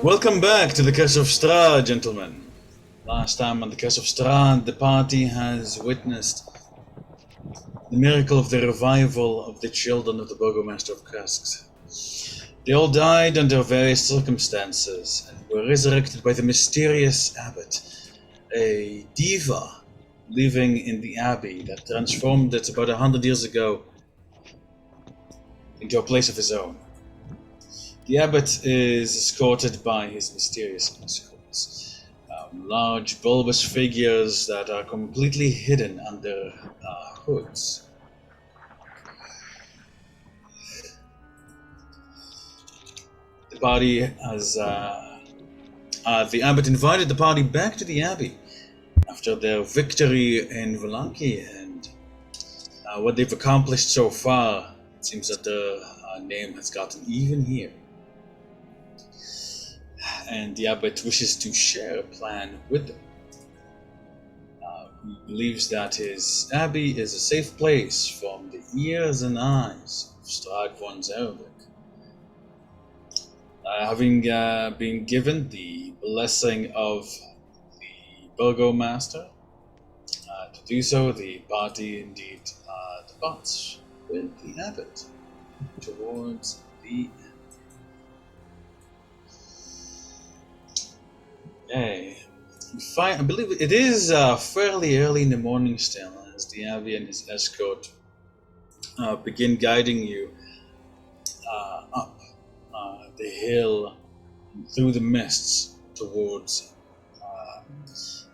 Welcome back to the Curse of Strahd, gentlemen. Last time on the Curse of Strahd, the party has witnessed the miracle of the revival of the children of the Burgomaster of Krezk. They all died under various circumstances and were resurrected by the mysterious abbot, a diva living in the Abbey that transformed it about 100 years ago into a place of his own. The abbot is escorted by his mysterious escorts, large bulbous figures that are completely hidden under hoods. The party has the abbot invited the party back to the Abbey after their victory in Vallaki, and what they've accomplished so far. It seems that their name has gotten even here. And the abbot wishes to share a plan with them. He believes that his abbey is a safe place from the ears and eyes of Strahd von Zerbeck. Having been given the blessing of the Burgomaster to do so, the party indeed departs with the abbot towards the Hey, I believe it is fairly early in the morning still, as the Abbey and his escort begin guiding you up the hill through the mists towards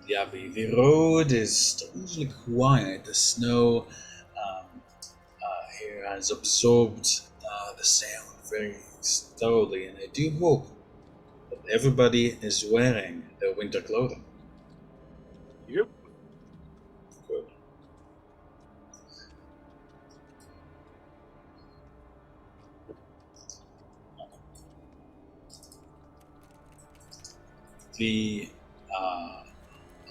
the Abbey. The road is strangely quiet. The snow here has absorbed the sound very thoroughly, and I do hope that everybody is wearing their winter clothing. Yep. Good. The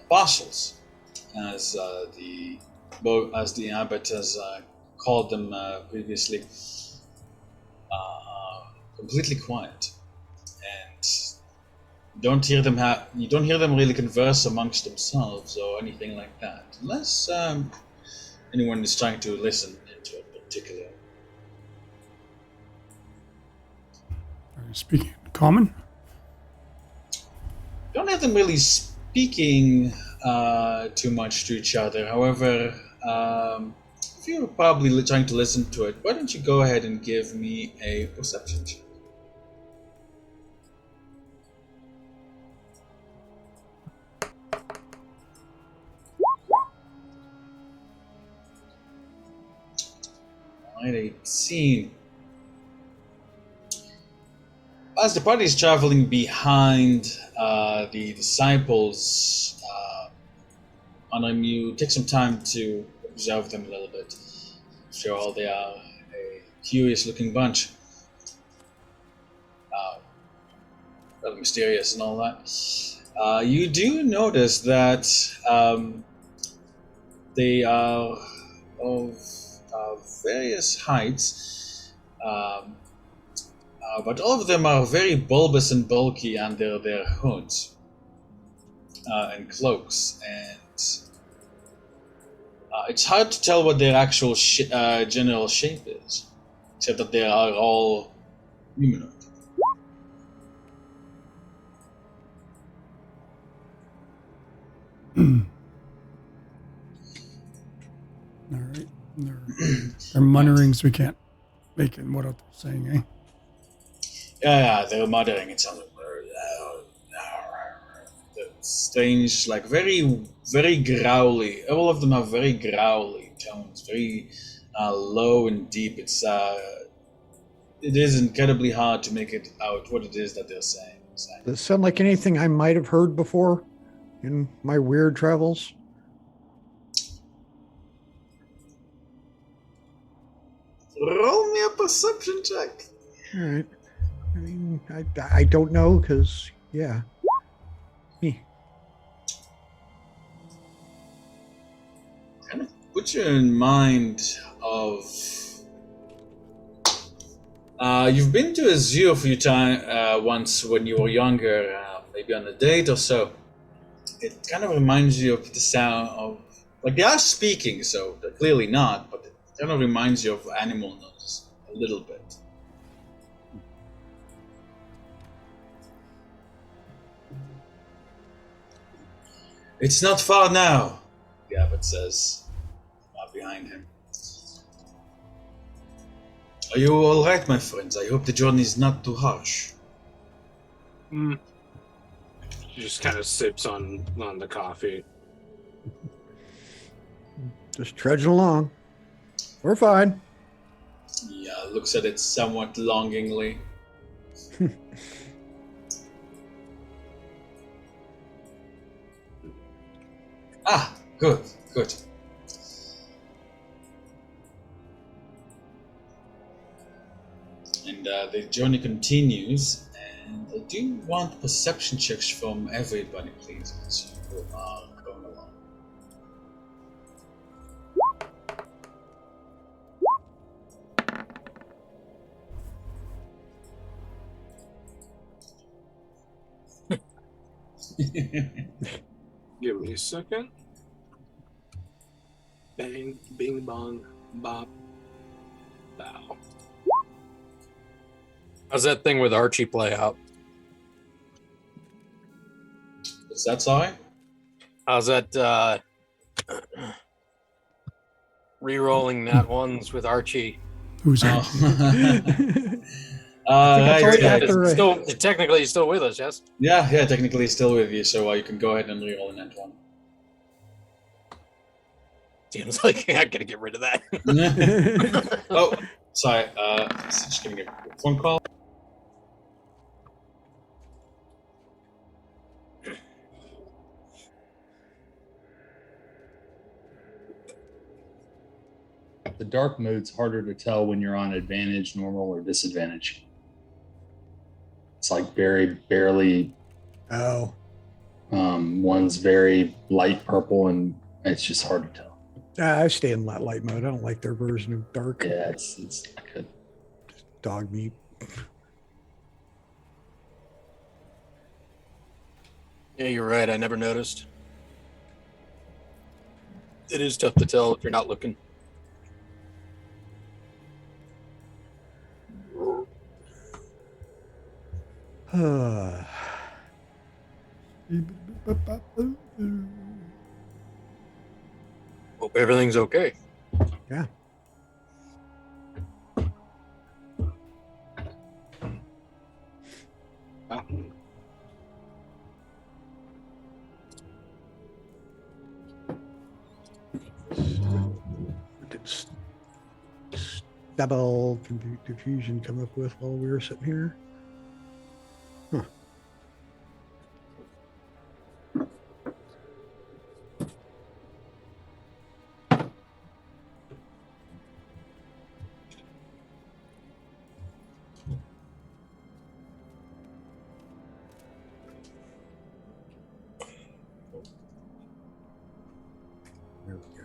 apostles, as the abbot has called them previously, are completely quiet. You don't hear them really converse amongst themselves or anything like that, unless anyone is trying to listen into it particularly. Are you speaking common? Don't have them really speaking too much to each other. However, if you're probably trying to listen to it, why don't you go ahead and give me a perception check? Alright, 18. As the party is traveling behind the disciples, you take some time to observe them a little bit. After all, they are a curious-looking bunch. Rather mysterious and all that. You do notice that they are of various heights, but all of them are very bulbous and bulky under their hoods and cloaks, and it's hard to tell what their actual general shape is, except that they are all humanoid. All right. They're mutterings we can't make in what they're saying, eh? Yeah, they're muttering. It sounds like strange, like very, very growly. All of them have very growly tones, very low and deep. It is incredibly hard to make it out what it is that they're saying. Does it sound like anything I might have heard before in my weird travels? Roll me a perception check. All right. I mean, I don't know, because, yeah. Me. Kind of put you in mind of You've been to a zoo a few times once when you were younger, maybe on a date or so. It kind of reminds you of the sound of, like, they are speaking, so they're clearly not, but it kind of reminds you of animal noise a little bit. It's not far now, the abbot says, behind him. Are you all right, my friends? I hope the journey is not too harsh. Just kind of sips on the coffee. Just trudging along. We're fine. Yeah, looks at it somewhat longingly. Good. And the journey continues, and I do want perception checks from everybody, please, as you are going along. Give me a second. Bang, bing, bong, bop, bow. How's that thing with Archie play out? Is that sorry? How's that re-rolling that ones with Archie? Who's Oh. that? Right yeah, after- Technically, he's still with us, yes? yeah, technically he's still with you, so you can go ahead and reroll in that one. Seems like I gotta get rid of that. Oh, sorry, just getting a quick phone call. The dark mode's harder to tell when you're on advantage, normal, or disadvantage. It's like very barely. Oh. One's very light purple, and it's just hard to tell. I stay in light mode. I don't like their version of dark. Yeah, it's not good. Dog meat. Yeah, you're right. I never noticed. It is tough to tell if you're not looking. Hope everything's okay. Yeah. Ah. What did Stable diffusion come up with while we were sitting here? Huh. There we go.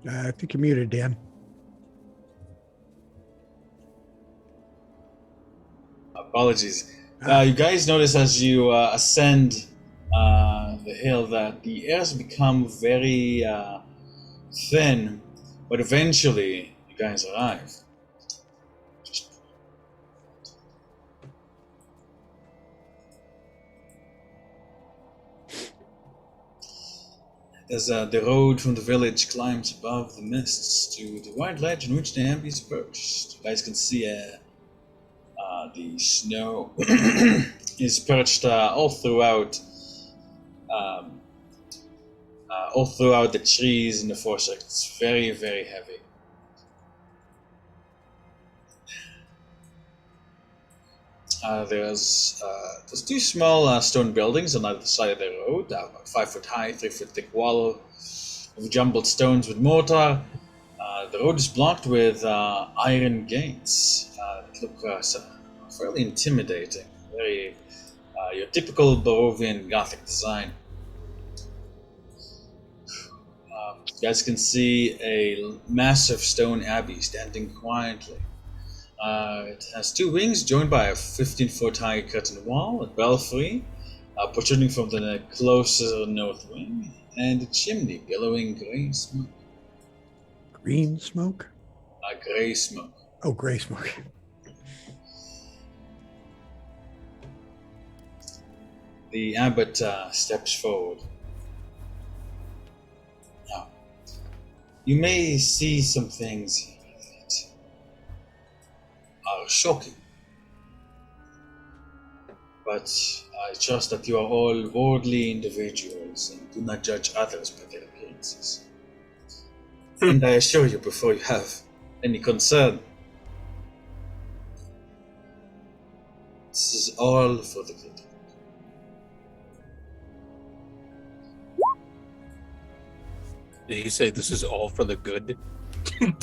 I think you're muted, Dan. Apologies. You guys notice as you ascend the hill that the air has become very thin, but eventually you guys arrive. As the road from the village climbs above the mists to the wide ledge on which the Abbey is perched, you guys can see the snow is perched all throughout the trees in the forest. It's very, very heavy. There's two small stone buildings on either side of the road, 5 foot high, 3 foot thick wall of jumbled stones with mortar. The road is blocked with iron gates that look fairly intimidating. Very your typical Barovian Gothic design. You guys can see a massive stone abbey standing quietly. It has two wings joined by a 15-foot high curtain wall, a belfry protruding from the closer north wing, and a chimney billowing grey smoke. Green smoke? Grey smoke. Oh, gray smoke. The abbot steps forward. Now, you may see some things here that are shocking, but I trust that you are all worldly individuals and do not judge others by their appearances. And I assure you, before you have any concern, this is all for the good. Did he say this is all for the good?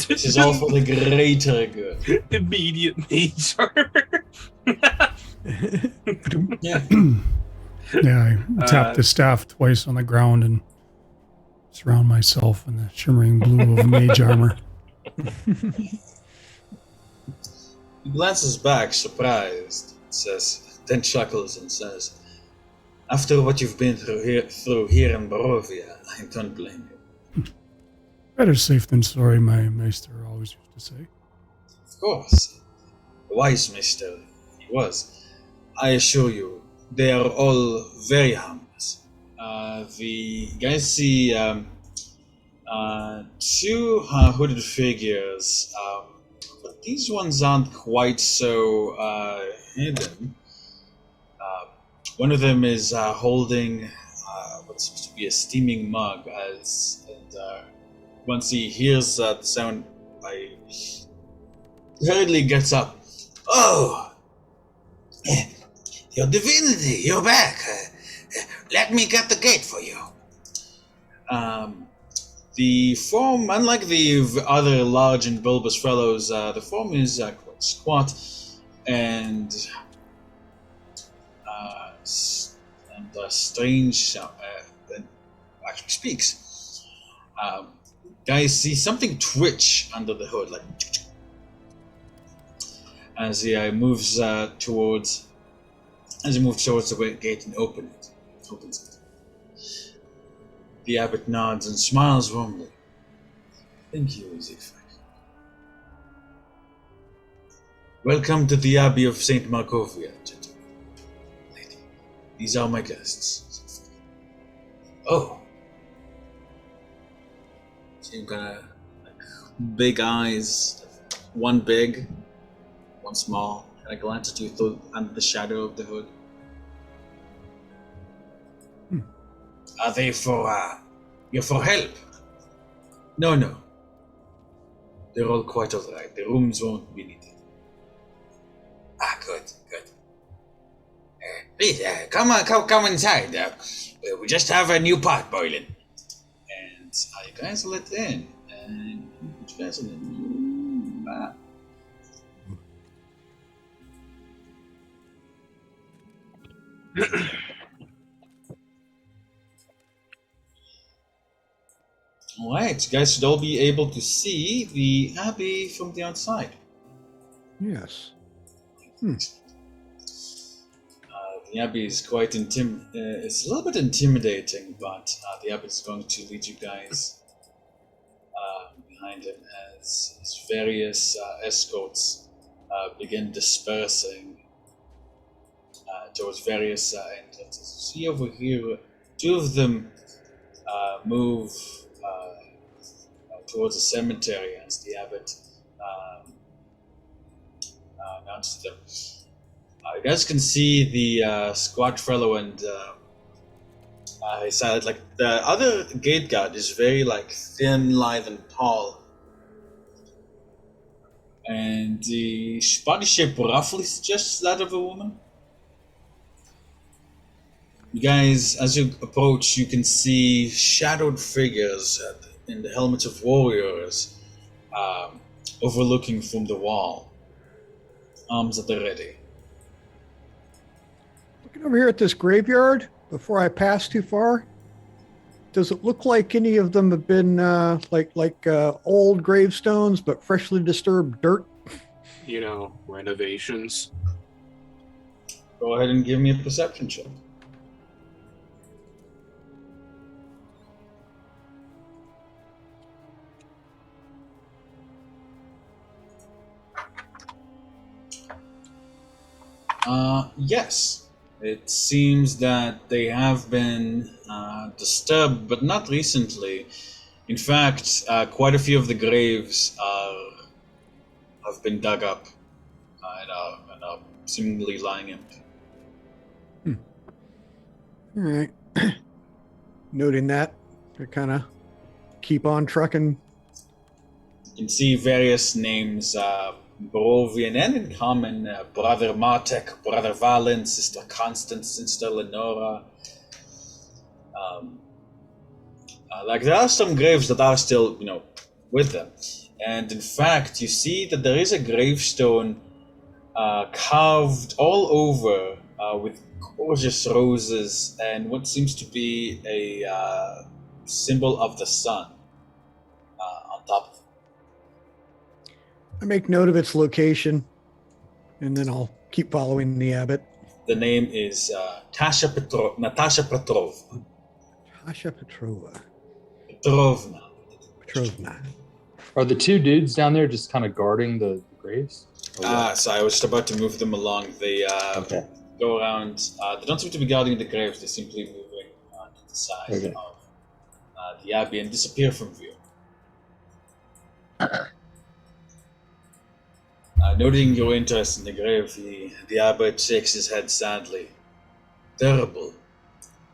This is all for the greater good. Immediate major. Yeah. Yeah, I tap the staff twice on the ground and surround myself in the shimmering blue of mage armor. He glances back, surprised, says, then chuckles and says, "After what you've been through here in Barovia, I don't blame you." Better safe than sorry, my maester always used to say. Of course. A wise mister he was. I assure you, they are all very harmless. The guys see two hooded figures, but these ones aren't quite so hidden. One of them is holding what's supposed to be a steaming mug, once he hears the sound, he hurriedly gets up. "Oh! Your divinity, you're back. Let me get the gate for you." The form, unlike the other large and bulbous fellows, the form is quite squat and strange, and actually speaks. Guys see something twitch under the hood, like as he moves towards the gate and opens it. The abbot nods and smiles warmly. "Thank you, Zigfrid. Welcome to the Abbey of St. Markovia, gentlemen. Lady, these are my guests." "Oh." So you've got big eyes, one big, one small, and I glance at you through under the shadow of the hood. "Are they you're for help?" No. They're all quite alright. The rooms won't be needed." Good. Please, come inside. We just have a new pot boiling. And you guys let in. And put you guys in. Alright, you guys should all be able to see the abbey from the outside. Yes. The abbey is quite it's a little bit intimidating, but the abbot is going to lead you guys behind him as his various escorts begin dispersing towards various entrances. See over here, two of them move towards the cemetery as the abbot announces them. You guys can see the squat fellow and his side. Like the other gate guard is very thin, lithe, and tall, and the body shape roughly suggests that of a woman. You guys, as you approach, you can see shadowed figures in the helmets of warriors overlooking from the wall, arms at the ready. Looking over here at this graveyard, before I pass too far, does it look like any of them have been like old gravestones, but freshly disturbed dirt? You know, renovations. Go ahead and give me a perception check. Yes. It seems that they have been disturbed, but not recently. In fact, quite a few of the graves have been dug up and are seemingly lying empty. All right. Noting that, I kind of keep on trucking. You can see various names, Barovian and in common, Brother Martek, Brother Valen, Sister Constance, Sister Lenora. Like there are some graves that are still, with them. And in fact, you see that there is a gravestone carved all over with gorgeous roses and what seems to be a symbol of the sun on top of it. I make note of its location, and then I'll keep following the abbot. The name is Natasha Petrovna. Tasha Petrovna. Petrovna. Are the two dudes down there just kind of guarding the graves? So I was just about to move them along. They Okay. go around. They don't seem to be guarding the graves. They're simply moving to the side Okay. of the abbey and disappear from view. Noting your interest in the grave, the abbot shakes his head sadly. Terrible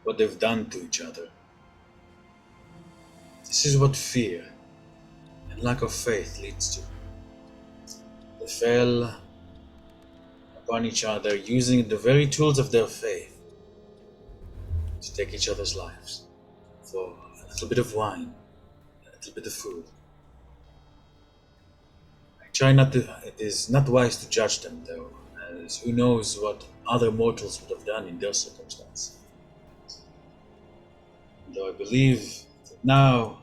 what they've done to each other. This is what fear and lack of faith leads to. They fell upon each other using the very tools of their faith to take each other's lives for a little bit of wine, a little bit of food. It is not wise to judge them, though, as who knows what other mortals would have done in their circumstance. Though I believe that now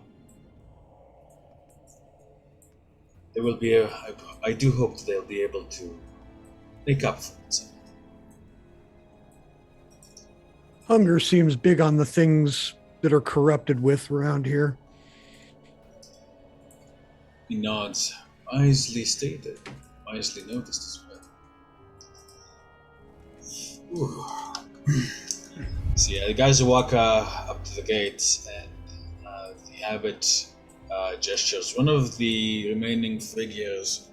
there will be I do hope that they'll be able to make up for it. Hunger seems big on the things that are corrupted with around here. He nods. Wisely stated. Wisely noticed as well. Ooh. So yeah, the guys walk up to the gate, and the abbot gestures. One of the remaining figures.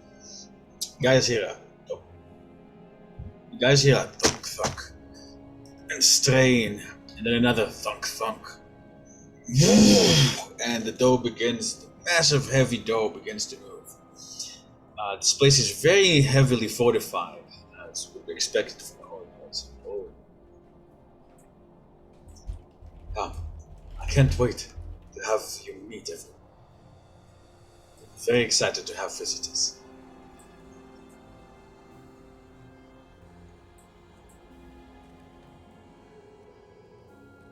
Guys here. Oh. Guys here. Thunk thunk. And strain. And then another thunk thunk. And the door begins. The massive heavy door begins to move. This place is very heavily fortified, as would be expected from a holy place. Oh. Come, I can't wait to have you meet everyone. I'm very excited to have visitors.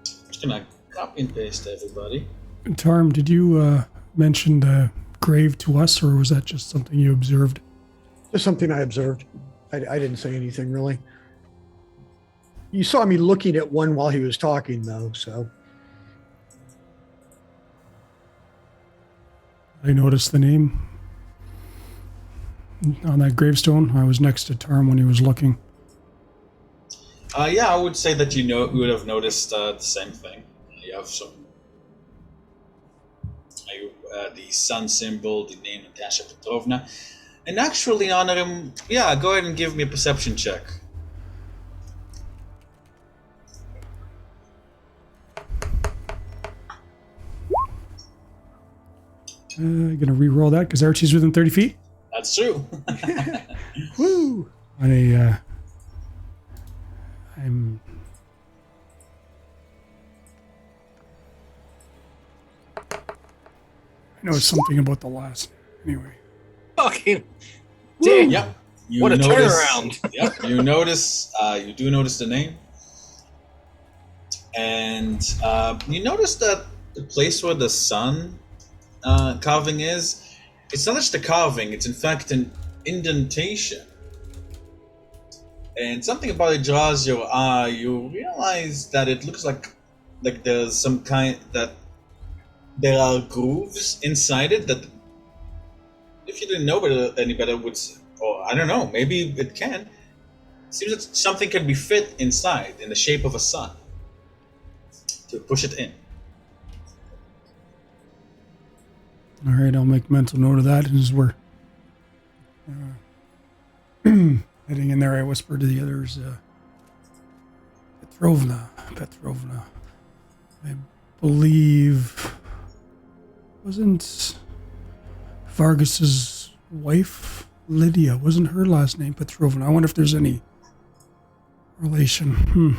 I'm just gonna copy and paste everybody. Tarm, did you mention the grave to us, or was that just something you observed? Just something I observed. I didn't say anything really. You saw me looking at one while he was talking, though, so. I noticed the name on that gravestone. I was next to Tarm when he was looking. Yeah, I would say that you would have noticed the same thing. You have some the sun symbol, the name Natasha Petrovna, and actually honor him. Yeah, go ahead and give me a perception check. I'm gonna re-roll that because Archie's within 30 feet. That's true. Woo! On a, I'm. I know something about the last. Anyway. Fucking damn. Yep. You What a notice, turnaround. Yep. You do notice the name. and you notice that the place where the sun carving is, it's not just a carving, it's in fact an indentation. And something about it draws your eye. You realize that it looks like there's some kind that there are grooves inside it that, if you didn't know any better, would, or I don't know, maybe it can. It seems that something can be fit inside in the shape of a sun to push it in. All right, I'll make mental note of that. And as we're heading in there, I whisper to the others, Petrovna. I believe, wasn't Vargas's wife Lydia? Wasn't her last name Petrovna? I wonder if there's any relation.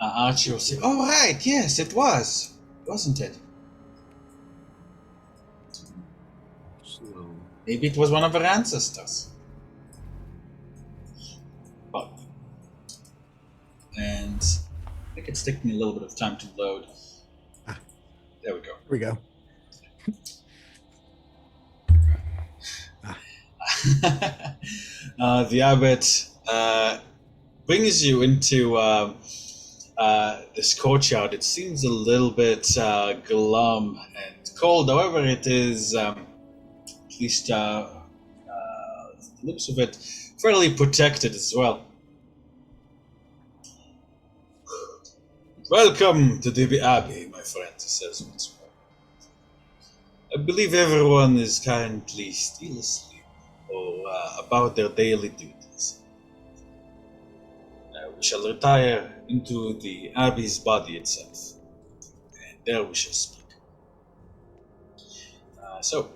Archie will say, "Oh right, yes, it was, wasn't it? Maybe it was one of her ancestors." But, and I think it's taking me a little bit of time to load. There we go. Here we go. The abbot brings you into this courtyard. It seems a little bit glum and cold. However, it is, at least the looks of it, fairly protected as well. "Welcome to the Abbey, my friend," he says once more. "I believe everyone is currently still asleep or about their daily duties. We shall retire into the Abbey's body itself, and there we shall speak." So,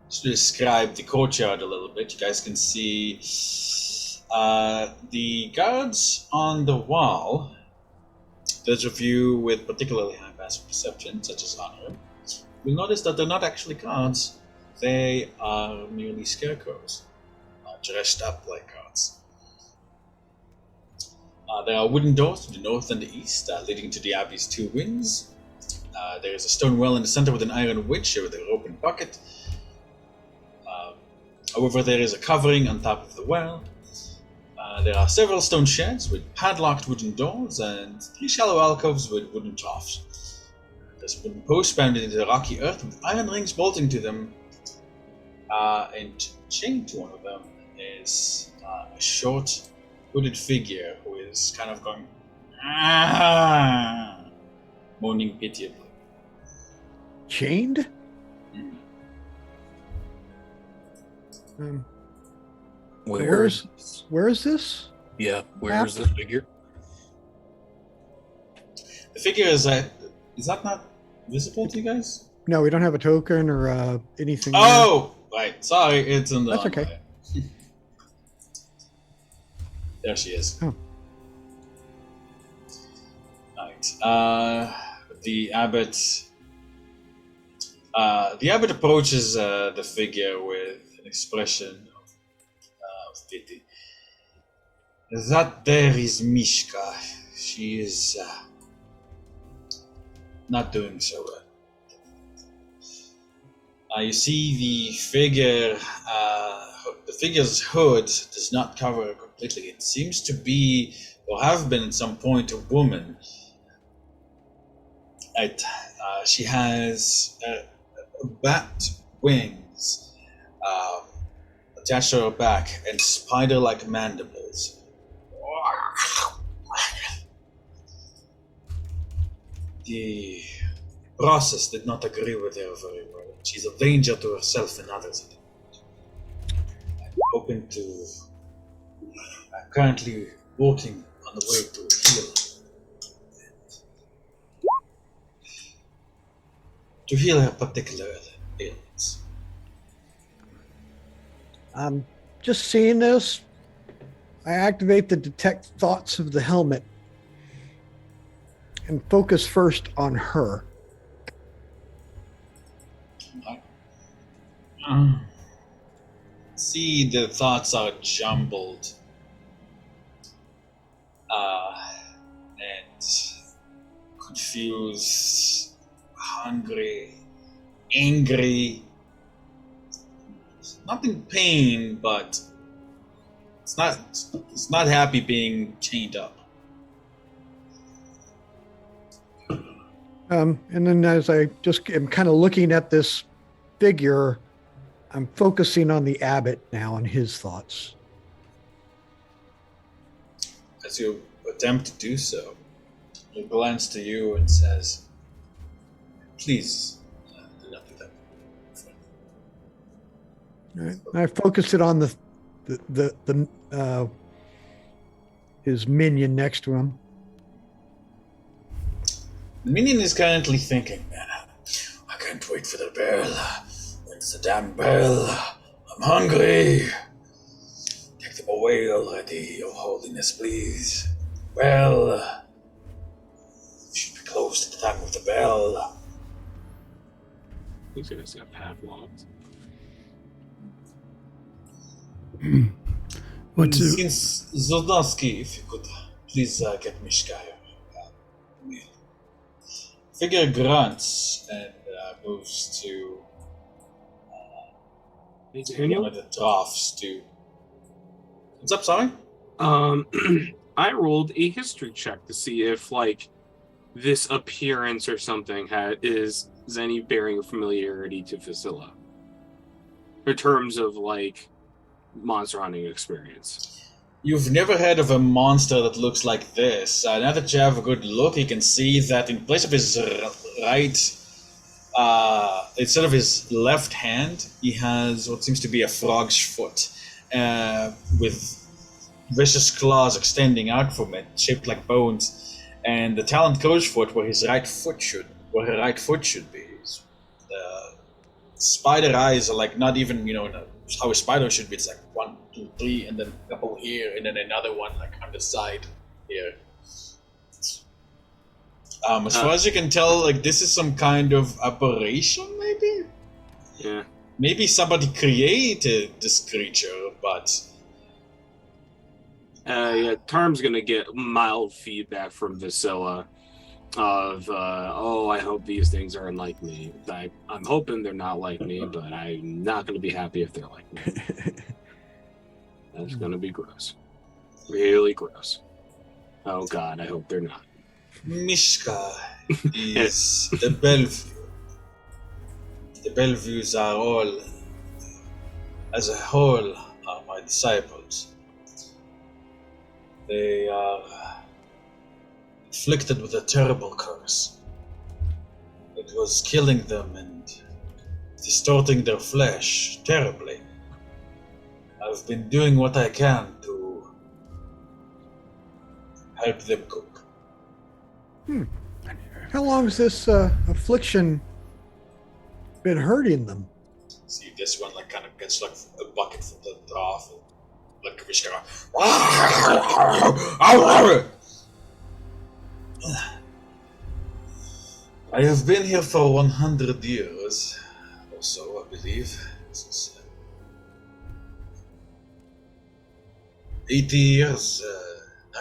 just to describe the courtyard a little bit, you guys can see the guards on the wall. Those of you with particularly high passive perception, such as Honor, will notice that they're not actually guards. They are merely scarecrows, dressed up like guards. There are wooden doors to the north and the east, leading to the Abbey's two wings. There is a stone well in the center with an iron witch with a rope and bucket. However, there is a covering on top of the well. There are several stone sheds with padlocked wooden doors and 3 shallow alcoves with wooden troughs. There's a wooden post bounded into the rocky earth with iron rings bolting to them, and chained to one of them is a short, hooded figure who is kind of going, moaning pitiably. Chained? Where Where's this? Yeah, where's the figure? The figure is that not visible to you guys? No, we don't have a token or anything. Oh, right. Sorry, it's in the. That's okay. There she is. Oh. Right. The abbot. The abbot approaches the figure with an expression of pity. "That there is Mishka. She is not doing so well." You see the figure. The figure's hood does not cover her completely. It seems to be, or have been at some point, a woman. She has bat wings attached to her back and spider-like mandibles. The process did not agree with her very well. She's a danger to herself and others. I'm hoping to. I'm currently working on the way to heal. To heal her particular ailments. Just seeing this, I activate the detect thoughts of the helmet and focus first on her. See, the thoughts are jumbled. And confused, hungry, angry. Not in pain, but it's not happy being chained up. And then as I just am kind of looking at this figure, I'm focusing on the abbot now and his thoughts. As you attempt to do so, he glances to you and says, "Please, do not do that." Right. I focused it on the his minion next to him. The minion is currently thinking, "Man, I can't wait for the bell. When's the damn bell? I'm hungry. Take them away already, Your Holiness, please. Well, should be closed at the time of the bell." He's gonna say Pavlov's. Since Zoldansky, if you could please get Mishka here. Figure grunts and moves to one of the troughs to. What's up, sorry? I rolled a history check to see if like this appearance or something is any bearing of familiarity to Vasilla in terms of like monster hunting experience. You've never heard of a monster that looks like this. Now that you have a good look, you can see that in place of his right, instead of his left hand, he has what seems to be a frog's foot, with vicious claws extending out from it, shaped like bones, and the taloned crow's foot where her right foot should be. The spider eyes are like not even how a spider should be. It's like 1, 2, 3, and then a couple here, and then another one like on the side here. As far as you can tell, like this is some kind of aberration, maybe. Yeah. Maybe somebody created this creature, but. Tarm's gonna get mild feedback from Vasilla of, I hope these things aren't like me. I'm hoping they're not like me, but I'm not gonna be happy if they're like me. That's gonna be gross. Really gross. Oh God, I hope they're not. Mishka is the Bellevue. The Bellevues are all, as a whole, are my disciples. They are afflicted with a terrible curse. It was killing them and distorting their flesh terribly. I've been doing what I can to help them cope. How long has this affliction been hurting them? See, this one like kind of gets like a bucket from the trough. Like Mishka. I have been here for 100 years or so, I believe. Since 80 years,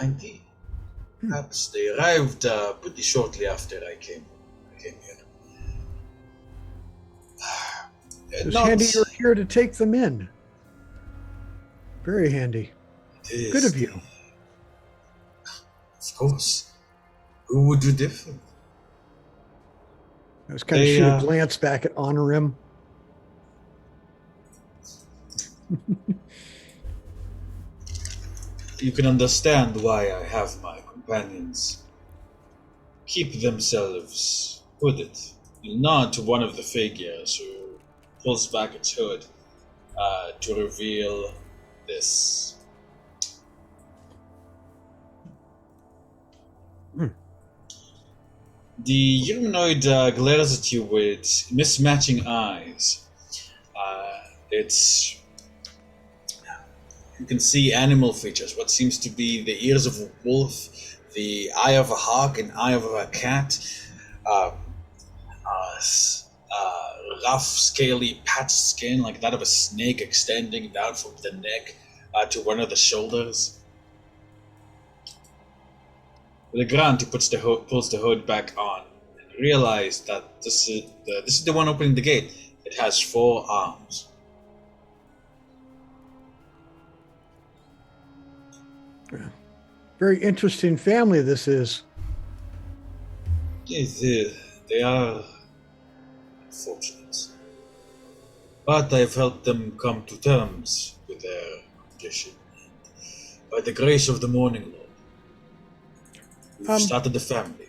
90. Perhaps they arrived pretty shortly after I came here. It's handy you're here to take them in. Very handy. It is. Good of you. Of course. Who would do different? I was kind of shoot a glance back at Honorim. You can understand why I have my companions keep themselves hooded. You'll nod to one of the figures who pulls back its hood to reveal this. The humanoid glares at you with mismatching eyes. You can see animal features, what seems to be the ears of a wolf, the eye of a hawk, and eye of a cat, rough, scaly, patched skin like that of a snake extending down from the neck to one of the shoulders. With a grunt, he pulls the hood back on and realizes that this is the one opening the gate. It has 4 arms. Very interesting family this is. Yes, they are unfortunate. But I've helped them come to terms with their condition. By the grace of the Morning Lord, we've started a family.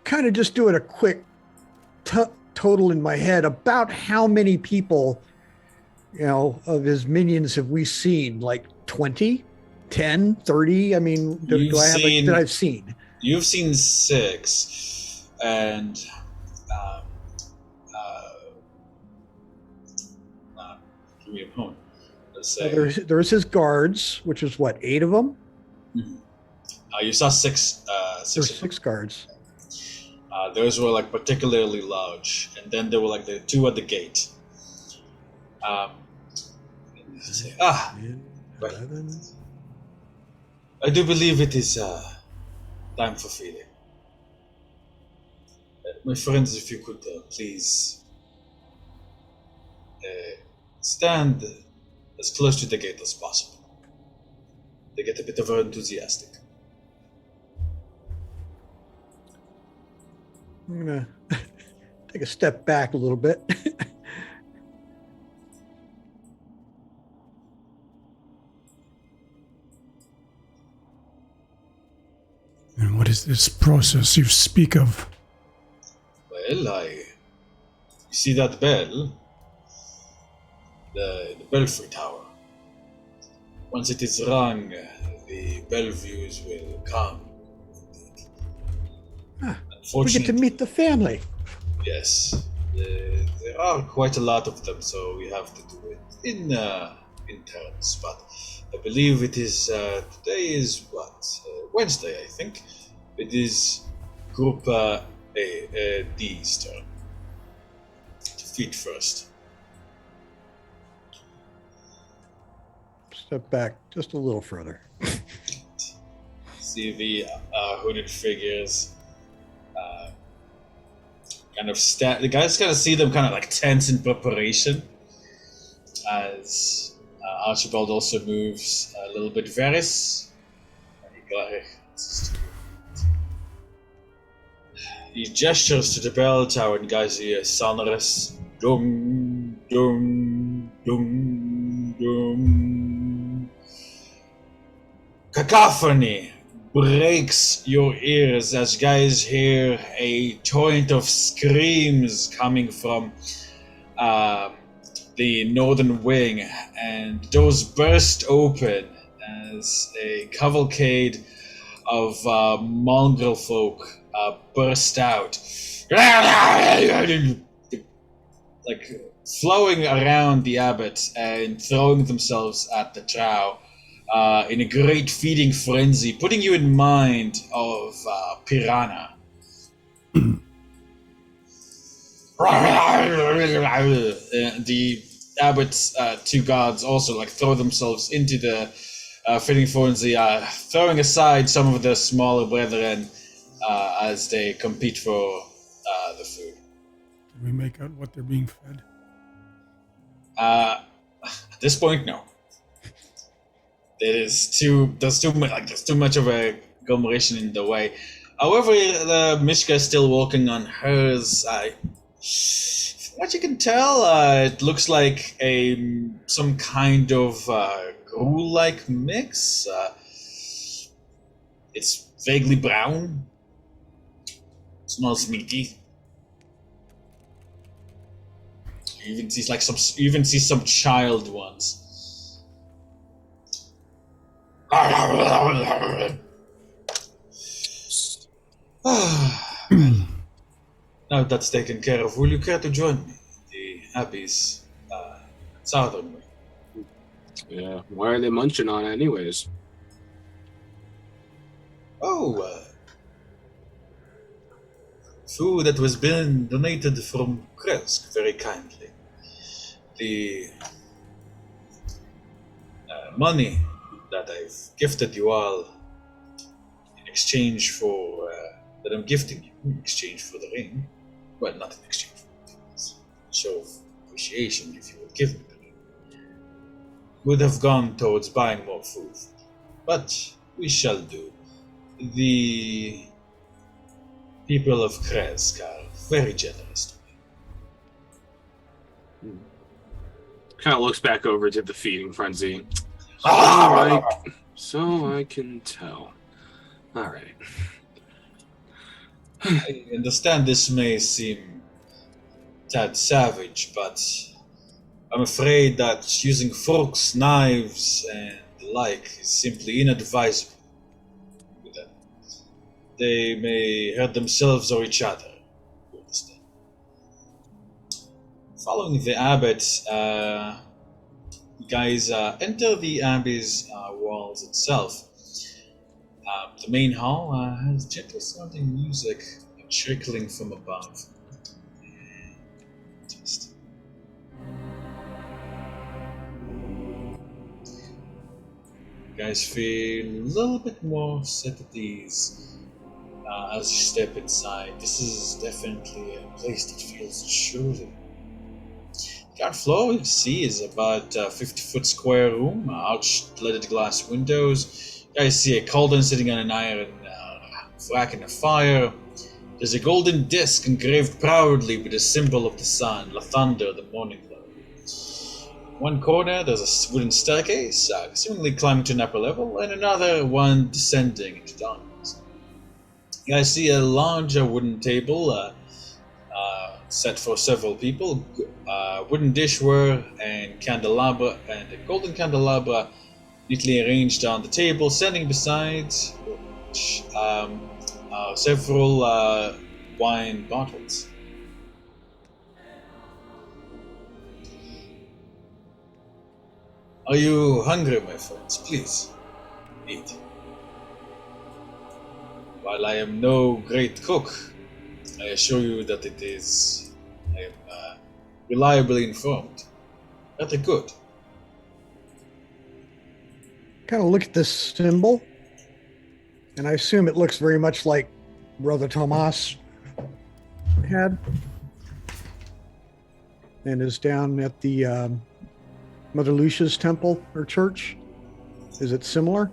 Kind of just doing a quick total in my head about how many people, of his minions have we seen? Like 20, 10, 30? I mean, that I've seen? You've seen 6, and give me a moment. Let's say there's his guards, which is what, 8 of them? Mm-hmm. You saw 6. There's 6 guards. Those were like particularly large, and then there were like the 2 at the gate. Well, I do believe it is time for feeding. My friends, if you could please stand as close to the gate as possible. They get a bit enthusiastic. I'm going to take a step back a little bit. And what is this process you speak of? Well, you see that bell? The belfry tower. Once it is rung, the Belleviews will come. We get to meet the family. Yes. There are quite a lot of them, so we have to do it in turns. But I believe it is, today is what? Wednesday, I think. It is Group D's turn. To feed first. Step back just a little further. See the hooded figures. The guys kind of see them kind of like tense in preparation. As Archibald also moves a little bit. Varys. He gestures to the bell tower, and guys hear sonorous dum dum dum dum. Cacophony breaks your ears as guys hear a torrent of screams coming from the northern wing, and doors burst open as a cavalcade of mongrel folk burst out, like flowing around the abbot and throwing themselves at the drow in a great feeding frenzy, putting you in mind of Piranha. The abbot's 2 guards also like throw themselves into the feeding frenzy, throwing aside some of the smaller brethren as they compete for the food. Can we make out what they're being fed? At this point, no. There's too much of a conglomeration in the way. However, Mishka is still working on hers. From what you can tell, it looks like some kind of gruel-like mix. It's vaguely brown. Smells meaty. You even see some child ones. Now that's taken care of, will you care to join me? The Abbey's southern way. Yeah, why are they munching on it anyways? food that was been donated from Krezk very kindly. The money that I've gifted you all in exchange for that I'm gifting you in exchange for the ring. Well, not in exchange for it. It's a show of appreciation if you would give me the ring. Would have gone towards buying more food. But we shall do. The people of Krezk are very generous to me. Kind of looks back over to the feeding frenzy. So I can tell. All right. I understand this may seem a tad savage, but I'm afraid that using forks, knives, and the like is simply inadvisable with them. They may hurt themselves or each other. You understand? Following the abbot, you guys enter the abbey's walls itself. The main hall has gentle sounding music trickling from above. Just you guys feel a little bit more set at ease as you step inside. This is definitely a place that feels truly. Ground floor, you see, is about a 50-foot square room, arched-leaded glass windows. You guys see a cauldron sitting on an iron rack in a fire. There's a golden disc engraved proudly with the symbol of the sun, the thunder, the morning glow. One corner, there's a wooden staircase, seemingly climbing to an upper level, and another one descending into darkness. You guys see a larger wooden table set for several people, wooden dishware and candelabra, and a golden candelabra neatly arranged on the table. Standing beside which, several wine bottles. Are you hungry, my friends? Please, eat. While I am no great cook, I assure you that it is. I am reliably informed. Rather good. Kind of look at this symbol, and I assume it looks very much like Brother Tomas had, and is down at the Mother Lucia's temple or church. Is it similar?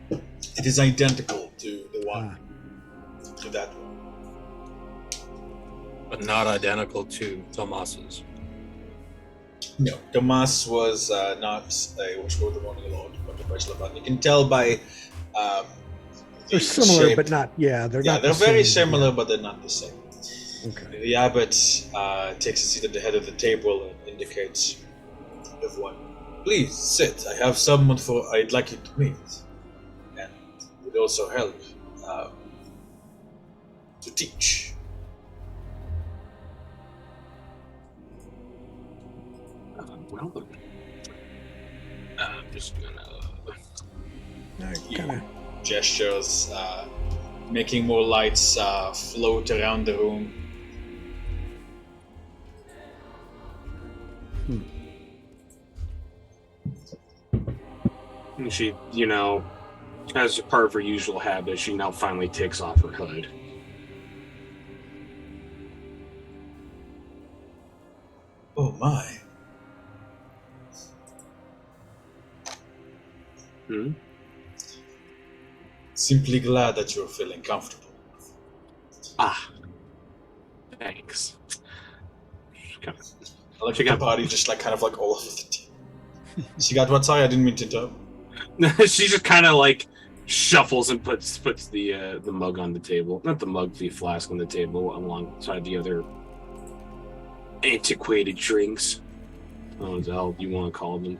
It is identical to the one, to that one. But not identical to Tomas's. No, Tomas was not a Watchful the Morning Lord, but the Christ Laban. You can tell by They're similar, shape. but not. Yeah, they're Yeah, not. they're the very same. similar, but they're not the same. Okay. The abbot takes a seat at the head of the table and indicates everyone, please sit. I have someone I'd like you to meet, and it would also help to teach. Well then, I'm just gonna. Kind of. Gestures, making more lights float around the room. And she, as a part of her usual habit, she now finally takes off her hood. Oh my. Hmm? Simply glad that you're feeling comfortable. Ah, thanks. I like your body just kind of all over the table. She got what? Sorry, I didn't mean to interrupt. She just kind of shuffles and puts the mug on the table. Not the mug, the flask on the table alongside the other antiquated drinks. What the hell you want to call them?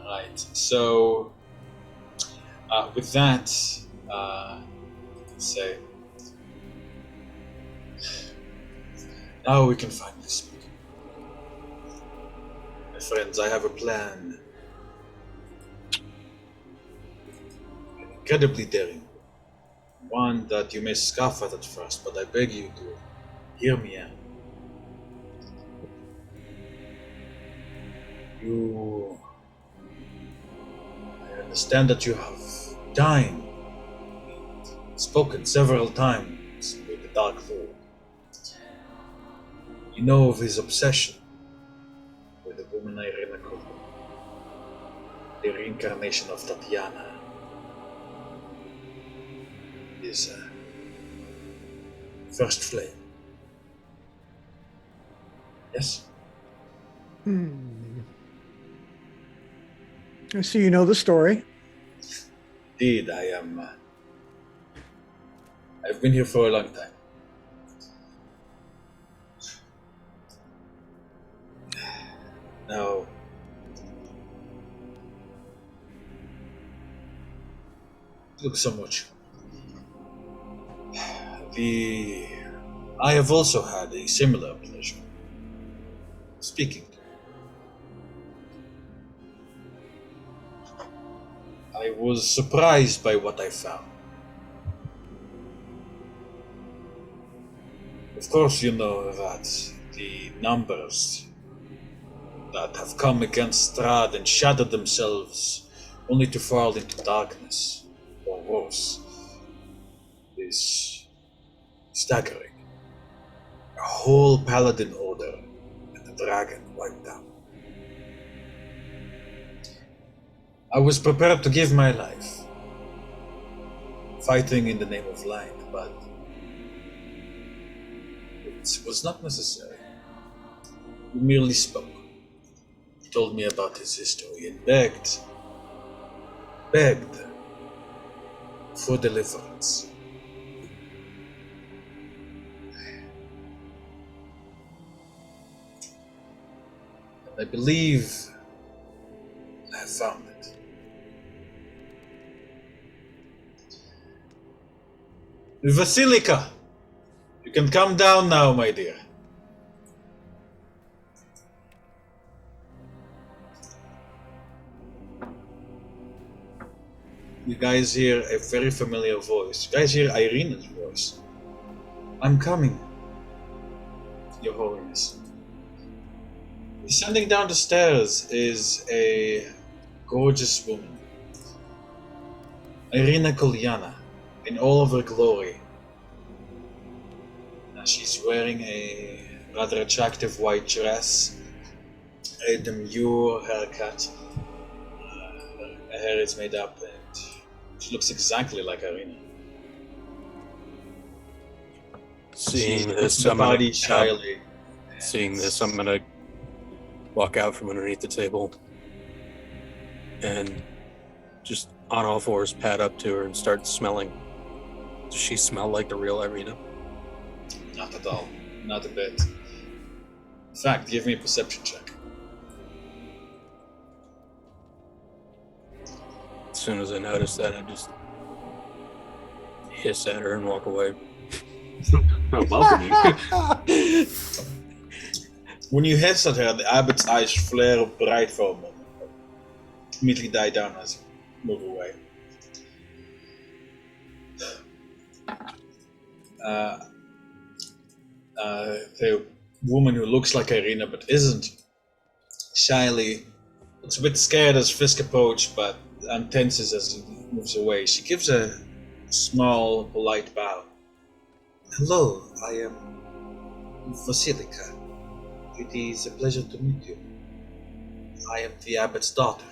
Right. So, with that, let's say, now we can finally speak. My friends, I have a plan. incredibly daring. One that you may scoff at first, but I beg you to hear me out. I understand that you have dined, spoken several times with the Dark Lord. You know of his obsession with the woman Irrena called the reincarnation of Tatiana. His first flame. Yes? I see you know the story. Indeed, I've been here for a long time. Now, look so much. I have also had a similar pleasure speaking to you. I was surprised by what I found. Of course, you know that the numbers that have come against Strahd and shattered themselves only to fall into darkness, or worse, is staggering. A whole paladin order and a dragon wiped out. I was prepared to give my life, fighting in the name of light, but it was not necessary. He merely spoke. He told me about his history and begged for deliverance. And I believe I have found it. Vasilika! You can come down now, my dear. You guys hear a very familiar voice. You guys hear Irrena's voice. I'm coming, Your Holiness. Descending down the stairs is a gorgeous woman. Irrena Kolyana, in all of her glory. She's wearing a rather attractive white dress, a demure haircut. Her hair is made up and she looks exactly like Irrena. Seeing this, I'm gonna walk out from underneath the table and just on all fours pad up to her and start smelling. Does she smell like the real Irrena? Not at all. Not a bit. In fact, give me a perception check. As soon as I notice that, I just hiss at her and walk away. When you hiss at her, the abbot's eyes flare bright for a moment, but immediately die down as you move away. The woman who looks like Irrena but isn't, shyly, looks a bit scared as Fisk approaches, but tenses as he moves away. She gives a small, polite bow. Hello, I am Vasilika. It is a pleasure to meet you. I am the abbot's daughter.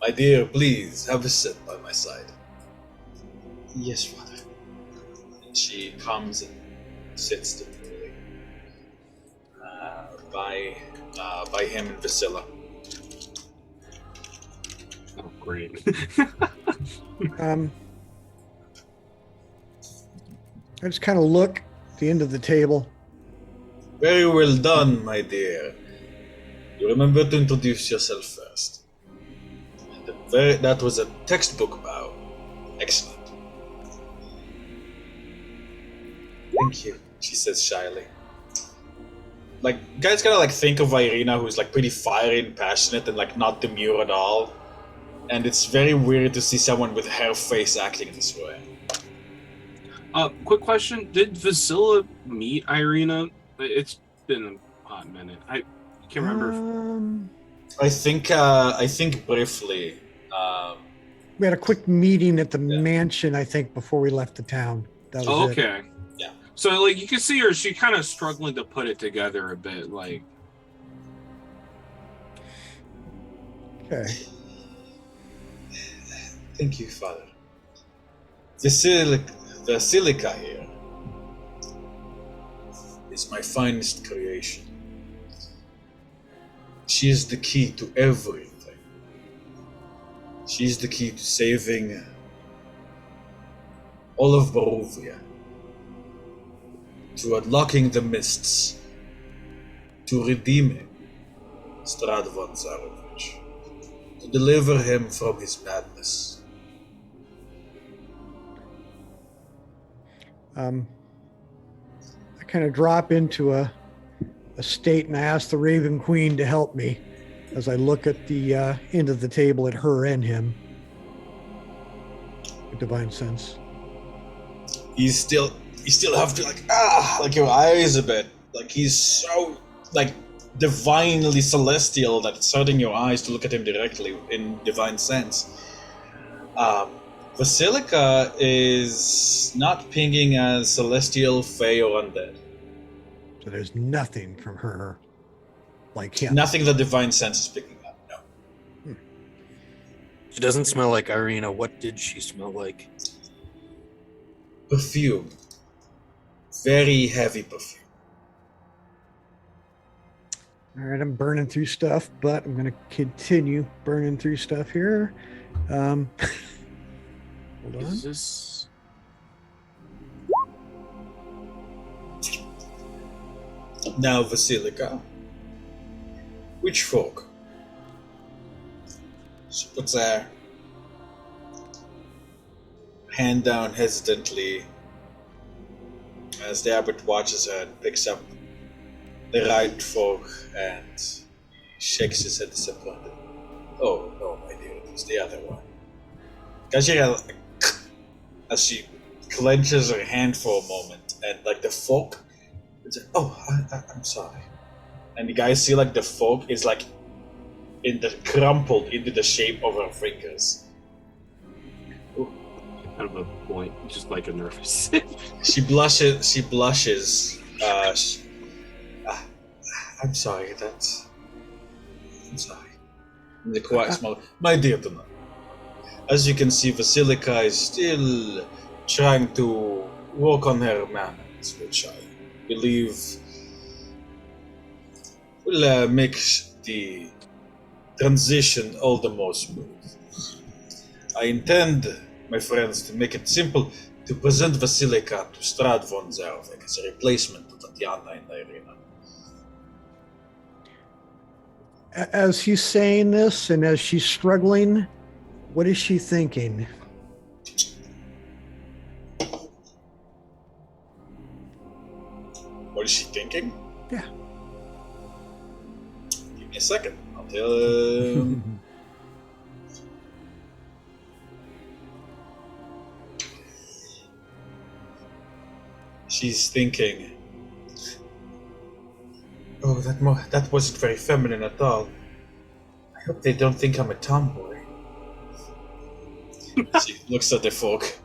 My dear, please have a seat by my side. Yes, Father. And she comes and sits demurely by him and Vasilla. Oh, great. I just kind of look at the end of the table. Very well done, my dear. You remember to introduce yourself first. That was a textbook bow. Excellent. Thank you, she says shyly. like guys kind of like think of Irrena, who's like pretty fiery and passionate and like not demure at all, and it's very weird to see someone with her face acting this way. Quick question: did Vasila meet Irrena? It's been a hot minute. I can't remember. I think briefly. We had a quick meeting at the mansion, I think, before we left the town. That was it. Okay. Yeah. So, like, you can see her, she kind of struggling to put it together a bit, like... Okay. Thank you, Father. The silica here is my finest creation. She is the key to everything. She is the key to saving all of Barovia, to unlocking the mists, to redeeming Strad von Zarovich, to deliver him from his madness. I kind of drop into a state and I ask the Raven Queen to help me as I look at the end of the table at her and him. A divine sense. You still have to like your eyes a bit. Like he's so like divinely celestial that it's hurting your eyes to look at him directly in divine sense. Basilica is not pinging as celestial, fey, or undead. So there's nothing from her like him. Nothing the divine sense is picking up, no. She doesn't smell like Irrena. What did she smell like? Perfume. Very heavy perfume. All right, I'm burning through stuff, but I'm going to continue burning through stuff here. Hold on. Is this... Now, Vasilica. Which folk? She puts her hand down hesitantly as the abbot watches her and picks up the right folk and shakes his head disappointed. Oh, no, my dear, it was the other one. As she clenches her hand for a moment and like the folk, it's like, oh, I'm sorry. And you guys see like the folk is like crumpled into the shape of her fingers. Kind of a point, just like a nervous. She blushes. I'm sorry, I'm sorry. And the quiet smile. My dear Donna, as you can see, Vasilica is still trying to work on her manners, which I believe will make the transition all the more smooth. I intend, my friends, to make it simple to present Vasilica to Strad von Zarovich as a replacement to Tatiana in Irrena. As he's saying this and as she's struggling, what is she thinking? What is she thinking? Yeah. Give me a second. I'll tell She's thinking, oh, that wasn't very feminine at all. I hope they don't think I'm a tomboy. She looks at the folk.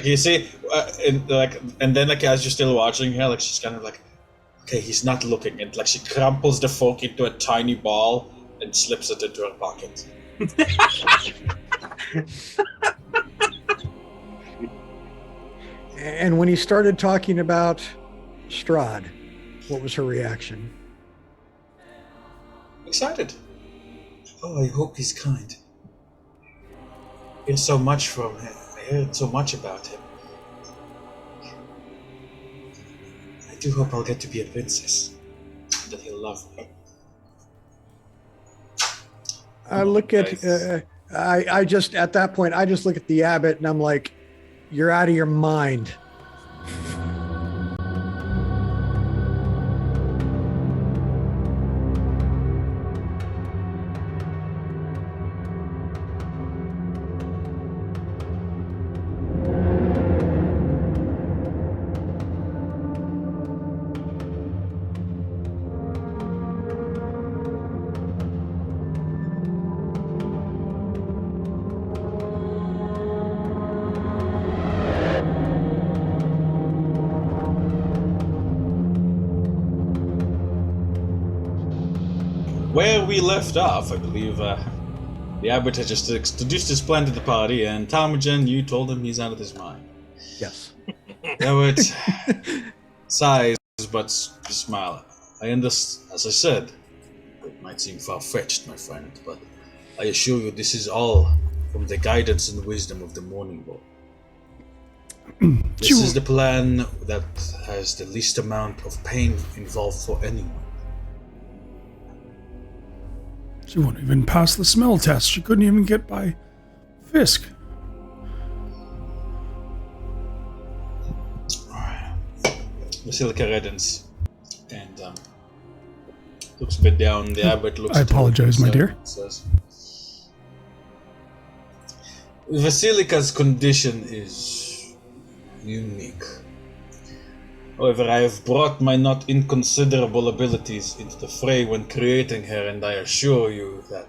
You see, and then as you're still watching her, like she's kind of like, okay, he's not looking, and like she crumples the folk into a tiny ball and slips it into her pocket. And when he started talking about Strad, what was her reaction? Excited. Oh, I hope he's kind. I hear so much from him. I heard so much about him. I do hope I'll get to be a princess, and that he'll love me. I look at, I just, at that point, I just look at the abbot and I'm like, you're out of your mind. where we left off, I believe the abbot had just introduced his plan to the party, and Ptarmigan, you told him he's out of his mind. Yes. Abbot sighs, but smile. I understand, as I said, it might seem far-fetched, my friend, but I assure you this is all from the guidance and wisdom of the Morning Lord. This is the plan that has the least amount of pain involved for anyone. She won't even pass the smell test. She couldn't even get by Fisk. Basilica reddens and looks a bit down. The abbot looks. I apologize, my dear. Says, Basilica's condition is unique. However, I have brought my not inconsiderable abilities into the fray when creating her, and I assure you that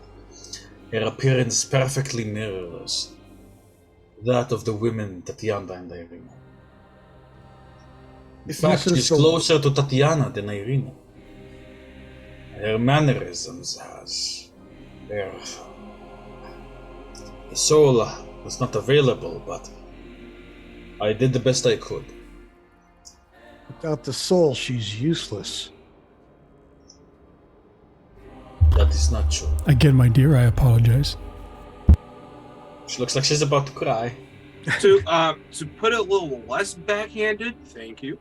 her appearance perfectly mirrors that of the women Tatiana and Irrena. In fact, she's closer to Tatiana than Irrena. Her mannerisms the soul was not available, but I did the best I could. Without the soul, she's useless. That is not true. Again, my dear, I apologize. She looks like she's about to cry. To put it a little less backhanded, thank you.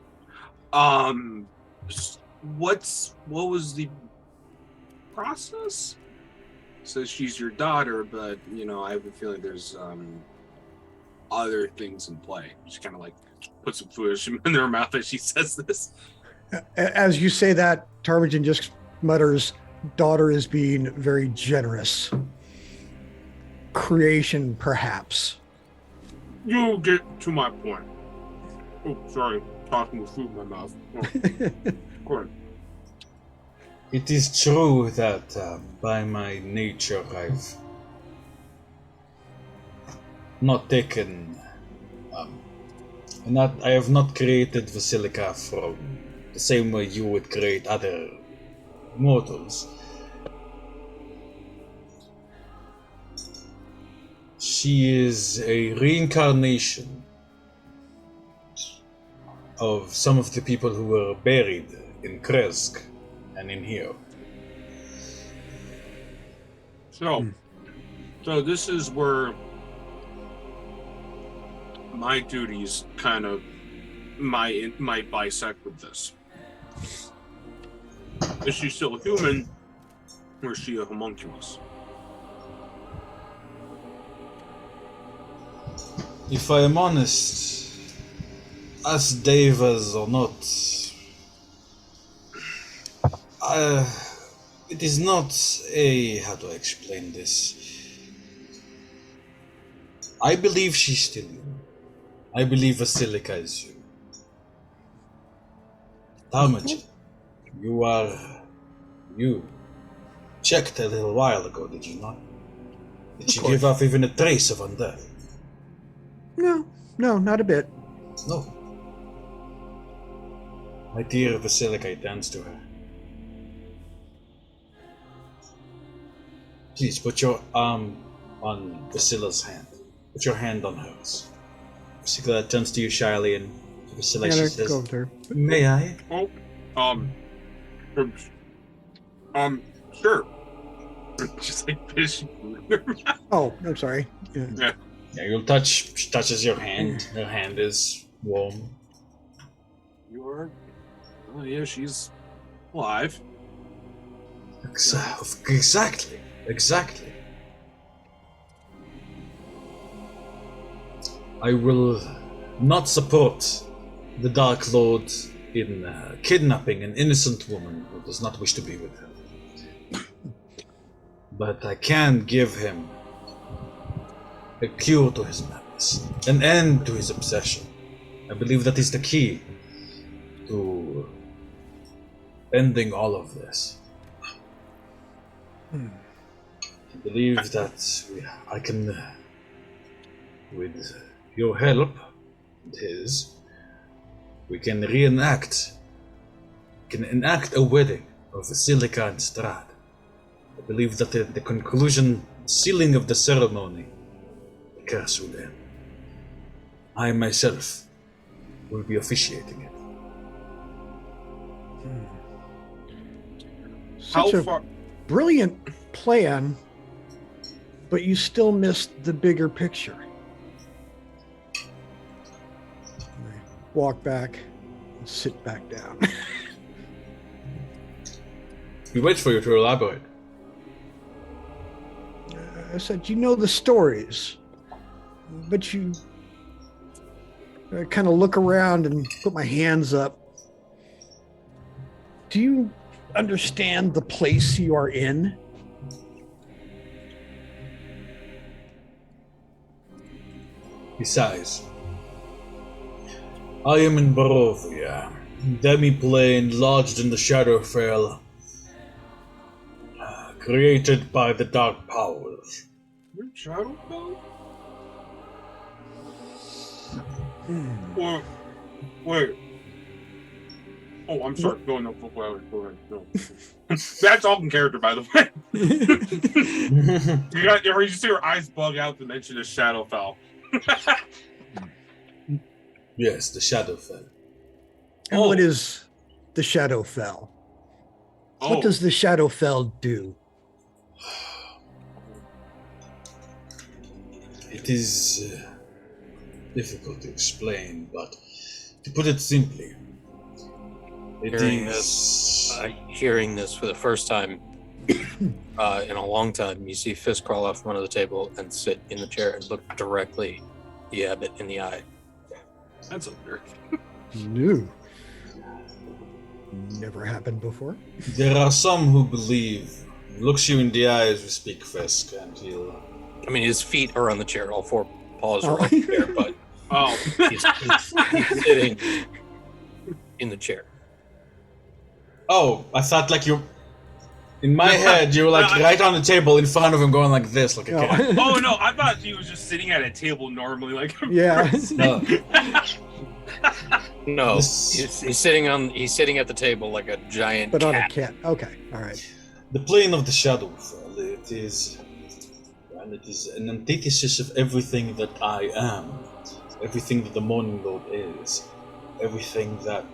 What was the process? So she's your daughter, but I have a feeling there's other things in play. She kind of like puts some food in her mouth as she says this. As you say that, Ptarmigan just mutters, "Daughter is being very generous. Creation, perhaps." You get to my point. Oh, sorry. Talking with food in my mouth. Go ahead. It is true that by my nature I've not taken I have not created Basilica from the same way you would create other mortals. She is a reincarnation of some of the people who were buried in Krezk and in here. So this is where my duties kind of might bisect with this. Is she still a human, or is she a homunculus? If I am honest, as devas or not, it is not how do I explain this? I believe she's still human. I believe Basilica is human. Ptarmigan, you checked a little while ago, did you not? Did she give off even a trace of undeath? No, not a bit. No. My dear Basilica turns to her. Please put your arm on Basila's hand. Put your hand on hers. Basila turns to you shyly, and Basila she says, go there. "May I?" Sure. Just like fish. Oh, I'm sorry. Yeah. Yeah, she touches your hand. Her hand is warm. You are? Oh yeah, she's alive. Exactly. I will not support the Dark Lord in kidnapping an innocent woman who does not wish to be with him. But I can give him a cure to his madness, an end to his obsession. I believe that is the key to ending all of this. I believe that I can, with your help and his, we can enact a wedding of Basilica and Strahd. I believe that the conclusion, sealing of the ceremony, the curse will end. I myself will be officiating it. How Such a far? brilliant plan, but you still missed the bigger picture. I walk back and sit back down. We wait for you to elaborate. I said, you know the stories, but you kind of look around and put my hands up. Do you understand the place you are in? He sighs. I am in Barovia, demi-plane lodged in the Shadowfell, created by the Dark Powers. Where Shadowfell? Wait. Oh, I'm sorry. Go ahead. No. That's all in character, by the way. You see her eyes bug out to mention the Shadowfell. Yes, the Shadowfell. And what is the Shadowfell? What does the Shadowfell do? It is difficult to explain, but to put it simply, hearing this for the first time in a long time, you see Fist crawl off one of the table and sit in the chair and look directly the abbot in the eye. That's weird. New. Never happened before. There are some who believe. He looks you in the eye as we speak, Krezk, and he'll. I mean, his feet are on the chair, all four paws are on the chair, but he's sitting in the chair. Oh, I thought like you. In my head, you were like right on the table in front of him, going like this, like a cat. Oh no, I thought he was just sitting at a table normally, like. Yeah. No, he's sitting at the table like a giant but cat. on a cat. Okay, all right. The plane of the Shadowfell, it is an antithesis of everything that I am, everything that the Morning Lord is, everything that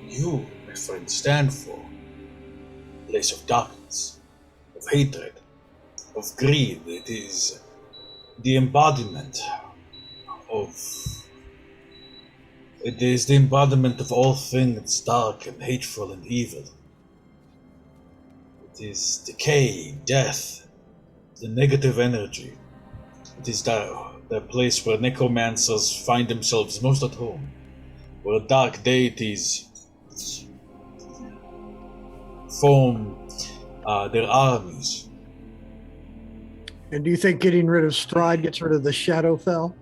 you, my friend, stand for. A place of darkness, of hatred, of greed. It is the embodiment of. It is the embodiment of all things dark and hateful and evil. It is decay, death, the negative energy. It is the place where necromancers find themselves most at home, where dark deities form their armies. And do you think getting rid of Strahd gets rid of the Shadowfell?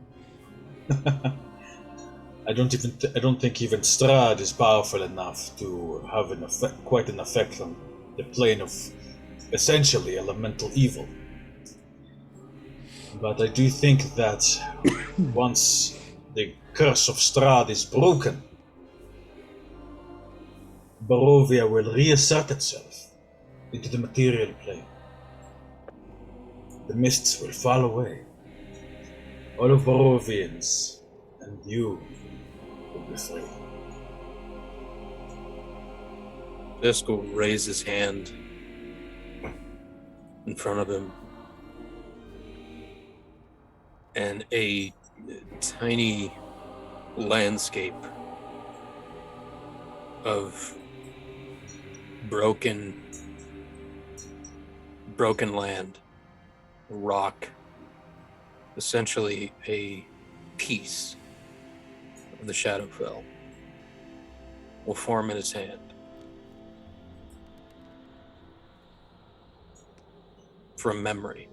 I don't think even Strahd is powerful enough to have quite an effect on the plane of essentially elemental evil. But I do think that once the curse of Strahd is broken, Barovia will reassert itself into the material plane. The mists will fall away. All of Barovians and you will be free. Fisk will raise his hand in front of him, and a tiny landscape of broken land, rock, essentially a piece of the Shadowfell, will form in his hand. From memory.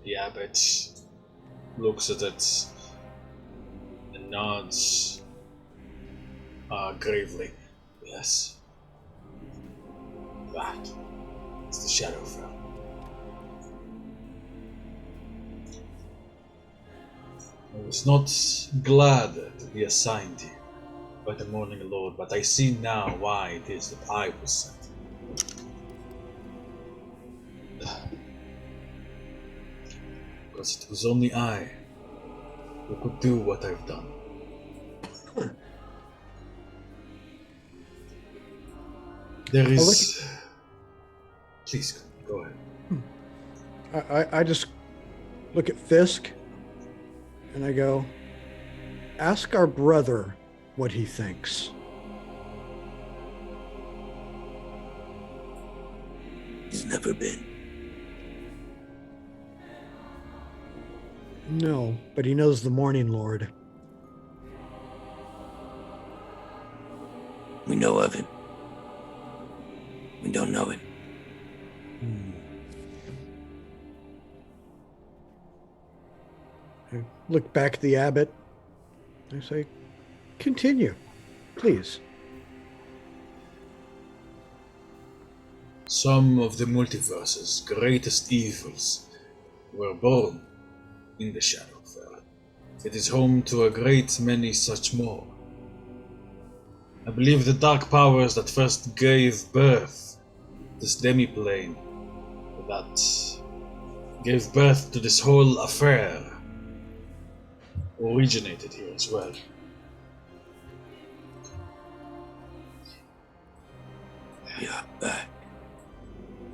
The abbot looks at it and nods gravely. Yes. That is the Shadowfell. I was not glad to be assigned here by the Morning Lord, but I see now why it is that I was sent. because it was only I who could do what I've done. There is... Please, go ahead. I just look at Fisk and I go, ask our brother what he thinks. He's never been. No, but he knows the Morning Lord. We know of him. We don't know him. I look back at the abbot. I say, continue, please. Some of the multiverse's greatest evils were born in the Shadowfell. It is home to a great many such more. I believe the dark powers that first gave birth to this demiplane, that gave birth to this whole affair, originated here as well.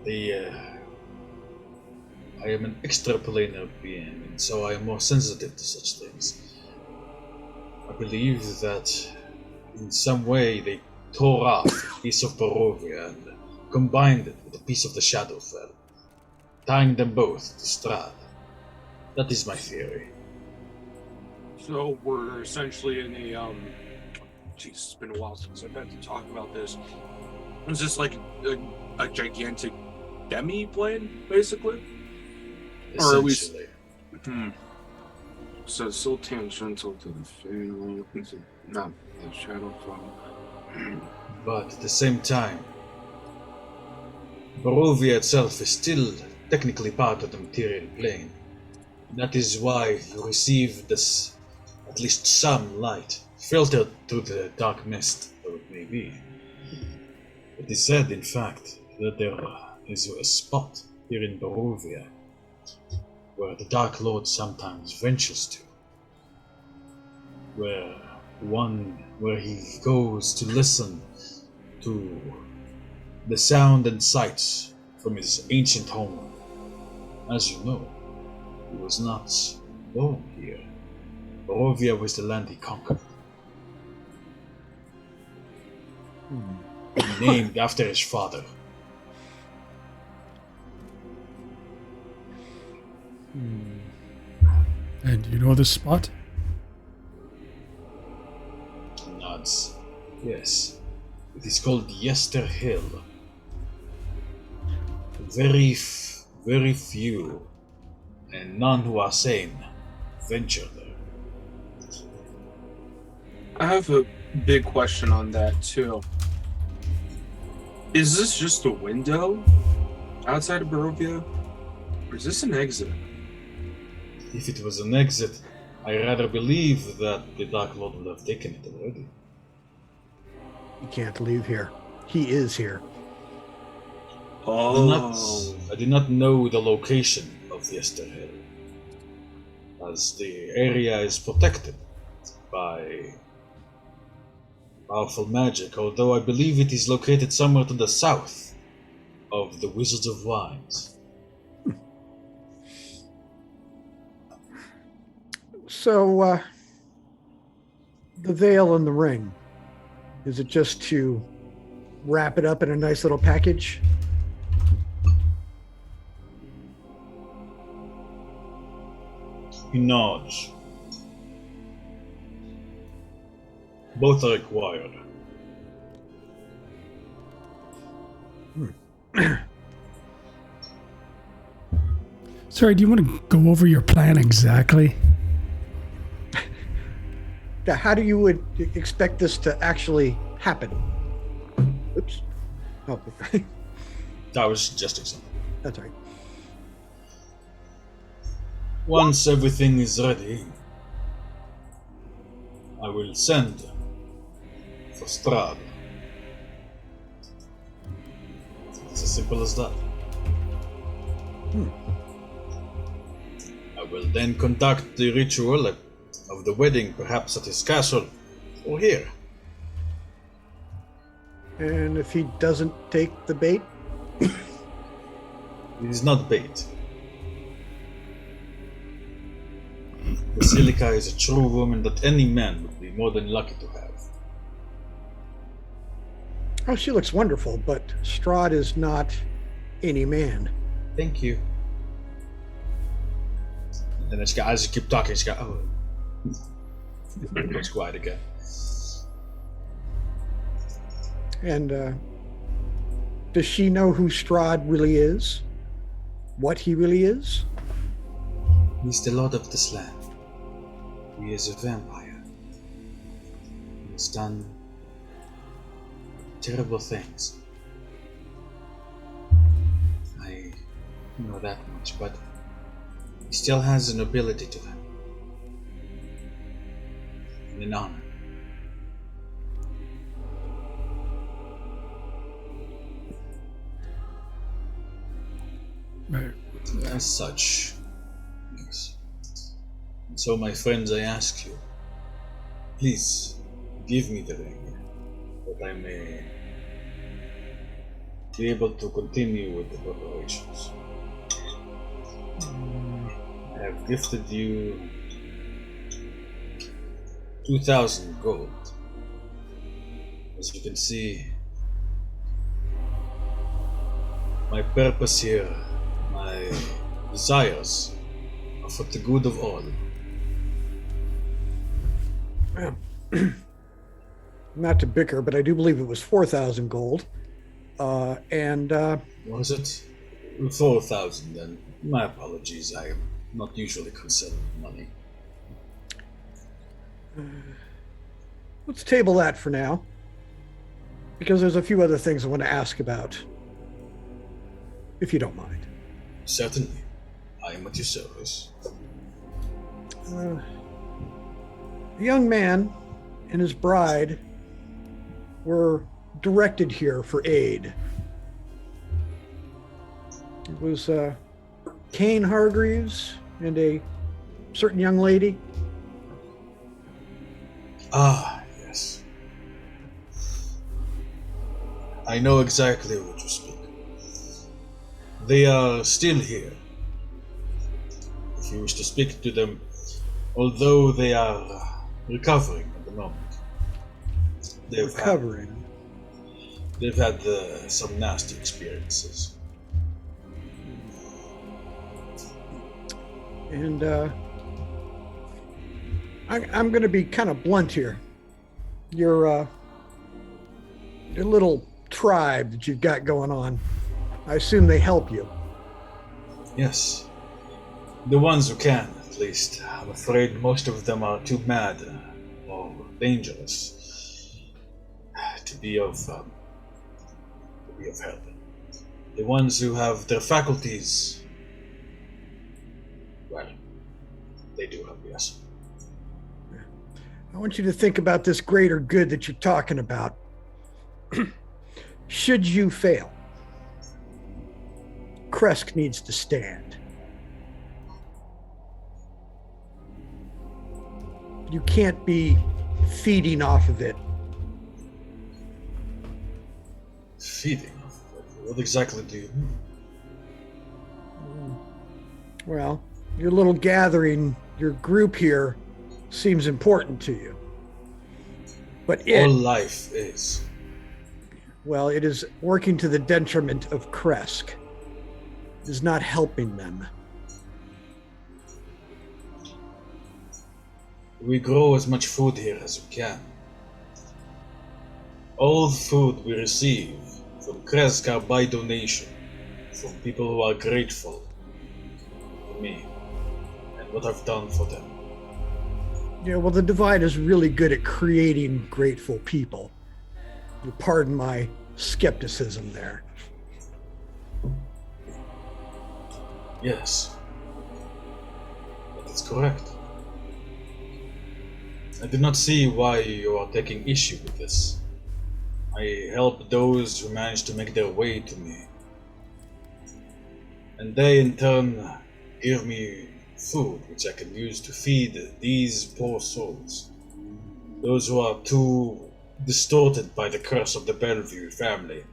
Yeah, I am an extraplanar being, and so I am more sensitive to such things. I believe that in some way they tore off a piece of Barovia and combined it with a piece of the Shadowfell, tying them both to Strahd. That is my theory. So we're essentially in a Jeez, it's been a while since I've had to talk about this. Is this like a gigantic demi-plane, basically? Or are we? So it's still tangential to the Fatal, not the Shadowfell. But at the same time, Barovia itself is still technically part of the material plane. That is why you receive this, at least some light, filtered through the dark mist, though it may be. It is said, in fact, that there is a spot here in Barovia where the Dark Lord sometimes ventures to, where he goes to listen to the sound and sights from his ancient homeland. As you know, he was not born here. Barovia was the land he conquered. Named after his father. And you know the spot? Nods. Yes. It is called Yester Hill. Very few, and none who are sane, venture there. I have a big question on that too. Is this just a window outside of Barovia? Or is this an exit? If it was an exit, I rather believe that the Dark Lord would have taken it already. He can't leave here. He is here. Oh. I do not know the location of Yester Hill, as the area is protected by powerful magic, although I believe it is located somewhere to the south of the Wizards of Wines. So, the veil and the ring, is it just to wrap it up in a nice little package? He nods. Both are required. Sorry, do you want to go over your plan exactly? How do you would expect this to actually happen? Oops. Oh, That was just example. that's all right. Once everything is ready, I will send for Strahd. It's as simple as that. I will then conduct the ritual of the wedding, perhaps at his castle or here. And if he doesn't take the bait? It is not bait. Basilica is a true woman that any man would be more than lucky to have. Oh, she looks wonderful, but Strahd is not any man. Thank you. And then I just keep talking. She got, oh. It goes quiet again. And does she know who Strahd really is? What he really is? He's the lord of this land. He is a vampire. He has done terrible things. I know that much, but he still has an ability to them. And an honor. Right. As such, yes. And so, my friends, I ask you, please give me the ring, that I may be able to continue with the preparations. I have gifted you 2,000 gold. As you can see, my purpose here, my desires, are for the good of all. Well, not to bicker, but I do believe it was 4,000 gold. Was it? 4,000 then. My apologies, I am not usually concerned with money. Let's table that for now, because there's a few other things I want to ask about, if you don't mind. Certainly. I am at your service. The young man and his bride were directed here for aid. It was Kane Hargreaves and a certain young lady. Ah, yes. I know exactly what you speak. They are still here. If you wish to speak to them, although they are recovering at the moment. They've had some nasty experiences. And I'm going to be kind of blunt here. Your little tribe that you've got going on, I assume they help you. Yes. The ones who can, at least. I'm afraid most of them are too mad or dangerous to be of help. The ones who have their faculties, well, they do help, yes. I want you to think about this greater good that you're talking about. Should you fail, Krezk needs to stand. You can't be feeding off of it. Feeding? What exactly do you mean? Well, your little gathering, your group here, seems important to you. But All life is. well, it is working to the detriment of Krezk. It is not helping them. We grow as much food here as we can. All the food we receive from Krezk are by donation, from people who are grateful to me and what I've done for them. Yeah, well, the Divine is really good at creating grateful people. You pardon my skepticism there. Yes, that is correct. I do not see why you are taking issue with this. I help those who manage to make their way to me. And they in turn give me food which I can use to feed these poor souls. Those who are too distorted by the curse of the Bellevue family.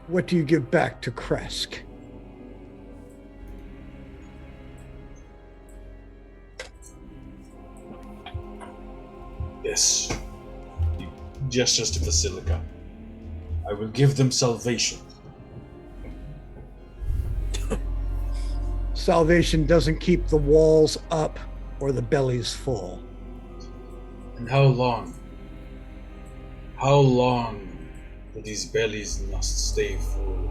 What do you give back to Krezk? Yes. He gestures to Basilica. I will give them salvation. Salvation doesn't keep the walls up or the bellies full. And how long? How long do these bellies must stay full?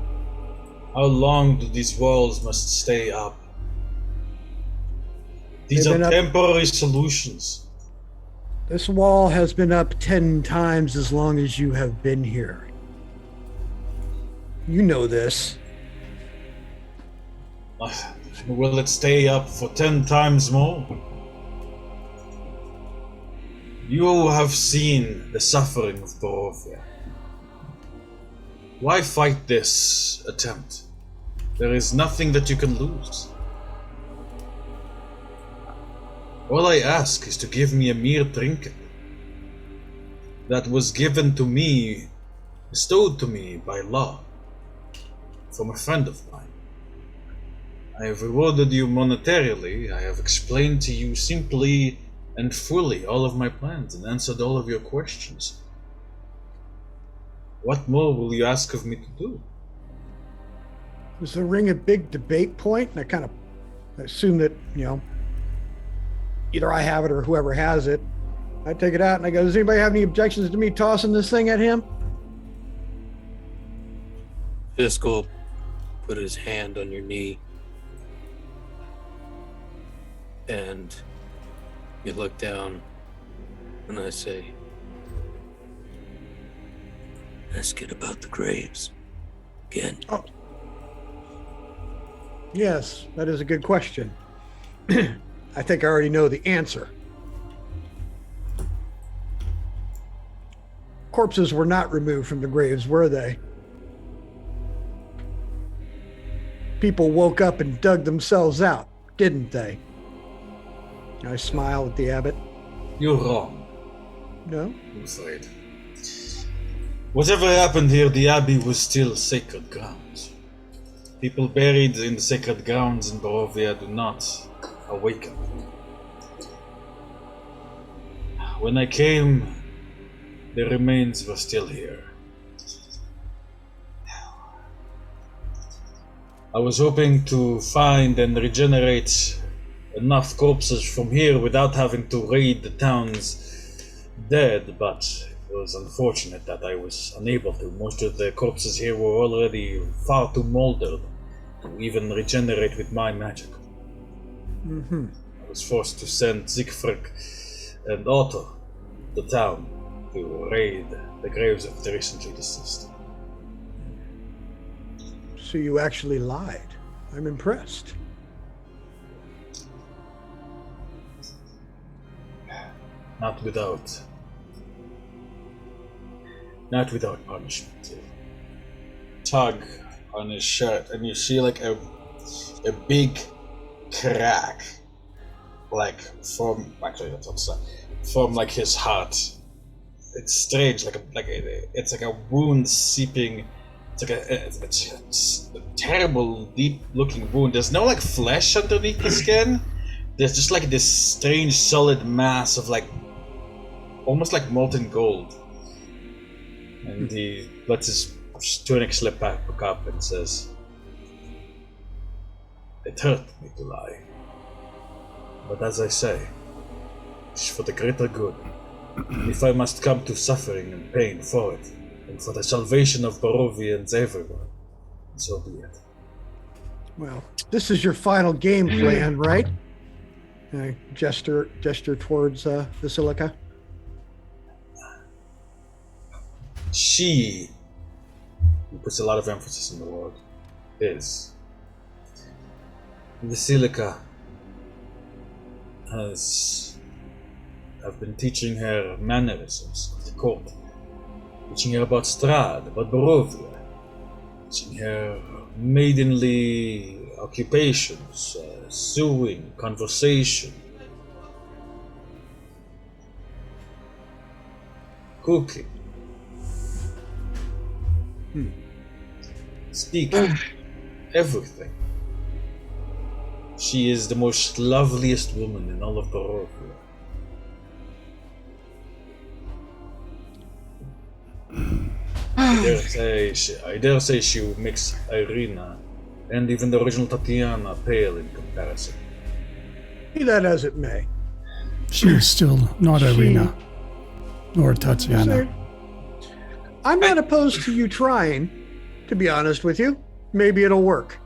How long do these walls must stay up? These They've are been up- temporary solutions. This wall has been up 10 times as long as you have been here. You know this. Will it stay up for 10 times more? You have seen the suffering of Barovia. Why fight this attempt? There is nothing that you can lose. All I ask is to give me a mere trinket that was given to me, bestowed to me by law, from a friend of mine. I have rewarded you monetarily. I have explained to you simply and fully all of my plans and answered all of your questions. What more will you ask of me to do? Was the ring a big debate point? And I assume that, either I have it or whoever has it. I take it out and I go, does anybody have any objections to me tossing this thing at him? Fiscal put his hand on your knee. And you look down and I say, ask it about the graves. Again. Oh. Yes, that is a good question. I think I already know the answer. Corpses were not removed from the graves, were they? People woke up and dug themselves out, didn't they? I smile at the abbot. You're wrong, No? I'm afraid. Whatever happened here, the Abbey was still sacred grounds. People buried in the sacred grounds in Barovia do not awaken. When I came, the remains were still here. I was hoping to find and regenerate enough corpses from here without having to raid the town's dead, but it was unfortunate that I was unable to. Most of the corpses here were already far too molded to even regenerate with my magic. Mm-hmm. I was forced to send Siegfried and Otto to town to raid the graves of the recently deceased. So you actually lied. I'm impressed. Not without punishment. Tug on his shirt, and you see like a big crack, like from from like his heart. It's strange, it's like a wound seeping. It's a terrible, deep-looking wound. There's no like flesh underneath the skin. There's just like this strange, solid mass of like, almost like molten gold. And he lets his tunic slip back up and says, "It hurt me to lie. But as I say, it's for the greater good. And if I must come to suffering and pain for it, and for the salvation of Barovians everywhere, so be it." Well, this is your final game plan, right? I gesture towards Basilica. She, who puts a lot of emphasis in the word, is. Basilica I've been teaching her mannerisms of the court, teaching her about Strahd, about Barovia, teaching her maidenly occupations, Suing, conversation, cooking, speaking, everything. She is the most loveliest woman in all of Barovia. I dare say she would mix Irrena and even the original Tatiana pale in comparison. Be that as it may. She is still not Irrena, nor Tatiana. I'm not opposed to you trying, to be honest with you. Maybe it'll work.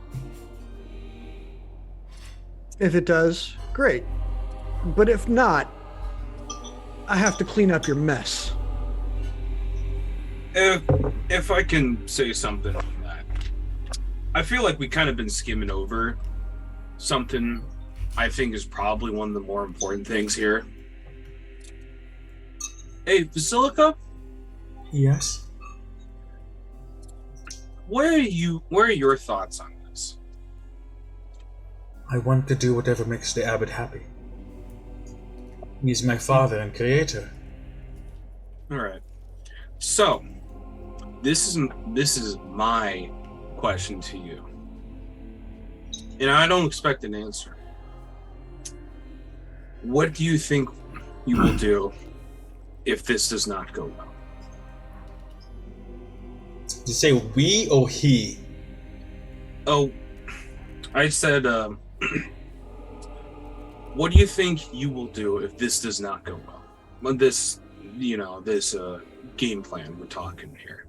If it does, great. But if not, I have to clean up your mess. If I can say something on that, I feel like we kind of been skimming over something I think is probably one of the more important things here. Hey, Basilica? Yes? Where are your thoughts on this? I want to do whatever makes the abbot happy. He's my father and creator. Alright. So, this is my question to you. And I don't expect an answer. What do you think you will do if this does not go well? Did you say we or he? Oh, I said, what do you think you will do if this does not go well? When this, this game plan we're talking here.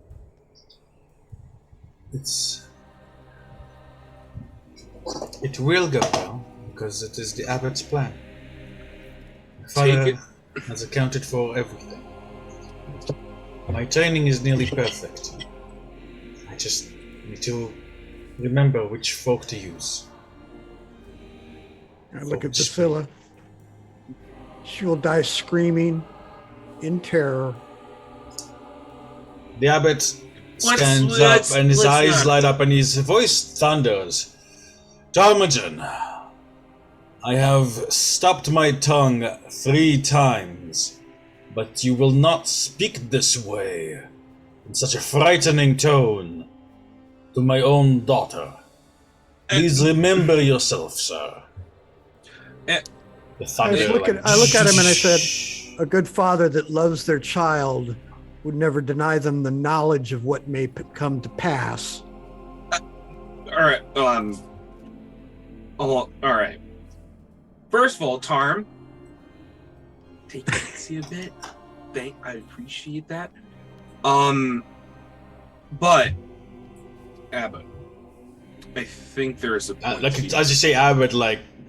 It will go well, because it is the abbot's plan. My father has accounted for everything. My training is nearly perfect. I just need to remember which folk to use. I look at Priscilla. She will die screaming in terror. The abbot stands up and his eyes light up and his voice thunders. Tarmagen, I have stopped my tongue 3 times, but you will not speak this way, in such a frightening tone, to my own daughter. Please remember yourself, sir. The thunder, I look at him and I said, a good father that loves their child would never deny them the knowledge of what may come to pass. Alright, alright. First of all, Tarm, take it easy a bit. I appreciate that. But, Abbott, I think there is a point as you say, Abbott,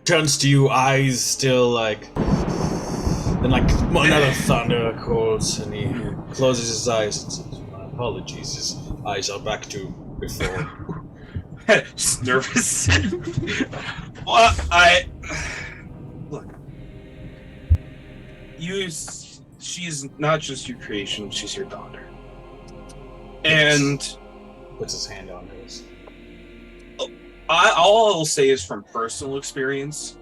turns to you, eyes still, then, another thunder calls, and he closes his eyes and says, my apologies, his eyes are back to before. Just nervous. Look. She's not just your creation, she's your daughter. And puts his hand on hers. All I'll say is from personal experience,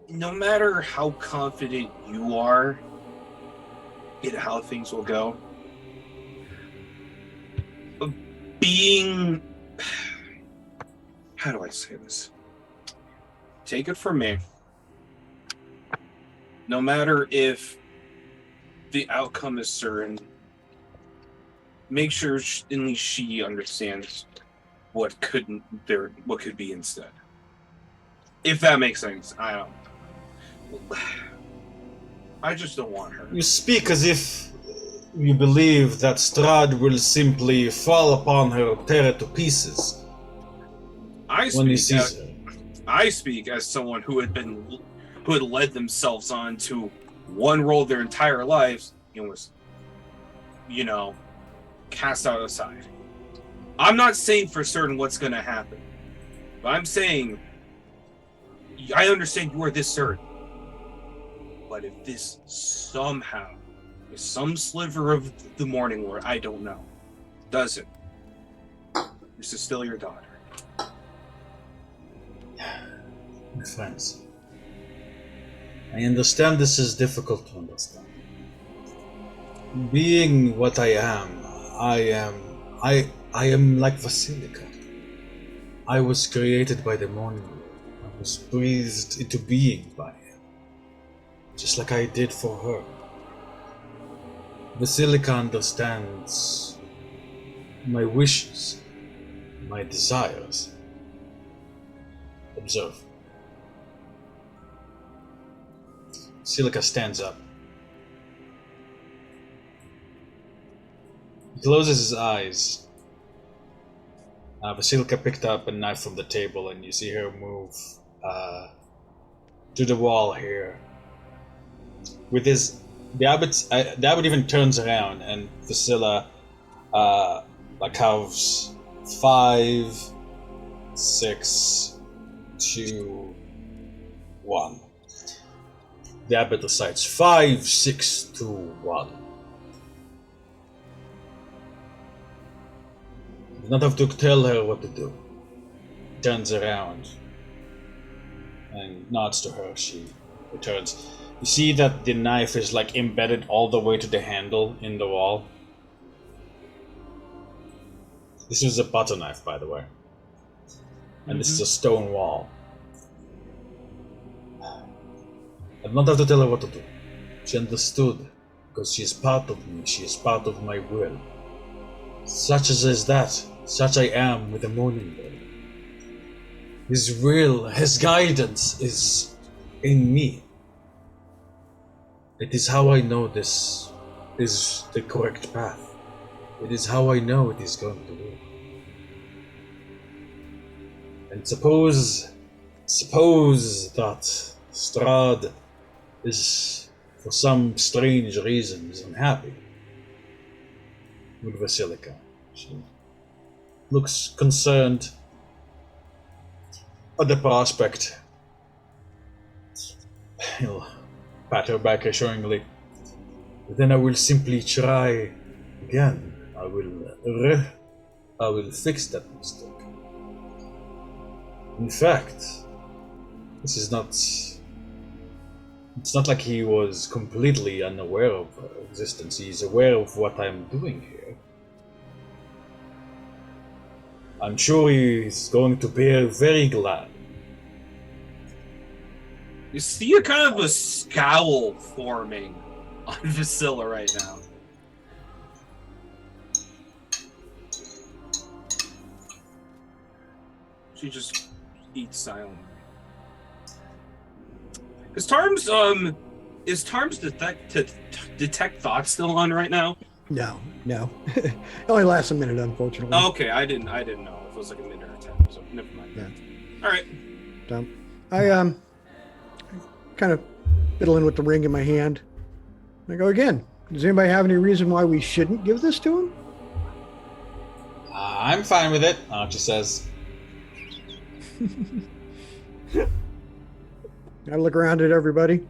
no matter how confident you are in how things will go, how do I say this? Take it from me. No matter if the outcome is certain, make sure at least she understands what could be instead. If that makes sense, I just don't want her. You speak as if you believe that Strahd will simply fall upon her, tear it to pieces. I speak as someone who had led themselves on to one role their entire lives and was, cast out aside. I'm not saying for certain what's going to happen, but I'm saying I understand you are this certain. But if this somehow is some sliver of the morning where I don't know, does it? This is still your daughter. My friends, I understand this is difficult to understand. Being what I am like Vasilika. I was created by the morning Lord. I was breathed into being by him, just like I did for her. Vasilika understands my wishes, my desires. Observe. Vasilika stands up. He closes his eyes. Vasilika picked up a knife from the table, and you see her move to the wall here. With his, the abbot even turns around, and Vasila carves 5, 6, 2, 1. The abbot recites 5, 6, 2, 1. You don't have to tell her what to do. He turns around and nods to her. She returns. You see that the knife is like embedded all the way to the handle in the wall. This is a butter knife, by the way. And this is a stone wall. I don't have to tell her what to do. She understood, because she is part of me, she is part of my will. Such as is that, such I am with the morning Lord. His will, his guidance is in me. It is how I know this is the correct path. It is how I know it is going to work. And suppose that Strahd is, for some strange reason, is unhappy with Vasilika. She looks concerned at the prospect. He'll pat her back assuringly. Then I will simply try again. I will fix that mistake. In fact, this is not... It's not like he was completely unaware of her existence. He's aware of what I'm doing here. I'm sure he's going to be very glad. You see a kind of a scowl forming on Vasila right now. She just eats silently. Is Tarm's detect thoughts still on right now? No. It only lasts a minute, unfortunately. Oh, okay, I didn't know if it was like a minute or 10, so never mind. Yeah. All right. So, I kind of fiddling with the ring in my hand. I go again. Does anybody have any reason why we shouldn't give this to him? I'm fine with it, Archie says. I look around at everybody.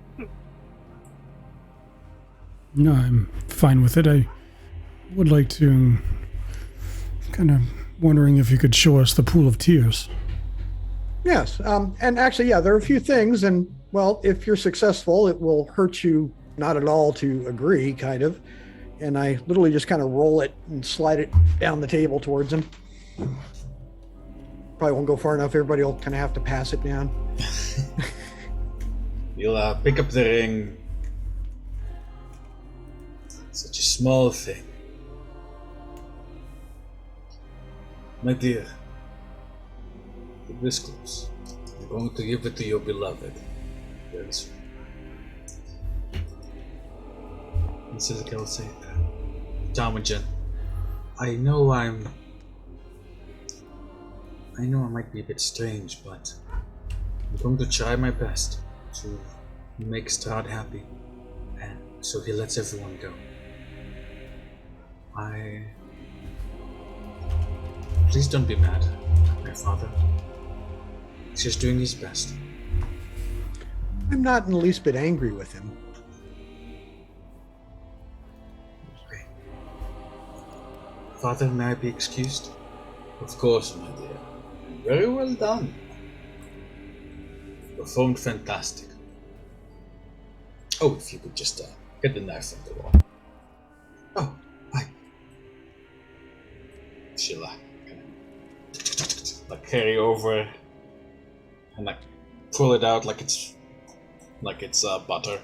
No, I'm fine with it. I would like to... kind of wondering if you could show us the Pool of Tears. Yes, and actually, yeah, there are a few things, and, well, if you're successful, it will hurt you not at all to agree, kind of. And I literally just kind of roll it and slide it down the table towards him. Probably won't go far enough. Everybody will kind of have to pass it down. You'll pick up the ring. Such a small thing. My dear, keep this close. I'm going to give it to your beloved. Very soon. Mrs. Kell said, Jamajan, I know I might be a bit strange, but I'm going to try my best to make Strahd happy, and so he lets everyone go. Please don't be mad at my father. He's just doing his best. I'm not in the least bit angry with him. Okay. Father, may I be excused? Of course, my dear. Very well done. performed fantastic. Oh, if you could just get the knife from the wall. Oh, hi. She'll like carry over and like pull it out like it's butter.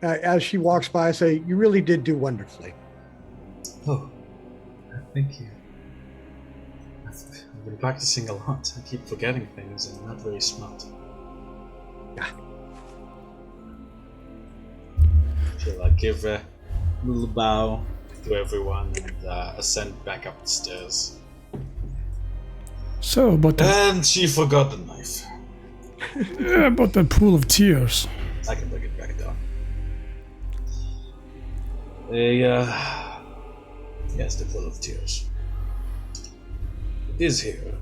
As she walks by, I say, "You really did do wonderfully." Oh, thank you. I've been practicing a lot. I keep forgetting things and not very smart. Yeah. She'll give a little bow to everyone and ascend back up the stairs. So, about the, And she forgot the knife. about the pool of tears. I can bring it back down. Yes, the pool of tears. It is here.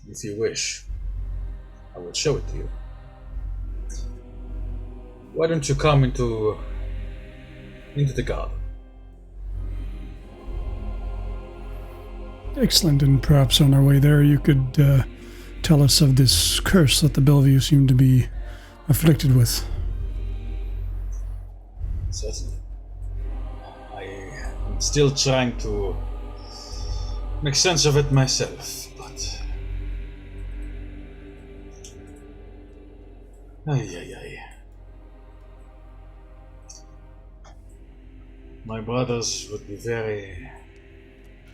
If you wish, I will show it to you. Why don't you come into the garden? Excellent, and perhaps on our way there you could tell us of this curse that the Bellevue seem to be afflicted with. Certainly. I am still trying to make sense of it myself, but... Ay. My brothers would be very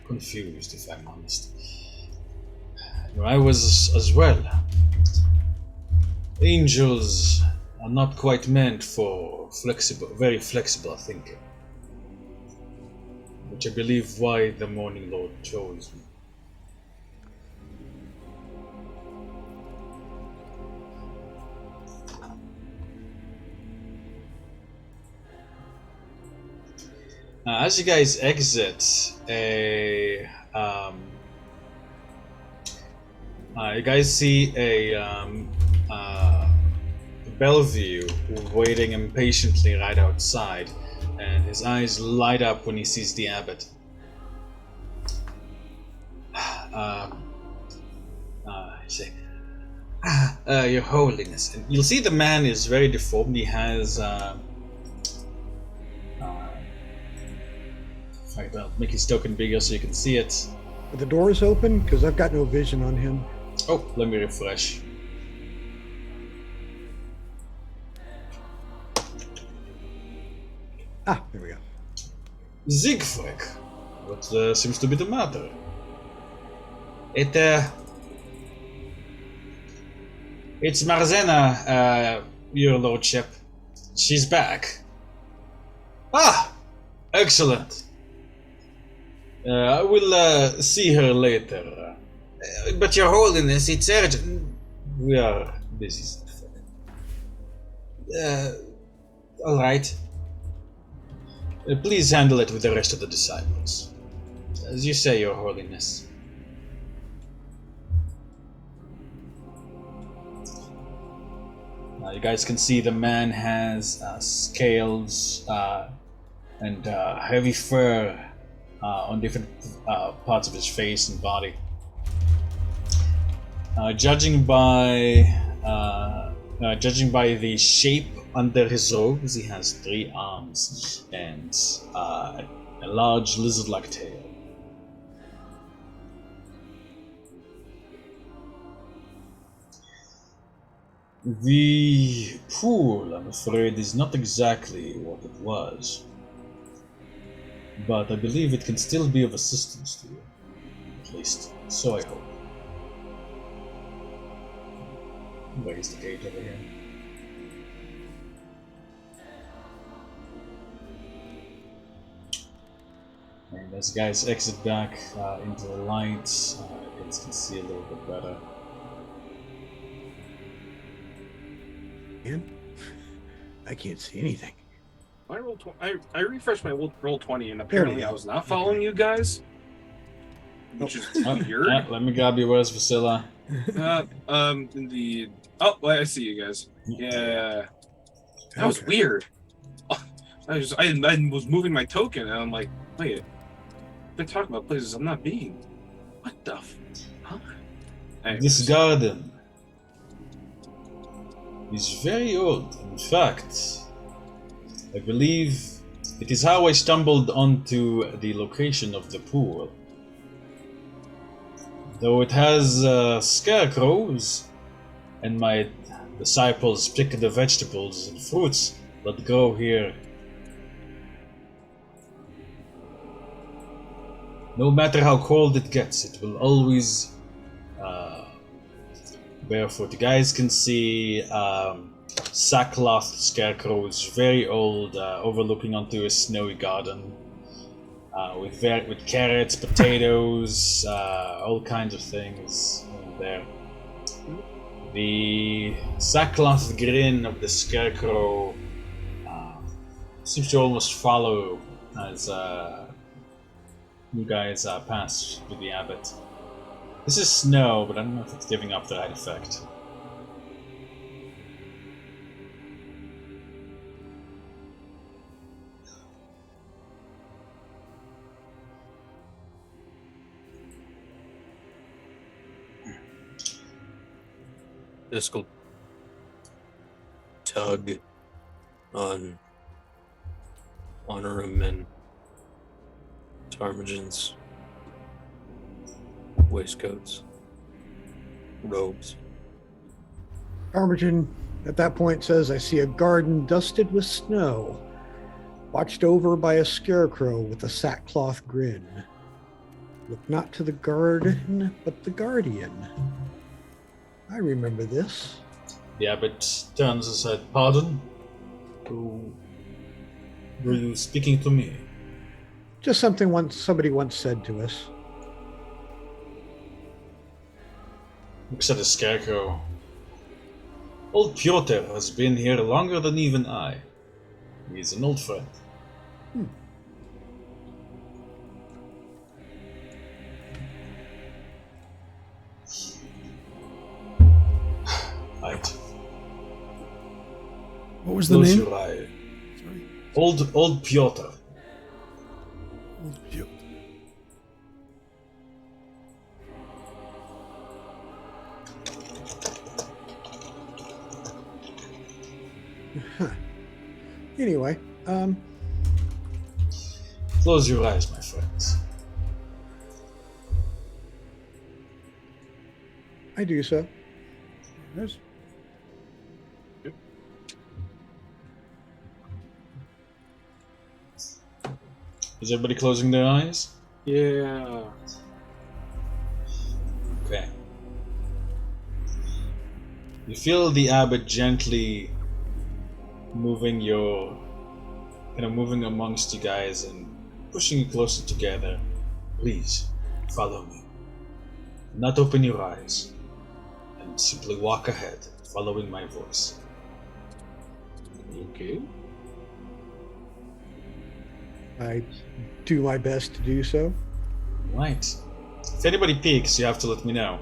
confused, if I'm honest. I was as well. Angels are not quite meant for very flexible thinking. Which I believe why the Morning Lord chose me. As you guys exit, you guys see a Bellevue waiting impatiently right outside, and his eyes light up when he sees the abbot. Say, Your Holiness. And you'll see the man is very deformed. He has I'll make his token bigger so you can see it. Are the doors open? Because I've got no vision on him. Oh, let me refresh. Ah, there we go. Siegfried, what seems to be the matter? It's Marzena, your lordship. She's back. Ah, excellent. I will see her later. But Your Holiness, it's urgent. We are busy. All right. Please handle it with the rest of the disciples. As you say, Your Holiness. You guys can see the man has scales and heavy fur on different parts of his face and body. Judging by the shape under his robes, he has 3 arms and a large lizard-like tail. The pool, I'm afraid, is not exactly what it was, but I believe it can still be of assistance to you. At least, so I hope. Raise the gate over here. And as guys exit back into the lights, you guys can see a little bit better. Man, I can't see anything. I refreshed my roll 20, and apparently I was not following you guys, which is weird. Let me grab your words, Vasilla. Oh, well, I see you guys. Yeah, that was weird. I was moving my token, and I'm like, wait, I've been talking about places I'm not being. What the? Huh? This garden is very old. In fact, I believe it is how I stumbled onto the location of the pool. Though it has scarecrows, and my disciples pick the vegetables and fruits that grow here. No matter how cold it gets, it will always bear fruit. You guys can see sackcloth scarecrows, very old, overlooking onto a snowy garden. With carrots, potatoes, all kinds of things in there. The sackcloth grin of the scarecrow seems to almost follow as you guys pass through the abbot. This is snow, but I don't know if it's giving up the right effect. This will tug on Honorum and Tarmagin's waistcoats, robes. Armigen at that point says, I see a garden dusted with snow, watched over by a scarecrow with a sackcloth grin. Look not to the garden, but the guardian. I remember this. The abbot turns his head. Pardon? Who were you speaking to me? Just something somebody once said to us. Looks at the scarecrow. Old Piotr has been here longer than even I. He is an old friend. Right. What was the Close name? your eye. Sorry. Old Piotr. Old Piotr. Anyway, Close your eyes, my friends. I do so. Yes. Is everybody closing their eyes? Yeah. Okay. You feel the abbot gently moving moving amongst you guys and pushing you closer together. Please, follow me. Do not open your eyes. And simply walk ahead, following my voice. Okay. I do my best to do so. Right. If anybody peeks, you have to let me know.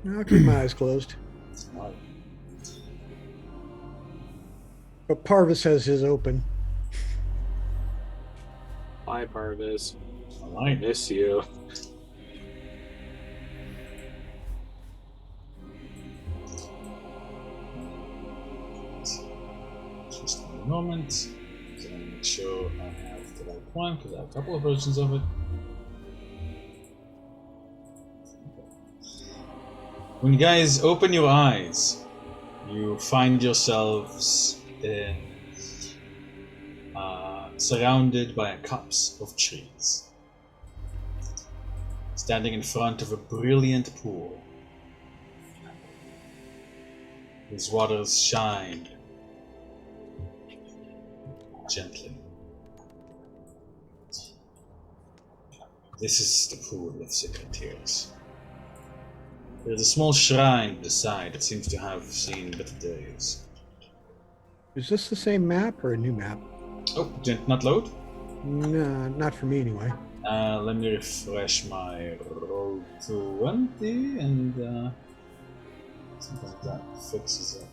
I'll keep my eyes closed. Alright. But Parvis has his open. Bye, Parvis. Alright. Miss you. Just a moment. So I'm gonna make sure I have the right one because I have a couple of versions of it. When you guys open your eyes, you find yourselves surrounded by a copse of trees, standing in front of a brilliant pool whose waters shine gently. This is the pool of sacred tears. There's a small shrine beside that seems to have seen better days. Is this the same map or a new map? Oh, did it not load? No, not for me anyway. Let me refresh my roll 20 and sometimes that fixes it.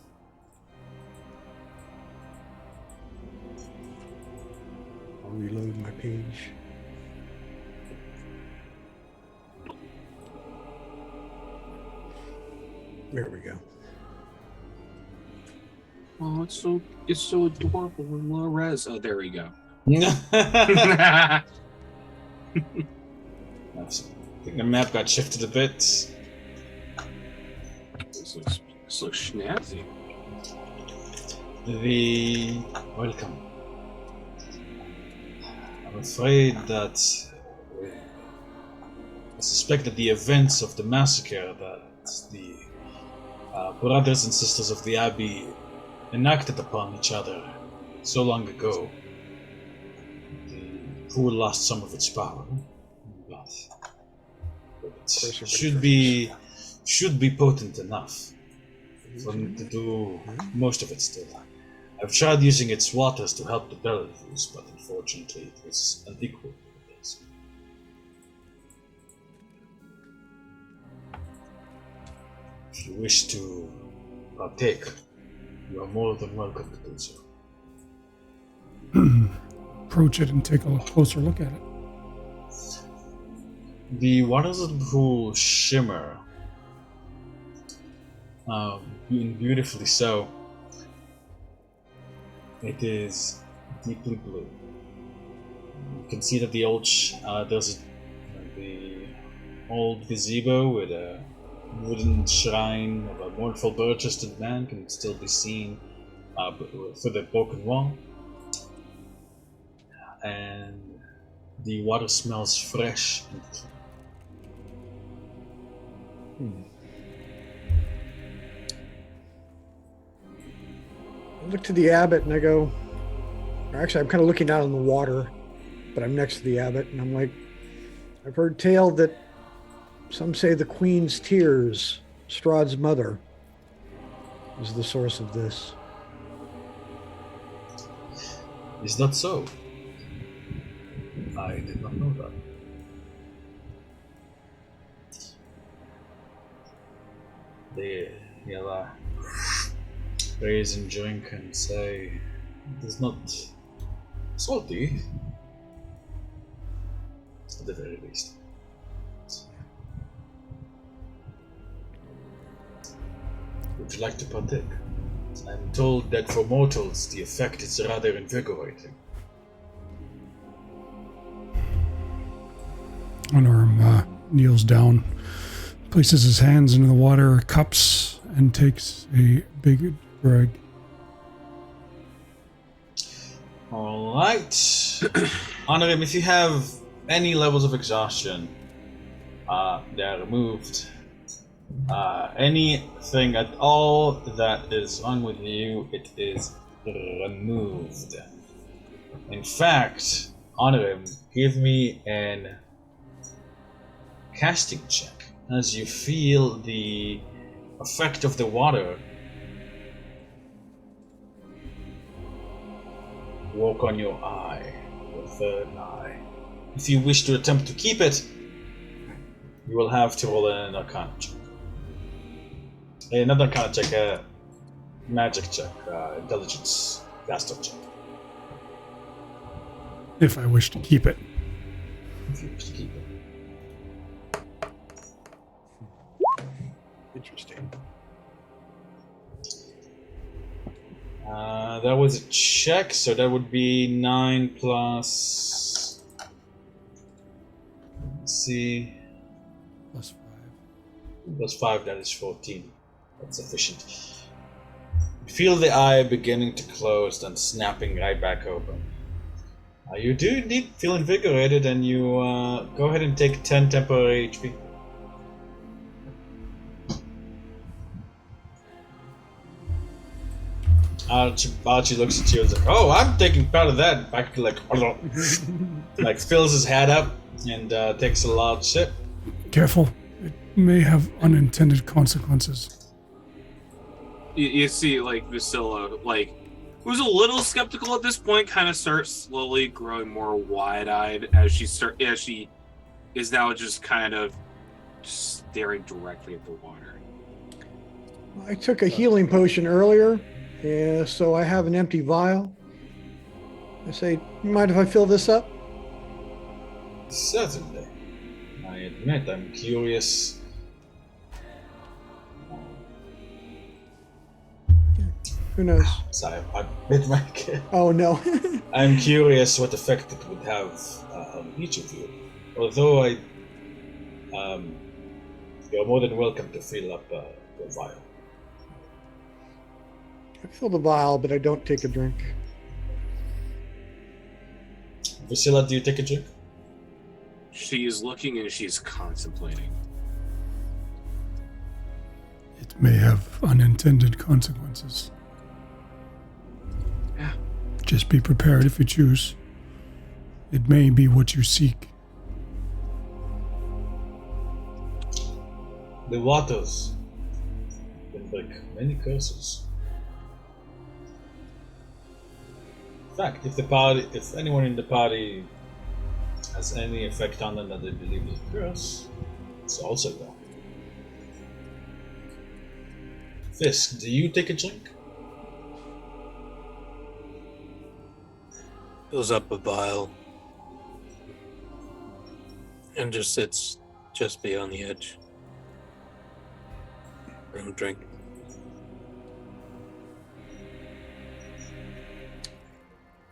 I'll reload my page. There we go. Oh, it's so adorable when low res. Oh, there we go. I think the map got shifted a bit. This looks snazzy. Welcome. I'm afraid that I suspect that the events of the massacre that the brothers and sisters of the Abbey enacted upon each other so long ago, the pool lost some of its power, but it should be potent enough for them to do most of it still. I've tried using its waters to help the Bellevus, but unfortunately it was unequal. If you wish to partake, you are more than welcome to do so. Approach it and take a closer look at it. The waters of the pool shimmer, beautifully so. It is deeply blue. You can see that the there's the old gazebo with a wooden shrine of a mournful bare-chested man can still be seen for the broken wall. And the water smells fresh and clean. I look to the abbot and I go, actually I'm kind of looking out on the water, but I'm next to the abbot and I'm like, I've heard tale that some say the Queen's tears, Strahd's mother, is the source of this. Is that so? I did not know that. They'll raise and drink and say it is not salty, at the very least. Would you like to partake? I'm told that for mortals the effect is rather invigorating. Honorm kneels down, places his hands into the water cups, and takes a big drag. Alright. Honorm, if you have any levels of exhaustion, they are removed. Anything at all that is wrong with you, it is removed. In fact, Honorm, give me an casting check as you feel the effect of the water work on your eye, your third eye. If you wish to attempt to keep it, you will have to roll an Arcana check. Another Arcana check, magic check, intelligence, caster check. If I wish to keep it. If you wish to keep it. Interesting. That was a check, so that would be 9 plus. Let's see. +5. Plus 5, that is 14. That's sufficient. You feel the eye beginning to close, then snapping right back open. You do indeed feel invigorated, and you go ahead and take 10 temporary HP. Archie looks at you and is like, "Oh, I'm taking part of that." Back like fills his hat up and takes a large sip. Careful. It may have unintended consequences. You see, like, Vasilla, like, who's a little skeptical at this point, kind of starts slowly growing more wide-eyed as she is now just kind of staring directly at the water. I took a healing potion earlier, so I have an empty vial. I say, you mind if I fill this up? Certainly. I admit I'm curious Who knows? Sorry, I bit my Oh no. I'm curious what effect it would have on each of you. Although you're more than welcome to fill up the vial. I fill the vial, but I don't take a drink. Vasila, do you take a drink? She is looking and she's contemplating. It may have unintended consequences. Yeah. Just be prepared if you choose. It may be what you seek. The waters can break many curses. In fact, if anyone in the party has any effect on them that they believe is a curse, it's also there. Fisk, do you take a drink? Fills up a vial and just sits just beyond the edge. Bring a drink.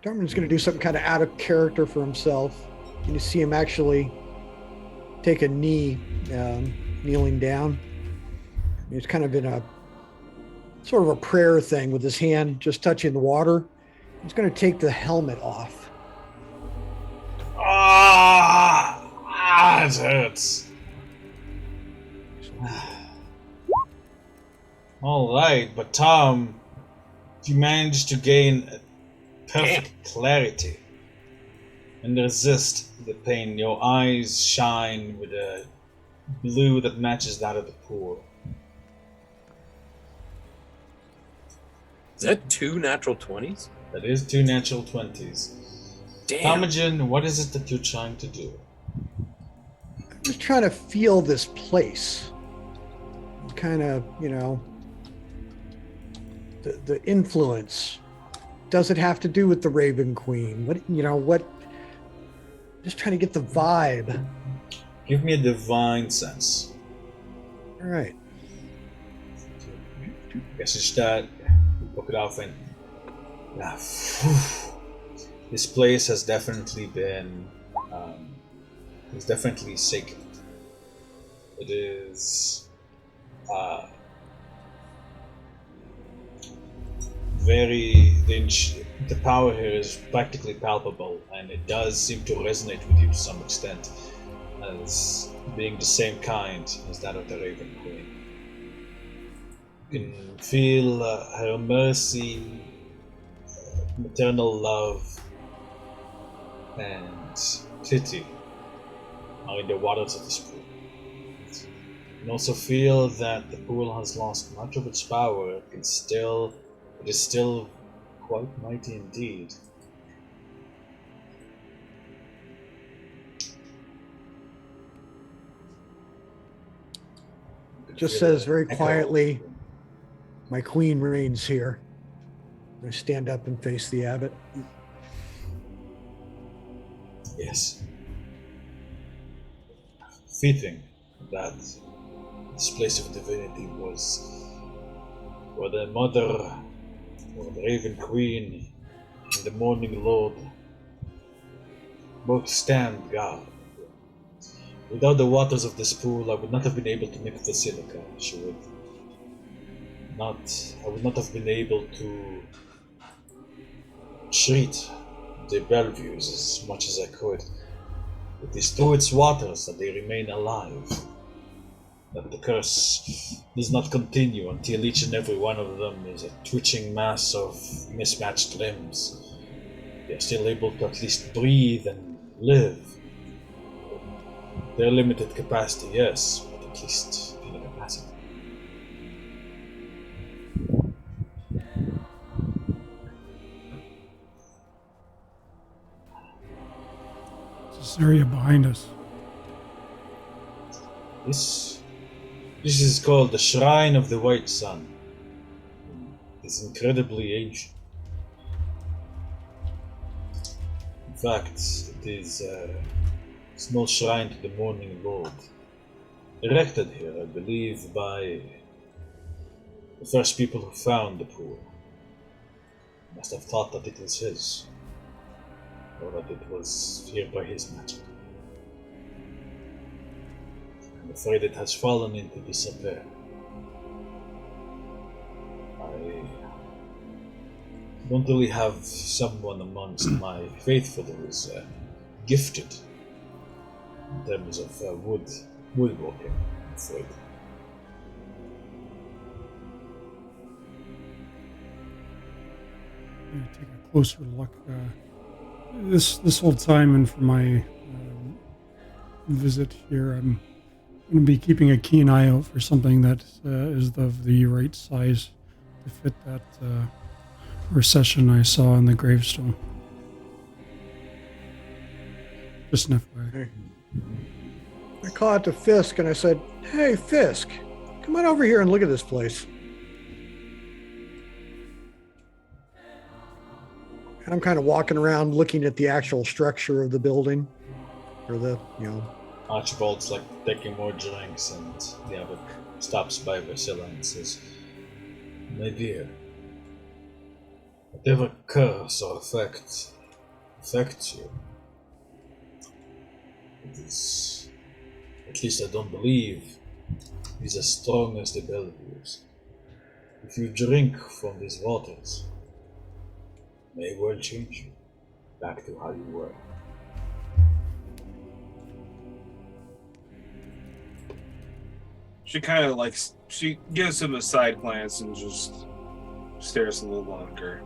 Darman's going to do something kind of out of character for himself. You see him actually take a knee, kneeling down. He's kind of in a sort of a prayer thing with his hand just touching the water. He's going to take the helmet off. It hurts. All right, but Tom, you managed to gain perfect clarity and resist the pain. Your eyes shine with a blue that matches that of the pool. Is that 2 natural 20s? That is 2 natural 20s. Damn. Tomagen, what is it that you're trying to do? I'm just trying to feel this place. Kind of, the influence. Does it have to do with the Raven Queen? What? Just trying to get the vibe. Give me a divine sense. All right. Guess it's that. Book it off and this place has definitely been it's definitely sacred. It is the power here is practically palpable, and it does seem to resonate with you to some extent as being the same kind as that of the Raven Queen. You can feel her mercy, maternal love, and pity are in the waters of this pool. You can also feel that the pool has lost much of its power. It is still quite mighty indeed. Just says very quietly, "My queen reigns here." I stand up and face the abbot. Yes. Fitting that this place of divinity was where the mother, or the Raven Queen, and the Morning Lord both stand guard. Without the waters of this pool, I would not have been able to make a basilica. I would not have been able to treat the Bellevues as much as I could. It is through its waters that they remain alive, that the curse does not continue until each and every one of them is a twitching mass of mismatched limbs. They are still able to at least breathe and live. Their limited capacity, yes, but at least in a capacity. This area behind us. This is called the Shrine of the White Sun. It's incredibly ancient. In fact, it is a small shrine to the Morning Lord, erected here, I believe, by the first people who found the pool. Must have thought that it was his, or that it was here by his magic. I'm afraid it has fallen into disrepair. I don't really have someone amongst my faithful who is gifted in terms of woodworking, I'm afraid. Take a closer look. This whole time, and for my visit here, I'm going to be keeping a keen eye out for something that is of the right size to fit that recession I saw in the gravestone. Just an FYI. I called out to Fisk and I said, "Hey, Fisk, come on over here and look at this place." And I'm kind of walking around looking at the actual structure of the building, or the, Archibald's like taking more drinks, and the abbot stops by Vasilla and says, "My dear, whatever curse or affects you, it is, at least I don't believe, is as strong as the Bellevue's. If you drink from these waters, it may well change you back to how you were." She kind of like, she gives him a side glance and just stares a little longer.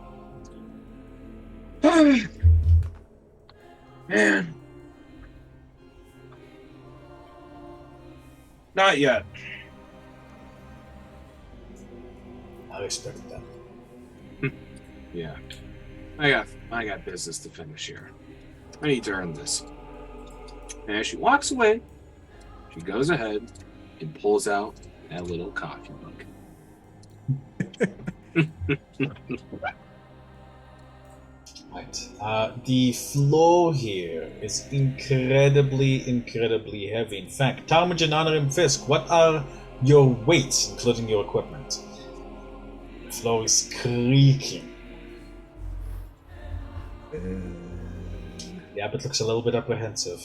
Man. Not yet. I respect that. Yeah. I got business to finish here. I need to earn this. And as she walks away, she goes ahead and pulls out that little coffee mug. Right. The floor here is incredibly heavy. In fact, Talmadge, Honor, and Fisk, what are your weights, including your equipment? The floor is creaking. The abbot looks a little bit apprehensive.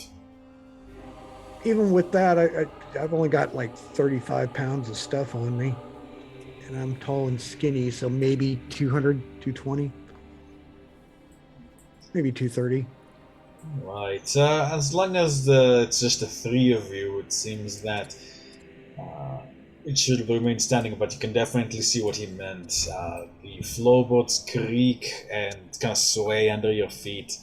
Even with that, I've only got like 35 pounds of stuff on me. And I'm tall and skinny, so maybe 200, 220. Maybe 230. Right. As long as it's just the three of you, it seems that it should remain standing, but you can definitely see what he meant. The floorboards creak and kind of sway under your feet.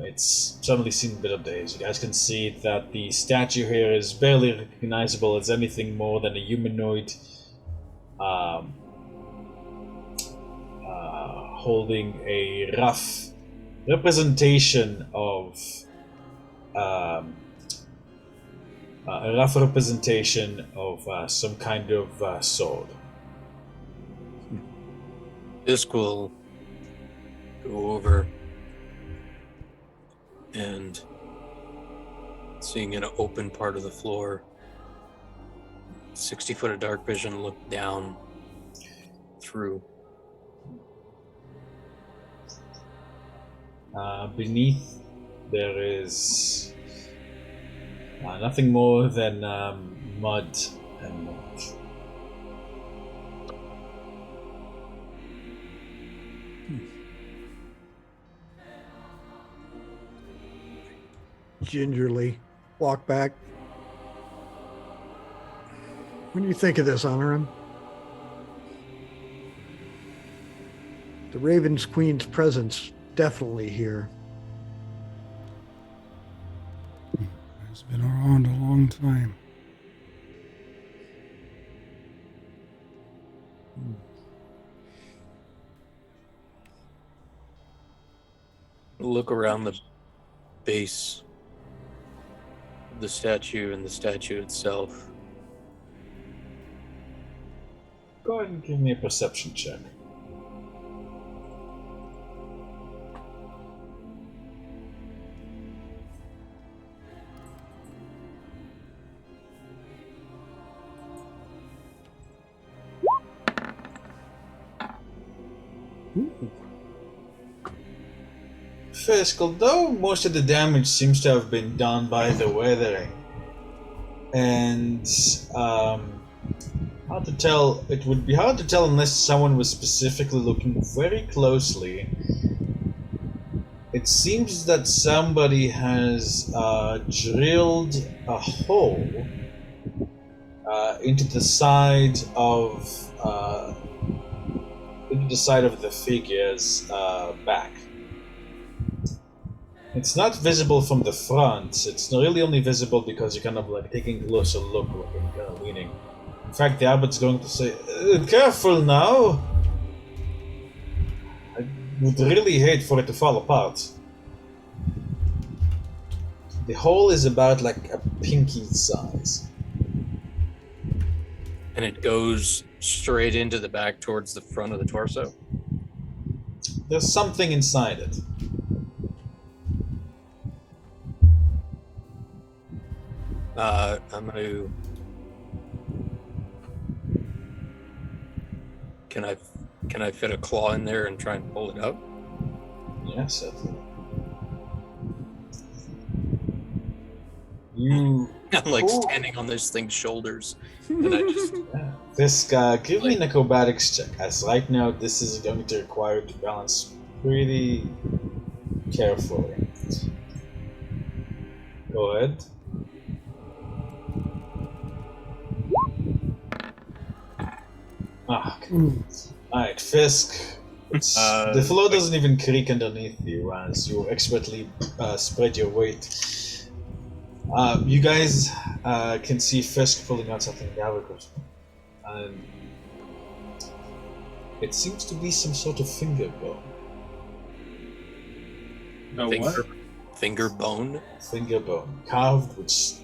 It's certainly seen a bit of days. You guys can see that the statue here is barely recognizable as anything more than a humanoid holding a rough representation of some kind of sword. This will go over and seeing an open part of the floor, 60 foot of dark vision, look down through. Beneath there is nothing more than mud and mulch. Gingerly walk back. What do you think of this, Honorum? The Raven's Queen's presence definitely here. It's been around a long time. Look around the base of the statue and the statue itself. Go ahead and give me a perception check. Ooh. Fisk, although most of the damage seems to have been done by the weathering, and hard to tell, it would be hard to tell unless someone was specifically looking very closely. It seems that somebody has drilled a hole into the side of the figure's back. It's not visible from the front. It's really only visible because you're kind of like taking a closer look, looking, kind of leaning. In fact, the abbot's going to say, "Careful now! I would really hate for it to fall apart." The hole is about like a pinky size. And it goes straight into the back towards the front of the torso. There's something inside it. I'm gonna. Can I fit a claw in there and try and pull it out? Yeah, certainly. You I'm like Ooh. standing on this thing's shoulders, and I just Fisk, give me an acrobatics check, as right now this is going to require you to balance pretty carefully. Go ahead. Okay. Alright, Fisk. The floor doesn't even creak underneath you as you expertly spread your weight. You guys can see Fisk pulling out something Gavakos. And it seems to be some sort of finger bone. Oh, what? finger bone. Finger bone. Carved with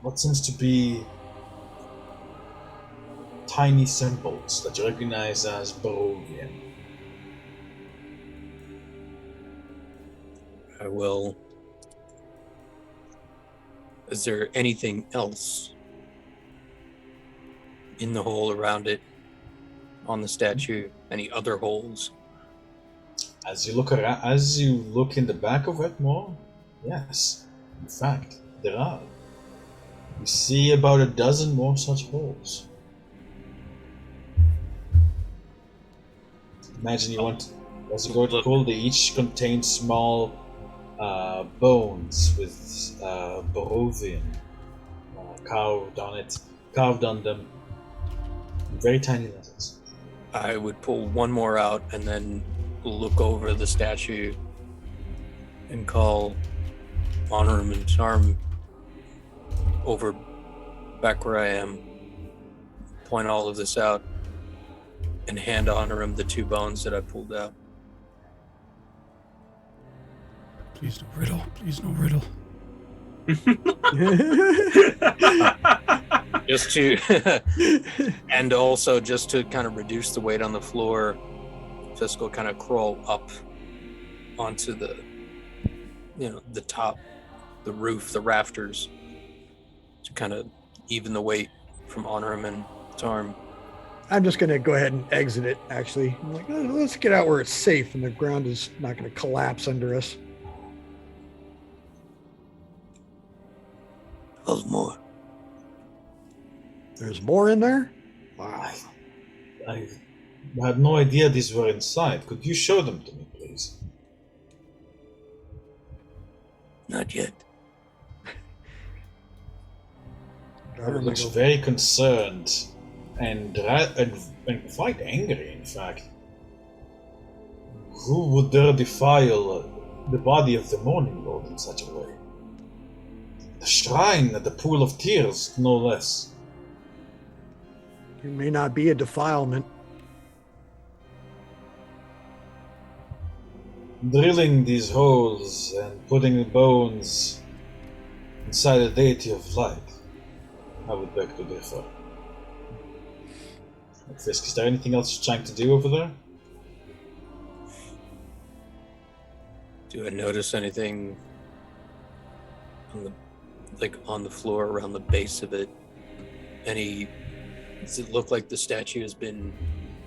what seems to be tiny symbols that you recognize as Barovian. I will. Is there anything else in the hole around it, on the statue? Any other holes? As you look in the back of it more, yes, in fact, there are. You see about a dozen more such holes. Imagine as you go to pull, they each contain small bones with Barovian carved on them. Very tiny letters. I would pull one more out and then look over the statue and call Honorum and Charm over back where I am, point all of this out, and hand Honorum the two bones that I pulled out. Please no riddle. Please no riddle. Just to, and also just to kind of reduce the weight on the floor, Fisk will kind of crawl up onto the top, the roof, the rafters, to kind of even the weight from Honorum and Tarm. I'm just going to go ahead and exit it, actually. I'm like, let's get out where it's safe and the ground is not going to collapse under us. There's more. There's more in there? Wow. I had no idea these were inside. Could you show them to me, please? Not yet. He looks very concerned and quite angry, in fact. Who would dare defile the body of the Morning Lord in such a way? The shrine at the Pool of Tears, no less. It may not be a defilement. Drilling these holes and putting the bones inside a deity of light, I would beg to differ. Fisk, is there anything else you're trying to do over there? Do I notice anything on the floor around the base of it? Does it look like the statue has been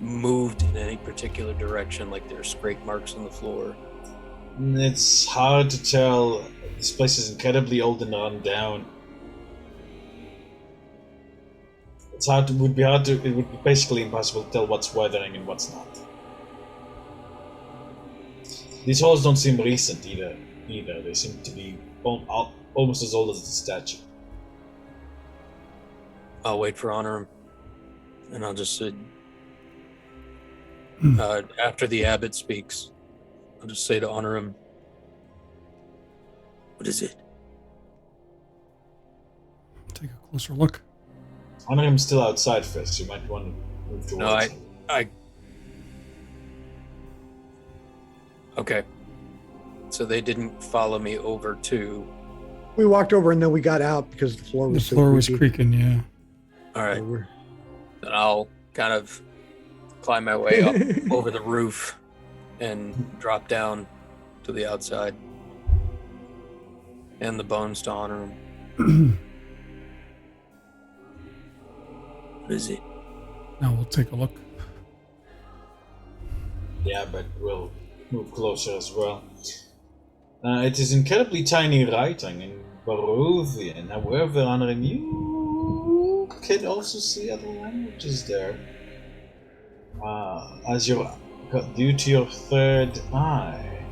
moved in any particular direction, like there are scrape marks on the floor? It's hard to tell. This place is incredibly old and run down. It would be basically impossible to tell what's weathering and what's not. These halls don't seem recent either. They seem to be almost as old as the statue. I'll wait for Honorum, and I'll just say, after the abbot speaks, I'll just say to Honorum, "What is it?" Take a closer look. Honorum's still outside first. You might want to move towards No, him. Okay. So they didn't follow me over to... We walked over and then we got out because the floor The was floor was creaky. creaking, yeah. All right. So we're- Then I'll kind of climb my way up over the roof and drop down to the outside. And the bones to Honorum. What is it? Now we'll take a look. Yeah, but we'll move closer as well. It is incredibly tiny writing in Barovian. However, Honorum, you can also see other languages there. Due to your third eye,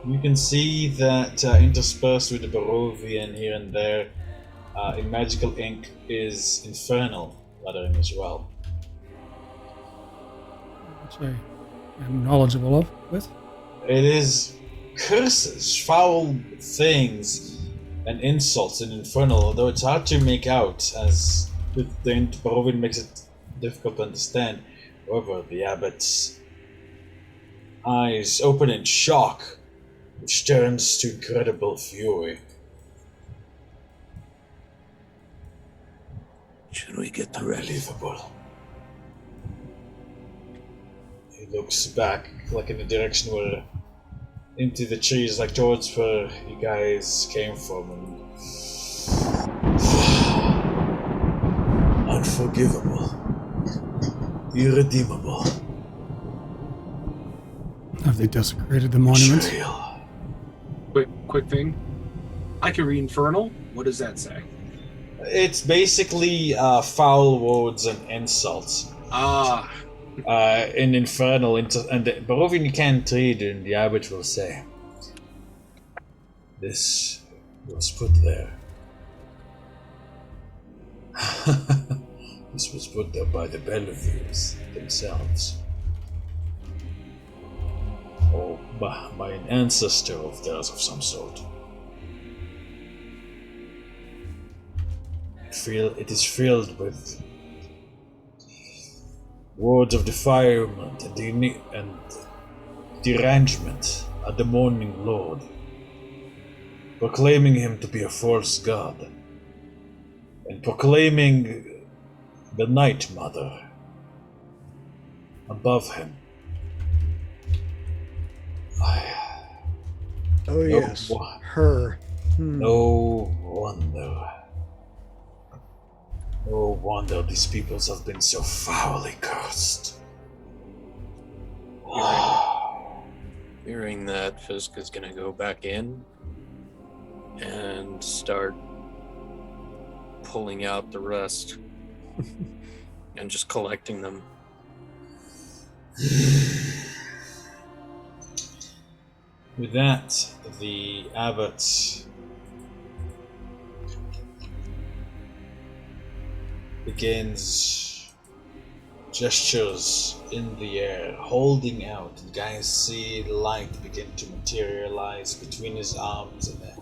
you can see that interspersed with the Barovian here and there, in magical ink is infernal lettering as well. Which I'm knowledgeable with. It is curses, foul things, and insults in infernal, although it's hard to make out as the Barovian makes it difficult to understand. However, the abbot's eyes open in shock, which turns to incredible fury. Should we get the rest? Unbelievable. He looks back, like in the direction where, into the trees, like towards where you guys came from, and unforgivable, irredeemable. Have they desecrated the monument? Betrayal. Quick thing. I can read Infernal. What does that say? It's basically foul words and insults. In Infernal, and the Barovian you can't read, and the Abbot will say, "This was put there. This was put there by the Bellevues themselves. Or by an ancestor of theirs of some sort. It is filled with words of defilement and derangement at the morning Lord, proclaiming him to be a false god, and proclaiming the Night Mother above him. Oh, yes. Her. No wonder these peoples have been so foully cursed. Hearing that, Fisk is going to go back in and start pulling out the rest and just collecting them. With that, the abbot begins gestures in the air, holding out. The guys see light begin to materialize between his arms, and a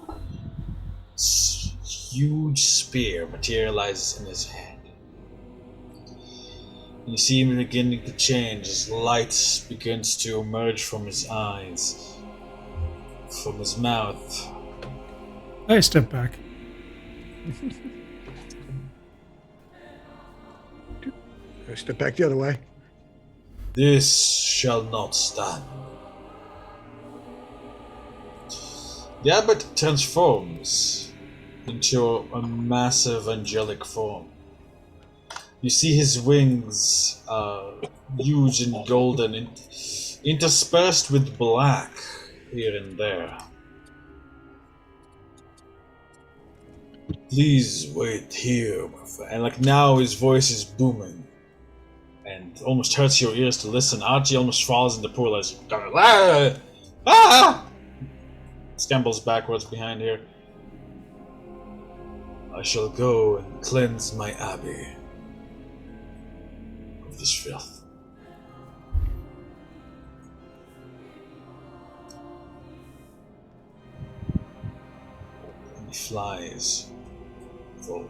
huge spear materializes in his hand. You see him beginning to change as light begins to emerge from his eyes, from his mouth. I step back. I step back the other way. This shall not stand. The abbot transforms into a massive angelic form. You see his wings, huge and golden, interspersed with black here and there. Please wait here, my friend. And like now his voice is booming and almost hurts your ears to listen. Archie almost falls in the pool as stumbles backwards behind here. I shall go and cleanse my abbey of this filth. And he flies forward.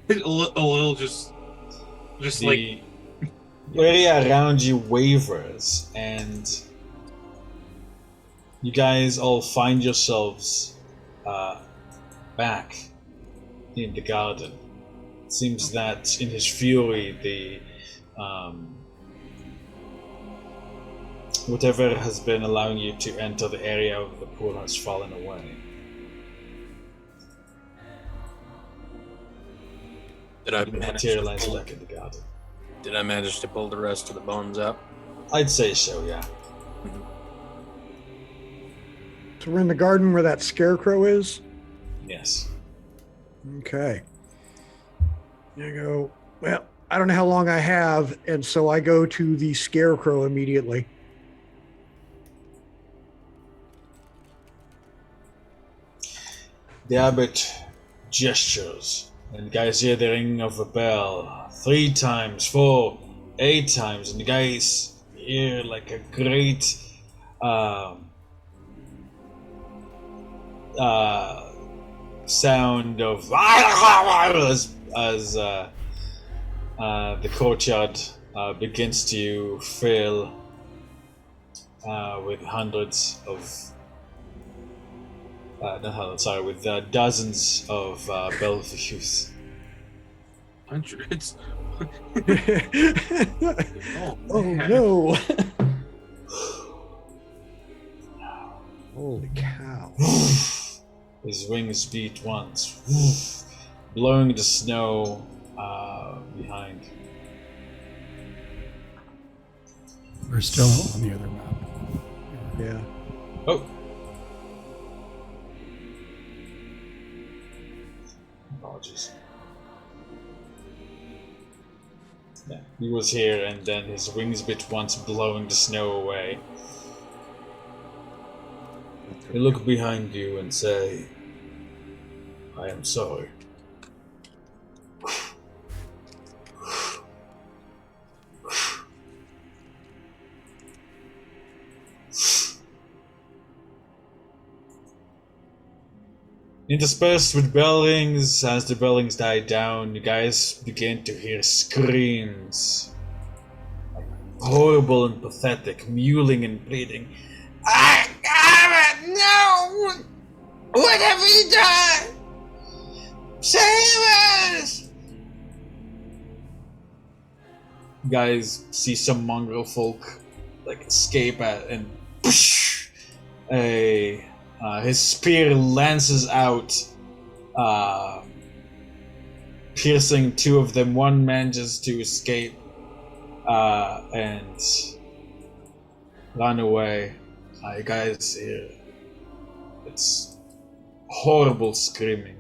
A little just The area around you wavers, and you guys all find yourselves back in the garden. It seems that in his fury, the whatever has been allowing you to enter the area of the pool has fallen away. Did I You manage to materialize pull, back in the garden. Did I manage to pull the rest of the bones out? I'd say so, yeah. So we're in the garden where that scarecrow is? Yes. Okay. I go, well, I don't know how long I have, and so I go to the scarecrow immediately. The abbot gestures, and the guys hear the ringing of a bell 3 times, 4, 8 times, and the guys hear like a great sound of as the courtyard begins to fill with hundreds of with dozens of Belgians. hundreds. Oh no! Holy cow! His wings beat once, blowing the snow behind. We're still on the other map. Yeah. Oh. Apologies. Yeah, he was here, and then his wings bit once, blowing the snow away. You look behind you and say, I am sorry. Interspersed with bell rings, as the bell rings die down, you guys begin to hear screams. Like horrible and pathetic, mewling and bleeding. No! What have we done? Save us! You guys see some mongrel folk like escape and his spear lances out, piercing 2 of them. One manages to escape and run away. You guys hear it's horrible screaming.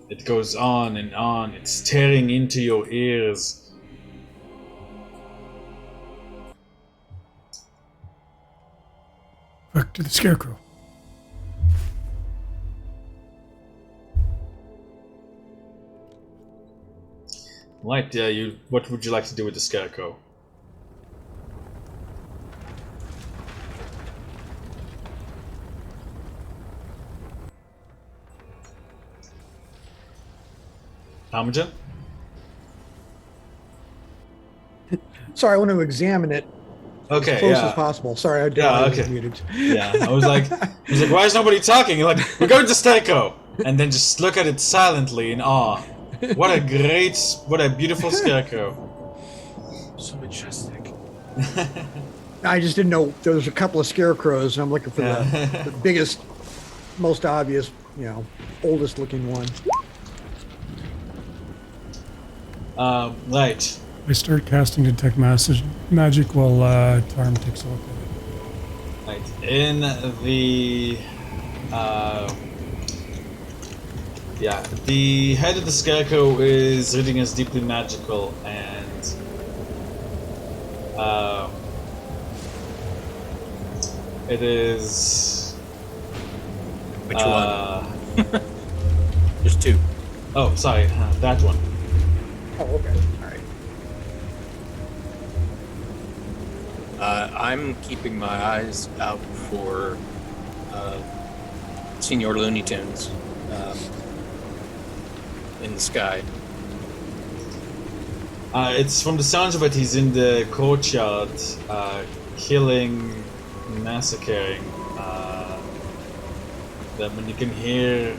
It goes on and on. It's tearing into your ears. Back to the Scarecrow. Right, yeah, what would you like to do with the Scarecrow? Harmogen? Sorry, I want to examine it Okay, as close yeah. as possible. Sorry, I Yeah, was okay. muted. Yeah, I was like, why is nobody talking? You're like, we're going to Scarecrow! And then just look at it silently in awe. What a beautiful Scarecrow. So majestic. I just didn't know there was a couple of scarecrows, and I'm looking for Yeah. the biggest, most obvious, oldest looking one. Right. I start casting Detect Magic while Tarm takes a look at it. Right. In the the head of the Scarecrow is reading as deeply magical, and it is. Which one? There's two. Oh, sorry, that one. Oh, okay. All right. I'm keeping my eyes out for Senior Looney Tunes in the sky. It's from the sounds of it. He's in the courtyard, killing, massacring them, and you can hear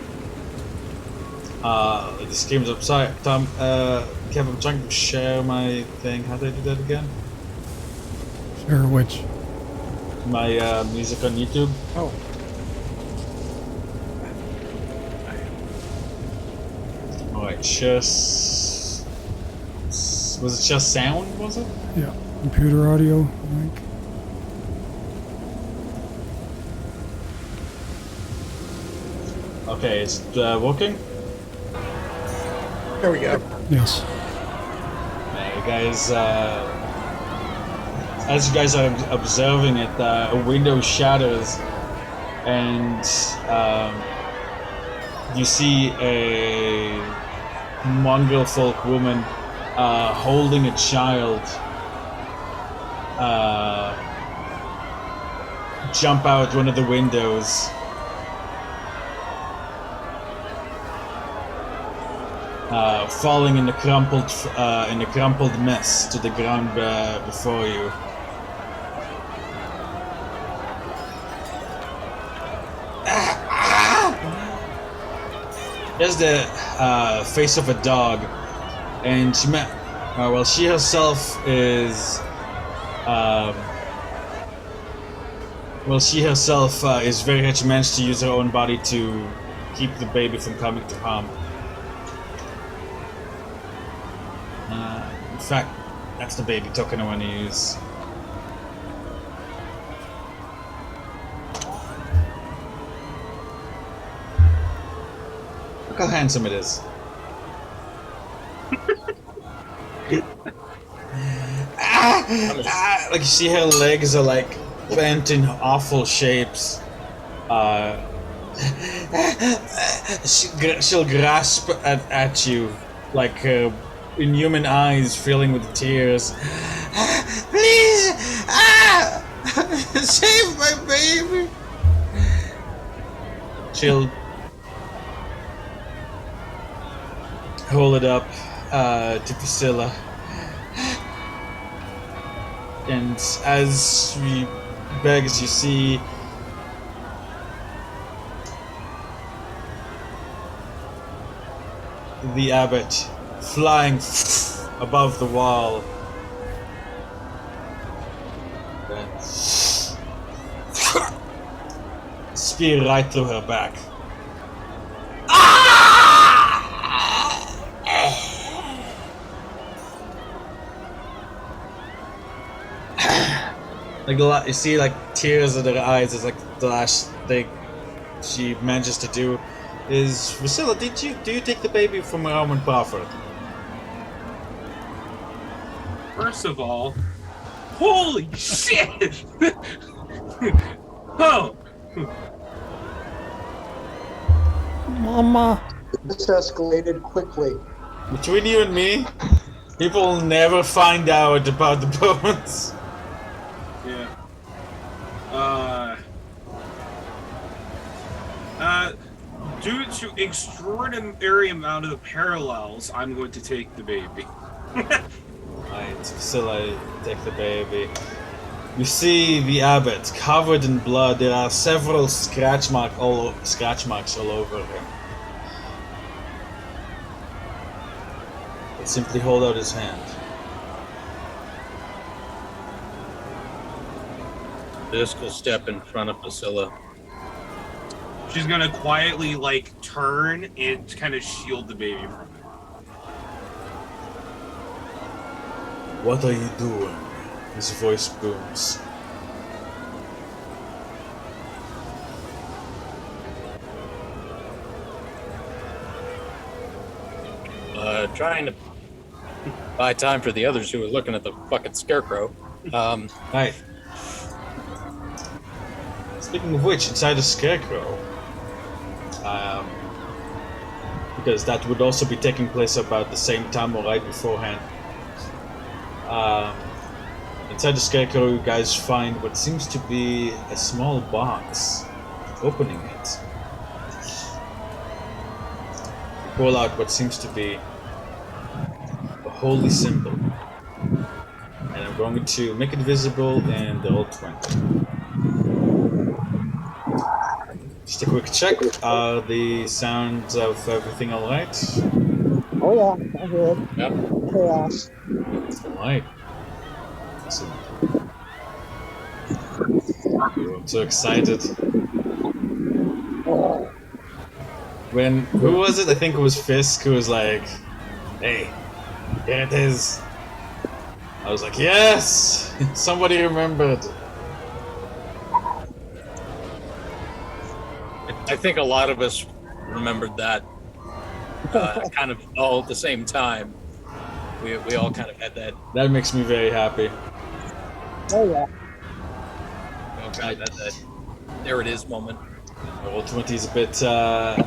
the screams of. Sorry, Tom. Kev, I'm trying to share my thing. How do I do that again? Share which? My music on YouTube. Oh. Alright, just. Was it just sound, was it? Yeah, computer audio, I think. Okay, it's working? There we go. Yes. Hey, guys, as you guys are observing it, a window shatters, and you see a mongrel folk woman holding a child jump out one of the windows. Falling in the crumpled mess to the ground before you. There's the face of a dog, and she herself is is very much meant to use her own body to keep the baby from coming to harm. In fact, that's the baby token I want to use. Look how handsome it is. Like you see her legs are like bent in awful shapes. She'll grasp at you like inhuman eyes filling with tears. Please! Save my baby! She'll hold it up to Priscilla. And as we begs, you see the abbot flying above the wall. Spear right through her back. Like you see, like tears in her eyes. Is like the last thing she manages to do. Is Priscilla? Do you take the baby from Roman Prophet? First of all, holy shit! Oh! Mama. This escalated quickly. Between you and me, people will never find out about the bones. Yeah. Due to extraordinary amount of parallels, I'm going to take the baby. Right, Priscilla, take the baby. You see the abbot covered in blood. There are several scratch marks all over him. He simply hold out his hand. This will step in front of Priscilla. She's gonna quietly like turn and kind of shield the baby from it. What are you doing? His voice booms. Trying to buy time for the others who were looking at the fucking Scarecrow. Right. Speaking of which, inside the Scarecrow, because that would also be taking place about the same time or right beforehand. Inside the Scarecrow, you guys find what seems to be a small box. Opening it, you pull out what seems to be a holy symbol. And I'm going to make it visible in the roll 20. Just a quick check. Are the sounds of everything alright? Oh yeah, I'm good. Yep. Chaos. Alright. Excellent. I'm so excited. Who was it? I think it was Fisk who was like, hey, here it is. I was like, yes! Somebody remembered. I think a lot of us remembered that kind of all at the same time. We all kind of had that. That makes me very happy. Oh yeah. We all kind of had that. There it is moment. Roll 20 is a bit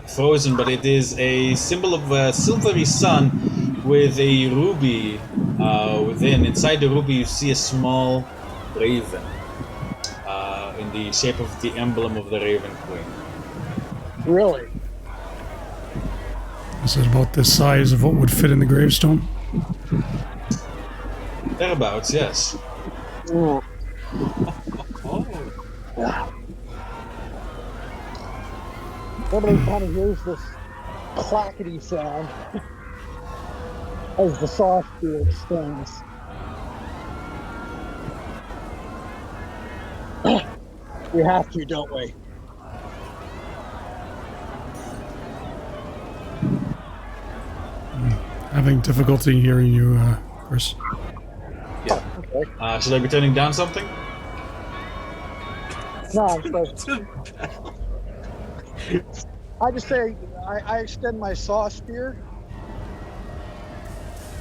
frozen, but it is a symbol of a silvery sun with a ruby within. Inside the ruby, you see a small raven in the shape of the emblem of the Raven Queen. Really? Is it about the size of what would fit in the gravestone? Thereabouts, yes. Mm. Oh. Yeah. Nobody kind of hears this clackety sound as the saw spear extends. We have to, don't we? Having difficulty hearing you, Chris. Yeah. Okay. Should I be turning down something? No, I'm supposed I just say I extend my saw spear,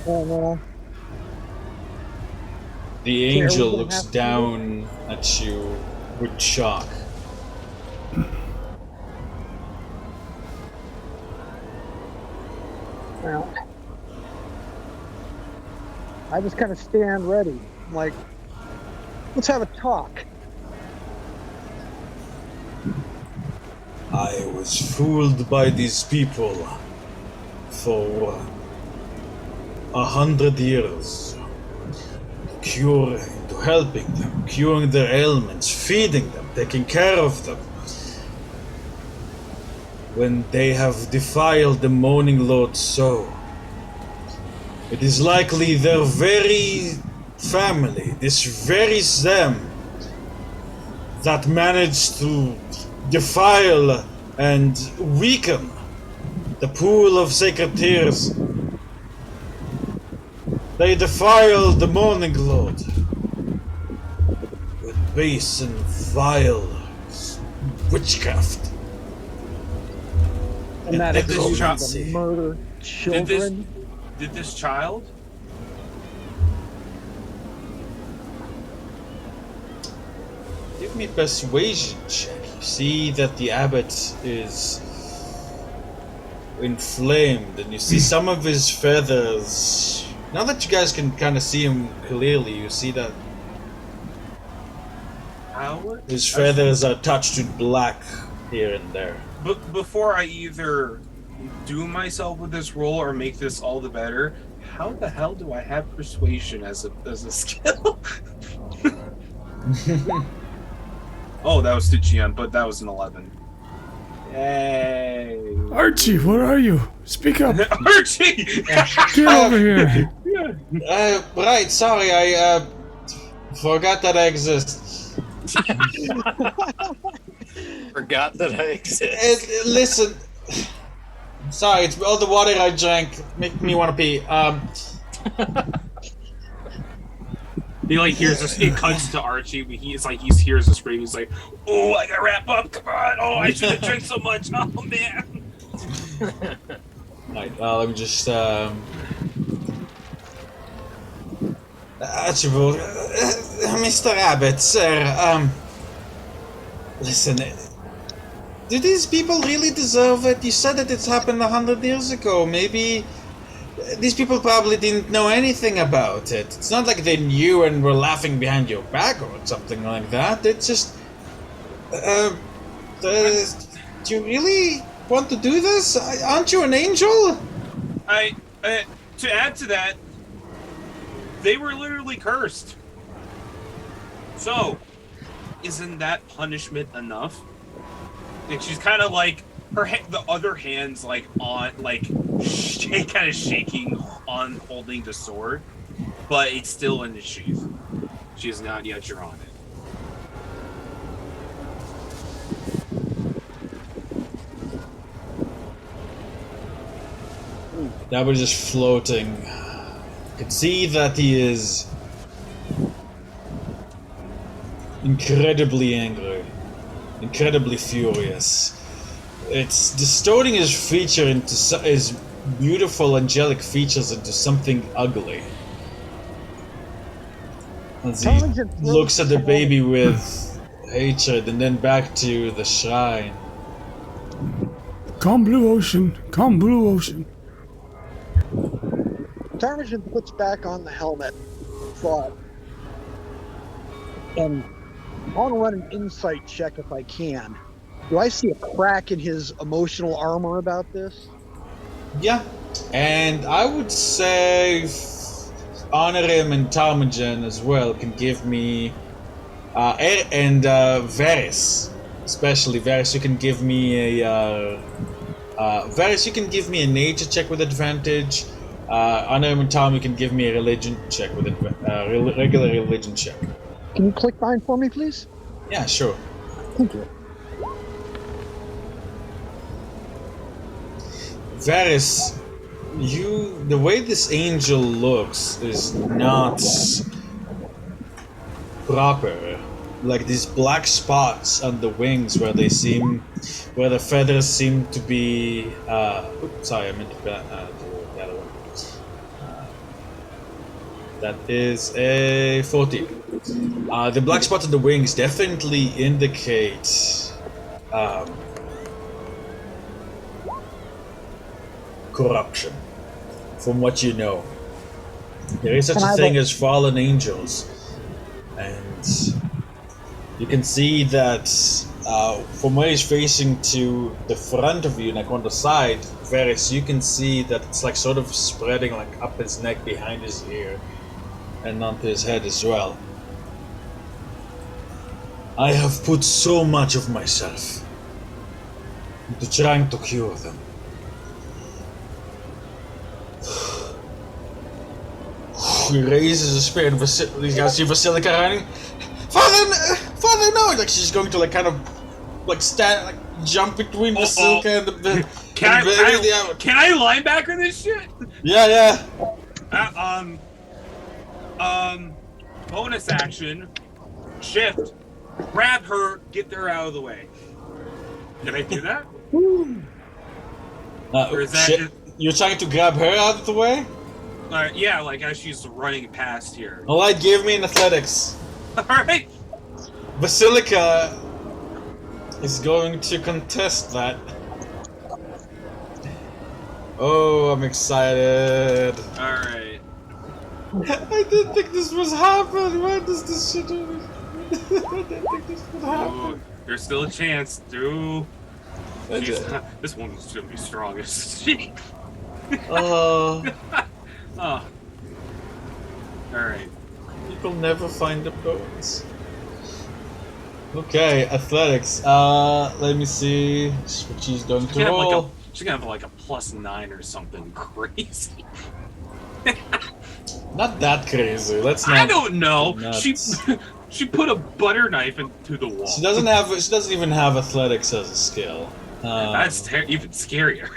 and The angel everything looks has to down at you with shock. well, I just kind of stand ready, like, let's have a talk. I was fooled by these people for 100 years. To helping them, curing their ailments, feeding them, taking care of them. When they have defiled the Morning Lord's soul, it is likely their very family, this very them, that managed to defile and weaken the pool of sacred tears. They defiled the Morning Lord with base and vile witchcraft. And that Did this includes child- the murder children. Did this child? Give me a persuasion check. You see that the abbot is inflamed, and you see some of his feathers. Now that you guys can kind of see him clearly, you see that Howard? his feathers are touched with black here and there. But before I either do myself with this roll or make this all the better, how the hell do I have persuasion as a skill? Oh, that was to GM, but that was an 11. Yay! Archie, where are you? Speak up. Archie! Get over here. Right, sorry, I forgot that I exist. Forgot that I exist. Listen, sorry, it's all the water I drank make me want to pee. He like hears this. It cuts to Archie. But he hears the scream. He's like, "Oh, I gotta wrap up. Come on. Oh, I shouldn't drink so much. Oh man." Right. Let me just Archibald, Mr. Abbott, sir. Listen. Do these people really deserve it? You said that it's happened 100 years ago. Maybe these people probably didn't know anything about it. It's not like they knew and were laughing behind your back or something like that. It's just... do you really want to do this? Aren't you an angel? To add to that, they were literally cursed. So, isn't that punishment enough? And she's kind of like the other hand's like on kind of shaking on holding the sword, but it's still in the sheath. She's not yet drawn it. That was just floating. You can see that he is incredibly angry, incredibly furious. It's distorting his feature into his beautiful angelic features into something ugly. As he looks at the baby with hatred and then back to the shrine. Come blue ocean, come blue ocean. Ptarmigan puts back on the helmet, thought, and I want to run an insight check if I can. Do I see a crack in his emotional armor about this? Yeah, and I would say Honorim and Ptarmigan as well can give me, and Varys, especially Varys, you can give me a Varys, you can give me a nature check with advantage. Honorim and Tom, you can give me a religion check with regular religion check. Can you click mine for me, please? Yeah, sure. Thank you. Varys, the way this angel looks is not proper. Like these black spots on the wings where the feathers seem to be. Sorry, I meant to do the other one. That is a 14. The black spots on the wings definitely indicate corruption, from what you know. There is such a thing as fallen angels, and you can see that from where he's facing to the front of you, like on the side, Varys, you can see that it's like sort of spreading like up his neck, behind his ear, and onto his head as well. I have put so much of myself into trying to cure them. He raises a spear and you guys see Vasilika running. Father, no! Like she's going to like kind of like stand, like jump between Vasilika and the Can I linebacker this shit? Yeah. Bonus action, shift, grab her, get her out of the way. Can I do that? Or is that you're trying to grab her out of the way? Yeah, like as she's running past here. Alright, give me an athletics. Alright. Vasilika is going to contest that. Oh, I'm excited. Alright. I didn't think this was happening. Why does this shit always... I didn't think this would happen. Ooh, there's still a chance, dude. This one's gonna be strong as she. Oh. Oh. Alright. People never find the bones. Okay, athletics. Let me see what she's going to roll. She's gonna have like a +9 or something crazy. Not that crazy. Let's not. I don't know. Nuts. She put a butter knife into the wall. She doesn't even have athletics as a skill. That's even scarier.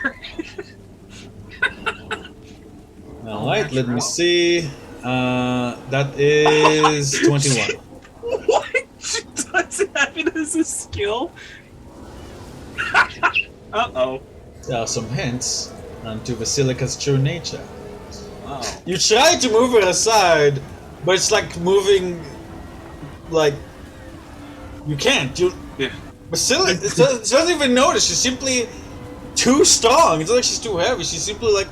Alright, let me see. That is 21. What? She doesn't have it as a skill? Uh-oh. There are some hints onto Basilica's true nature. Wow. You try to move her aside, but it's like moving, like, you can't. Yeah. Basilica she doesn't even notice. She's simply too strong. It's not like she's too heavy. She's simply like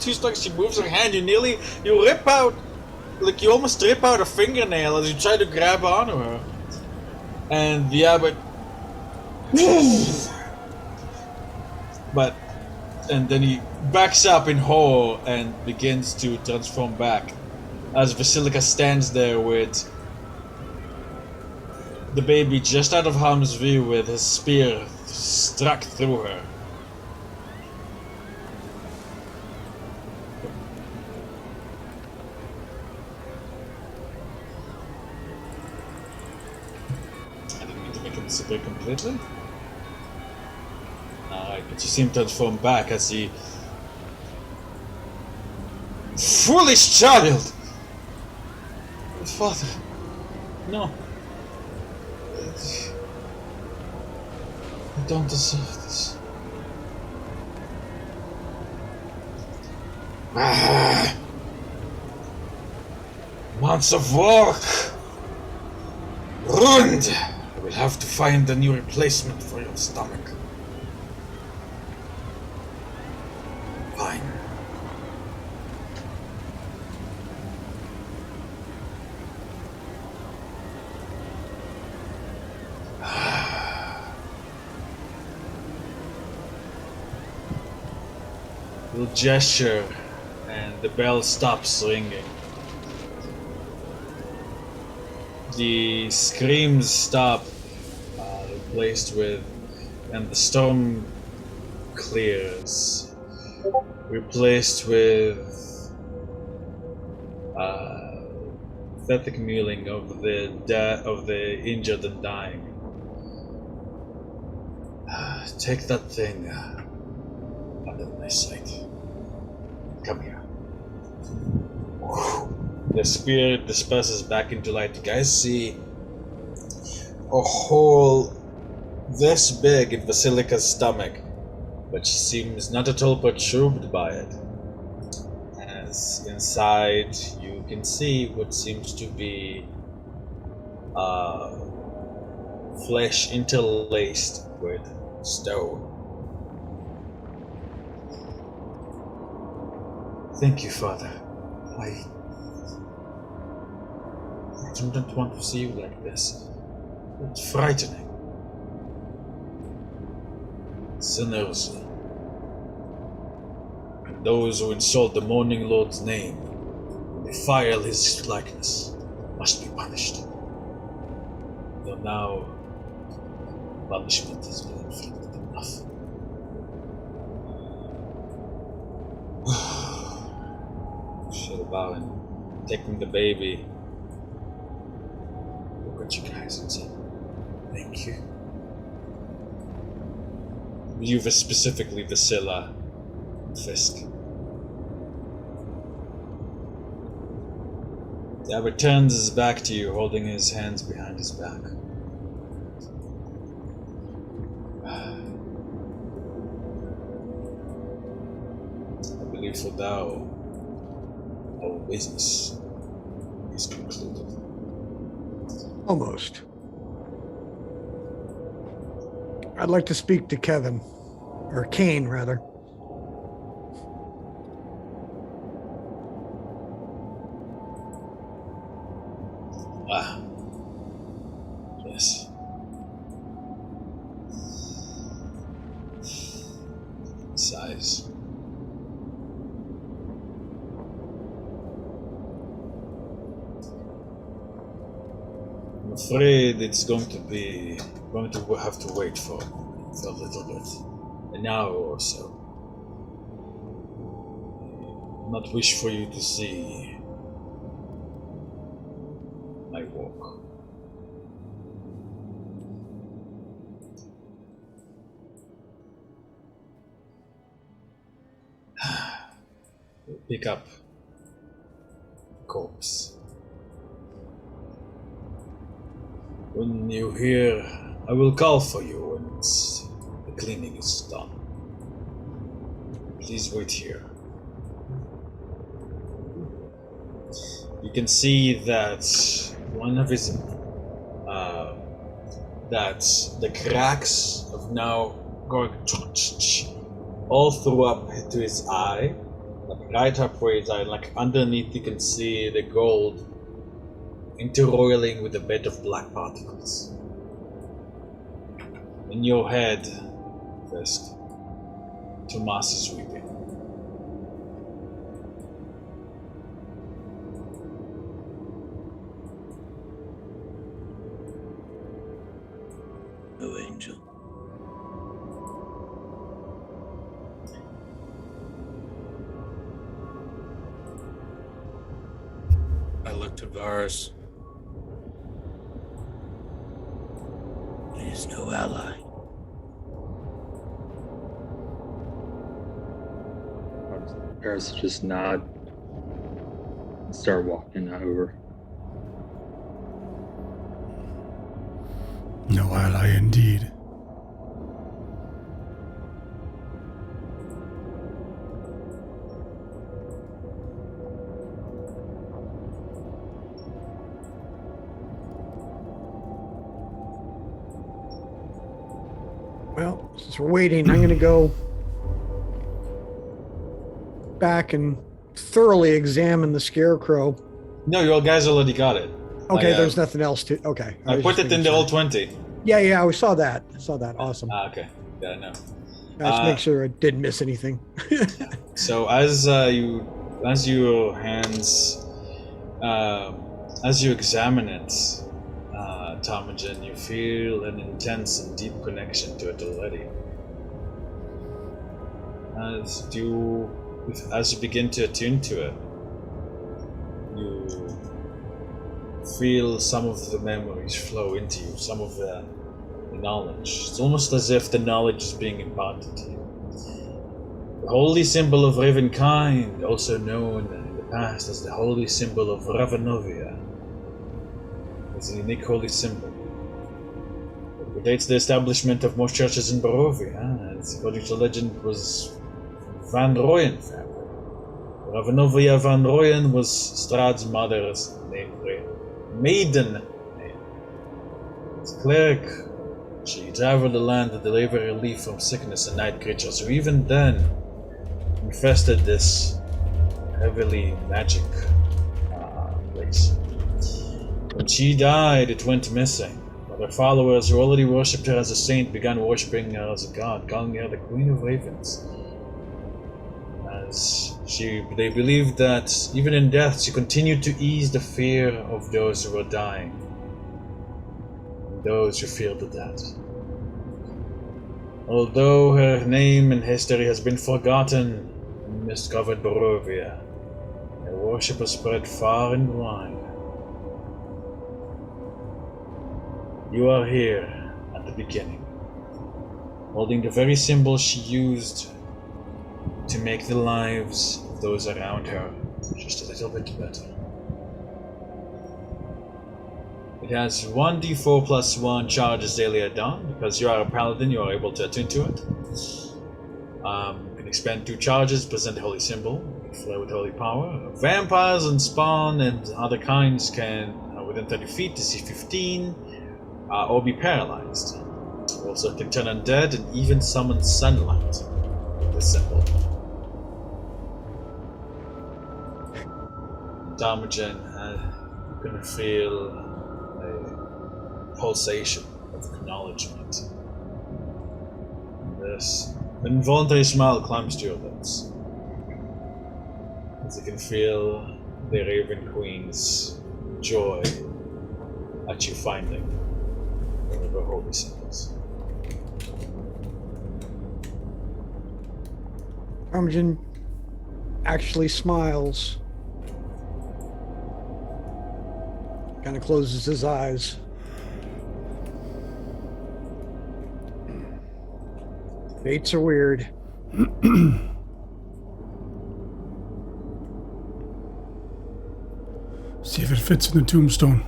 too strong. She moves her hand. You rip out, like you almost rip out a fingernail as you try to grab onto her. And the abbot, and then he backs up in horror and begins to transform back, as Basilica stands there with the baby just out of harm's view with his spear struck through her. I didn't mean to make him disappear completely. Alright, but you see him transform back as he... Foolish child! Father, no. I don't deserve this. Months of work! Ruined! I will have to find a new replacement for your stomach. Fine. Little gesture, and the bell stops ringing. The screams stop, replaced with, and the storm clears, replaced with pathetic kneeling of the injured and dying. Take that thing out of my sight. Come here. The spirit disperses back into light. You guys see a hole this big in Basilica's stomach, but she seems not at all perturbed by it. As inside you can see what seems to be flesh interlaced with stone. Thank you, Father. I don't want to see you like this. It's frightening. Sinners, and those who insult the Morning Lord's name, defile his likeness, must be punished. Though now, punishment has been inflicted enough. She'll bow and taking the baby, look at you guys and say, thank you. You specifically Vasilla and Fisk. The abbot turns his back to you, holding his hands behind his back. I believe for thou, our business is concluded. Almost. I'd like to speak to Kevin, or Kane, rather. Ah. Yes. Sighs. I'm afraid it's going to have to wait for a little bit, an hour or so. Not wish for you to see my walk. pick up the corpse. When you hear, I will call for you when the cleaning is done. Please wait here. You can see that one of his that the cracks have now going all through up to his eye, like right up where his eye, like underneath you can see the gold interroiling with a bed of black particles. In your head, Krezk, Tomas is weeping. No angel. I looked at Varus. He is no ally. Paris just nod and start walking over. No ally indeed. Well, since we're waiting, I'm going to go back and thoroughly examine the Scarecrow. No, you guys already got it. Okay, there's nothing else to. Okay. I was put just it in making the sure. Roll20. Yeah, I saw that. Awesome. Okay. Yeah, I know. Let's make sure I didn't miss anything. So as your hands, as you examine it, Ptarmigan, you feel an intense and deep connection to it already. As you begin to attune to it, you feel some of the memories flow into you, some of the knowledge. It's almost as if the knowledge is being imparted to you. The holy symbol of Ravenkind, also known in the past as the holy symbol of Ravenovia, is a unique holy symbol. It predates the establishment of most churches in Barovia, and according to legend was Van Royen family. Ravenovia Van Royen was Strahd's mother's maiden name. As cleric, she traveled the land to deliver relief from sickness and night creatures who even then infested this heavily magic place. When she died, it went missing, but her followers who already worshipped her as a saint began worshipping her as a god, calling her the Queen of Ravens. They believed that even in death, she continued to ease the fear of those who were dying, and those who feared the dead. Although her name in history has been forgotten in mist-covered Barovia, her worship has spread far and wide. You are here at the beginning, holding the very symbol she used to make the lives of those around her just a little bit better. It has 1d4 plus 1 charges daily at dawn. Because you are a paladin, you are able to attune to it. You can expend 2 charges, present the holy symbol, flare with holy power. Vampires and spawn and other kinds can, within 30 feet, DC 15, or be paralyzed. Also can turn undead and even summon sunlight with this symbol. Ptarmigan, you can feel a pulsation of acknowledgement. This involuntary smile climbs to your lips, as you can feel the Raven Queen's joy at you finding one of her holy symbols. Ptarmigan actually smiles. Kind of closes his eyes. Fates are weird. See if it fits in the tombstone.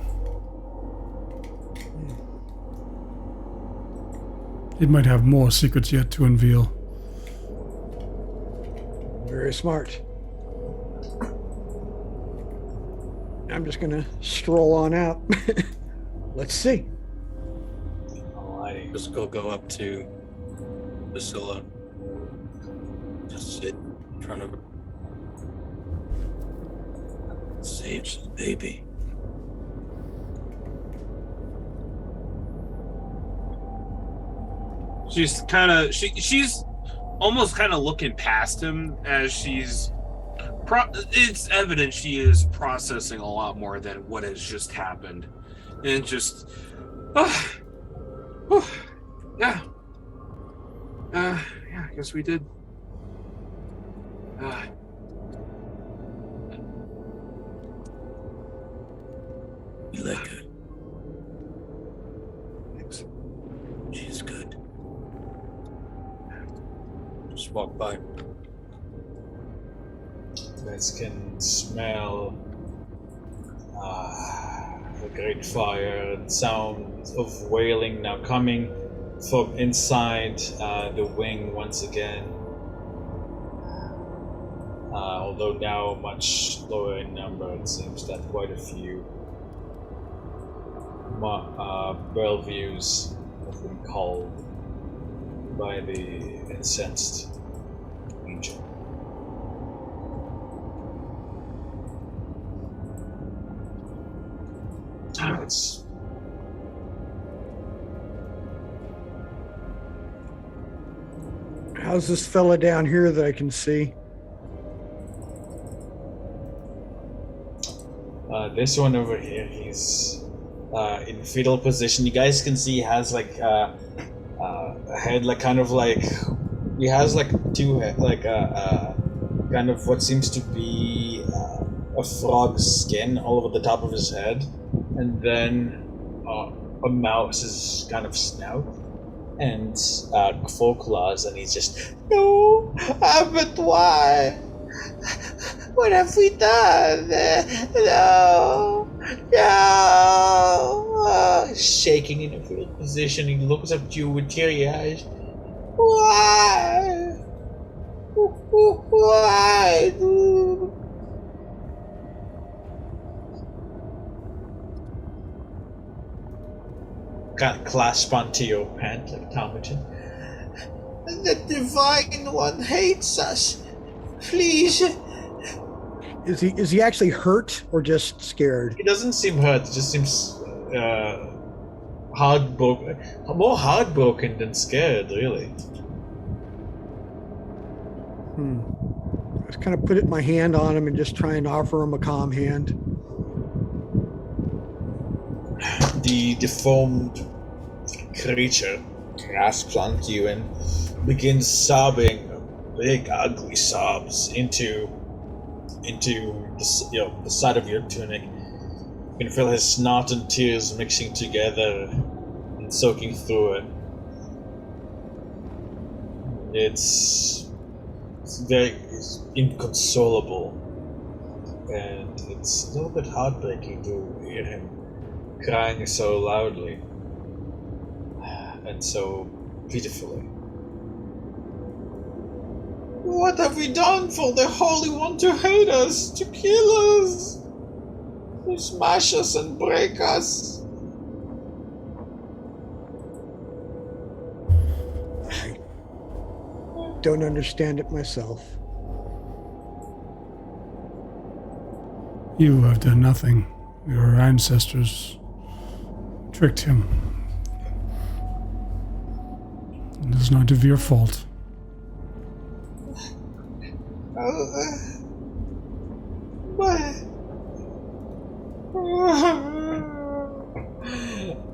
It might have more secrets yet to unveil. Very smart. I'm just gonna stroll on out. Let's see. Alrighty. Just go up to Priscilla. Just sit in front of her. Sage the baby. She's she's almost kind of looking past him as she's. It's evident she is processing a lot more than what has just happened, and just, yeah, I guess we did. You like her? Thanks. She's good. Just walk by. You guys can smell a great fire and sound of wailing now coming from inside the wing once again. Although now much lower in number, it seems that quite a few Belleviews have been called by the incensed angel. It's How's this fella down here that I can see? this one over here, he's in fetal position. You guys can see he has like a head, like kind of like he has like two head, like kind of what seems to be a frog's skin all over the top of his head, and then a mouse's kind of snout, and 4 claws, and he's just, no, Abbot, why? What have we done? No, no. Shaking in a fetal position, he looks up to you with teary eyes. Why? Why? Kind of clasp onto your pant like Tomatin. The Divine One hates us. Please. Is he actually hurt or just scared? He doesn't seem hurt. He just seems heartbroken. More heartbroken than scared, really. I just kind of put my hand on him and just try and offer him a calm hand. The deformed creature grasps onto you and begins sobbing big, ugly sobs into the side of your tunic. You can feel his snot and tears mixing together and soaking through it. It's very inconsolable, and it's a little bit heartbreaking to hear him crying so loudly and so pitifully. What have we done for the Holy One to hate us, to kill us, to smash us and break us? I don't understand it myself. You have done nothing. Your ancestors tricked him. It is not of your fault.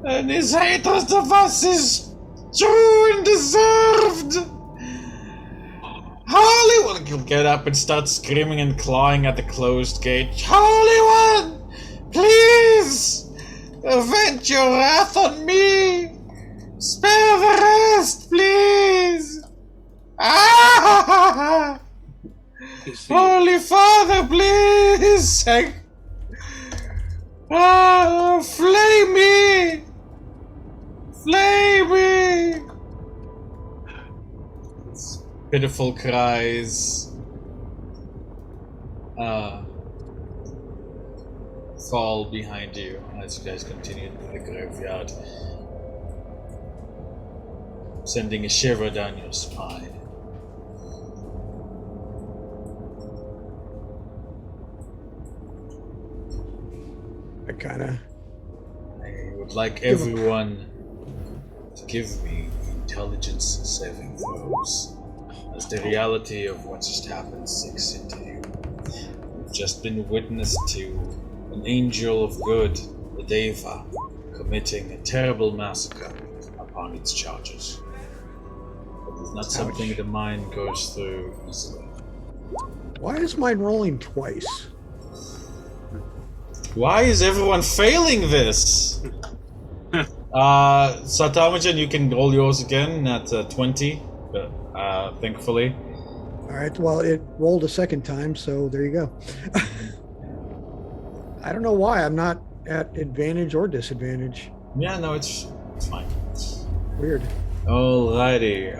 And his hatred of us is true and deserved. Holy One, he'll get up and start screaming and clawing at the closed gate. Holy One, please, avenge your wrath on me. Spare the rest, please. Ah! Holy Father, please. Flamey! Pitiful cries fall behind you as you guys continue into the graveyard, sending a shiver down your spine. I would like everyone to give me intelligence saving throws, as the reality of what just happened sinks into you. You've just been witness to an angel of good, the Deva, committing a terrible massacre upon its charges. It is not something the mind goes through easily. Why is mine rolling twice? Why is everyone failing this? Satamajan, you can roll yours again at 20, thankfully. Alright, well, it rolled a second time, so there you go. I don't know why I'm not at advantage or disadvantage. Yeah, no, it's fine. Weird. Alrighty.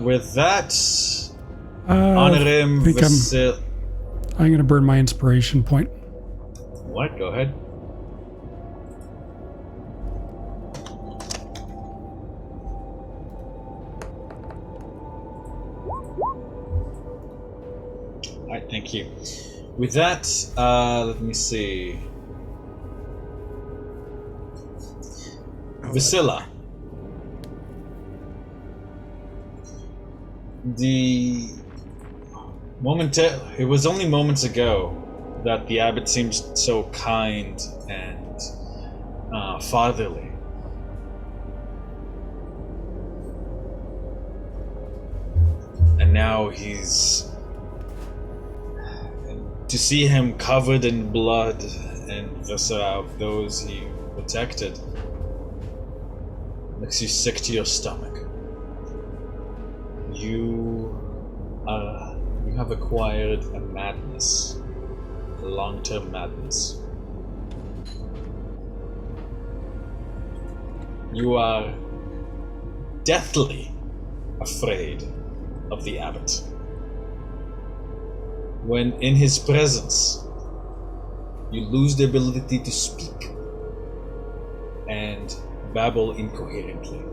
With that, Honorim Vasil. I'm going to burn my inspiration point. What? Go ahead. Alright, thank you. With that, let me see. Vasilla. It was only moments ago that the abbot seemed so kind and fatherly. And now to see him covered in blood and viscera of those he protected makes you sick to your stomach. You have acquired a madness. Long-term madness. You are deathly afraid of the abbot. When in his presence, you lose the ability to speak and babble incoherently.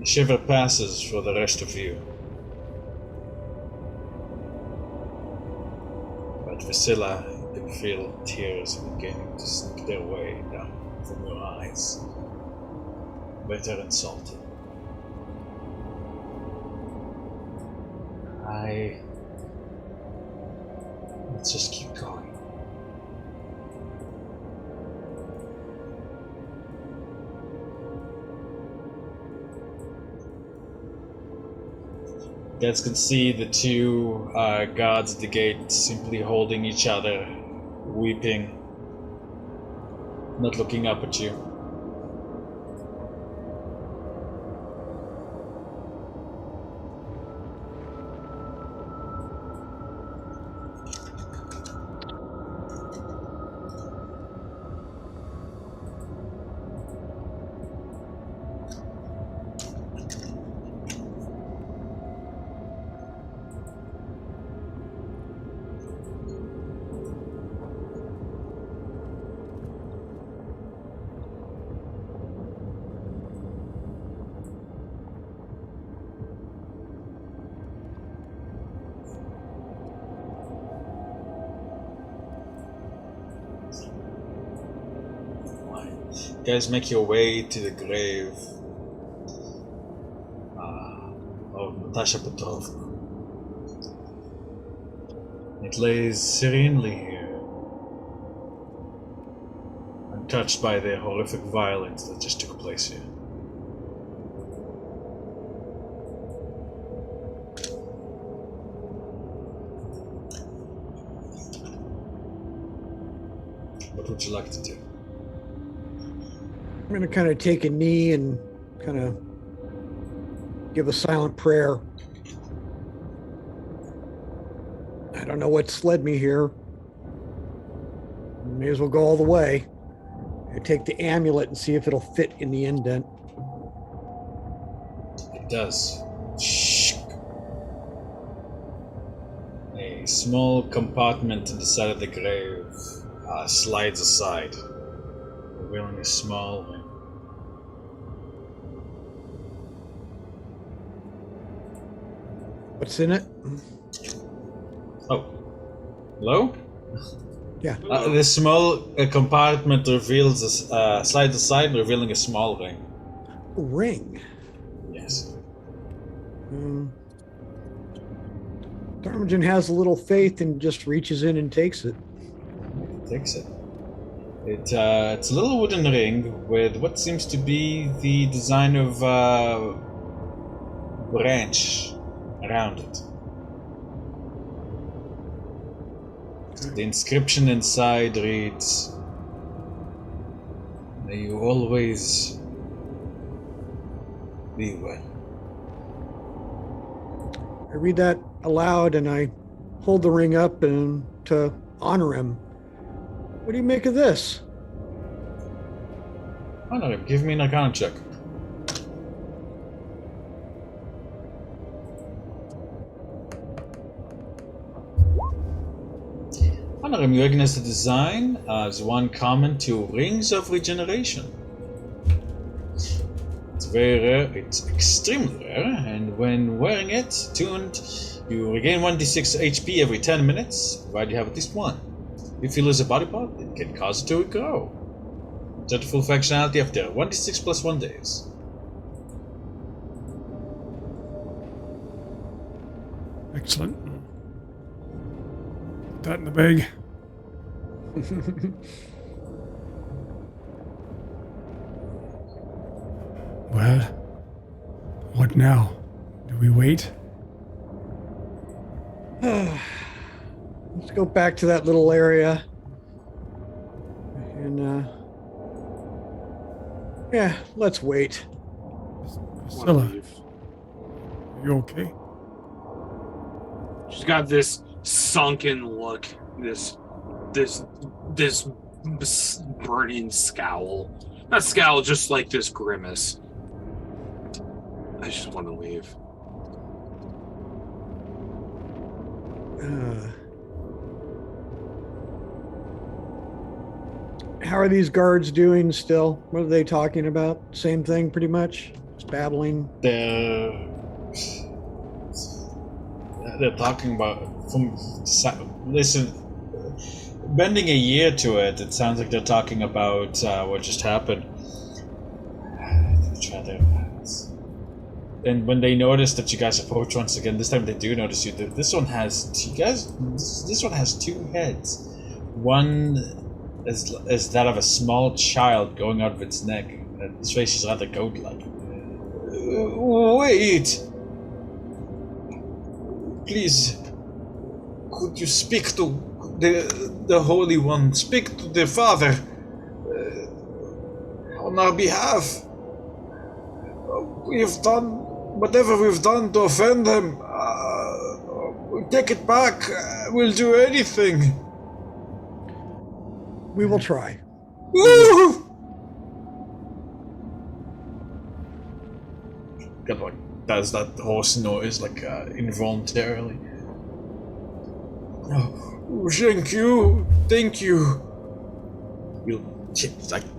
Shiver passes for the rest of you. But Vasilla, you can feel tears beginning to sneak their way down from your eyes. Bitter and salty. Let's just keep going. You guys can see the two guards at the gate simply holding each other, weeping, not looking up at you. You guys make your way to the grave of Natasha Petrovna. It lays serenely here, touched by the horrific violence that just took place here. What would you like to do? I'm going to kind of take a knee and kind of give a silent prayer. I don't know what's led me here. May as well go all the way. I take the amulet and see if it'll fit in the indent. It does. Shh. A small compartment in the side of the grave slides aside, revealing a small wing. What's in it? Oh. Hello? Yeah. The small compartment reveals slides aside, revealing a small ring. A ring. Yes. Darmagen has a little faith and just reaches in and takes it. Takes it. It's a little wooden ring with what seems to be the design of a branch around it. The inscription inside reads, "May you always be well." I read that aloud and I hold the ring up and to honor him. What do you make of this? Honor him. Give me an Arcana check. Honor him. You recognize the design as one common to rings of regeneration. It's very rare. It's extremely rare, and when wearing it, tuned, you regain 1d6 HP every 10 minutes, provided you have at least one. If you lose a body part, it can cause it to regrow. Set to full functionality after 1d6 plus 1 days. Excellent. Put that in the bag. Well, what now? Do we wait? Let's go back to that little area. And, yeah, let's wait. Priscilla, are you okay? She's got this sunken look, this burning scowl. Not scowl, just like this grimace. I just want to leave. How are these guards doing still? What are they talking about? Same thing, pretty much? Just babbling? They're talking about listen, bending a year to it. It sounds like they're talking about what just happened. And when they notice that you guys approach once again, this time they do notice you. This one has two heads. One is that of a small child going out of its neck. And its face is rather goat-like. Wait! Please, could you speak to the Holy One? Speak to the Father on our behalf. We've done whatever we've done to offend him. We'll take it back. We'll do anything. We will try. Woo! God, like, does that horse noise involuntarily? Oh, thank you. You'll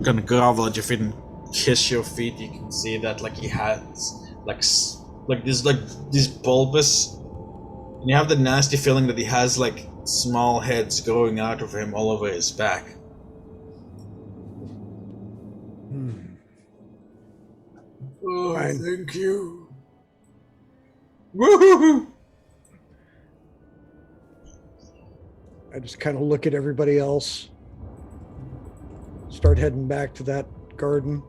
gonna grovel at your feet and kiss your feet. You can see that he has this bulbous, and you have the nasty feeling that he has small heads growing out of him all over his back. Oh, Fine. thank you. Woo! I just kind of look at everybody else. start heading back to that garden.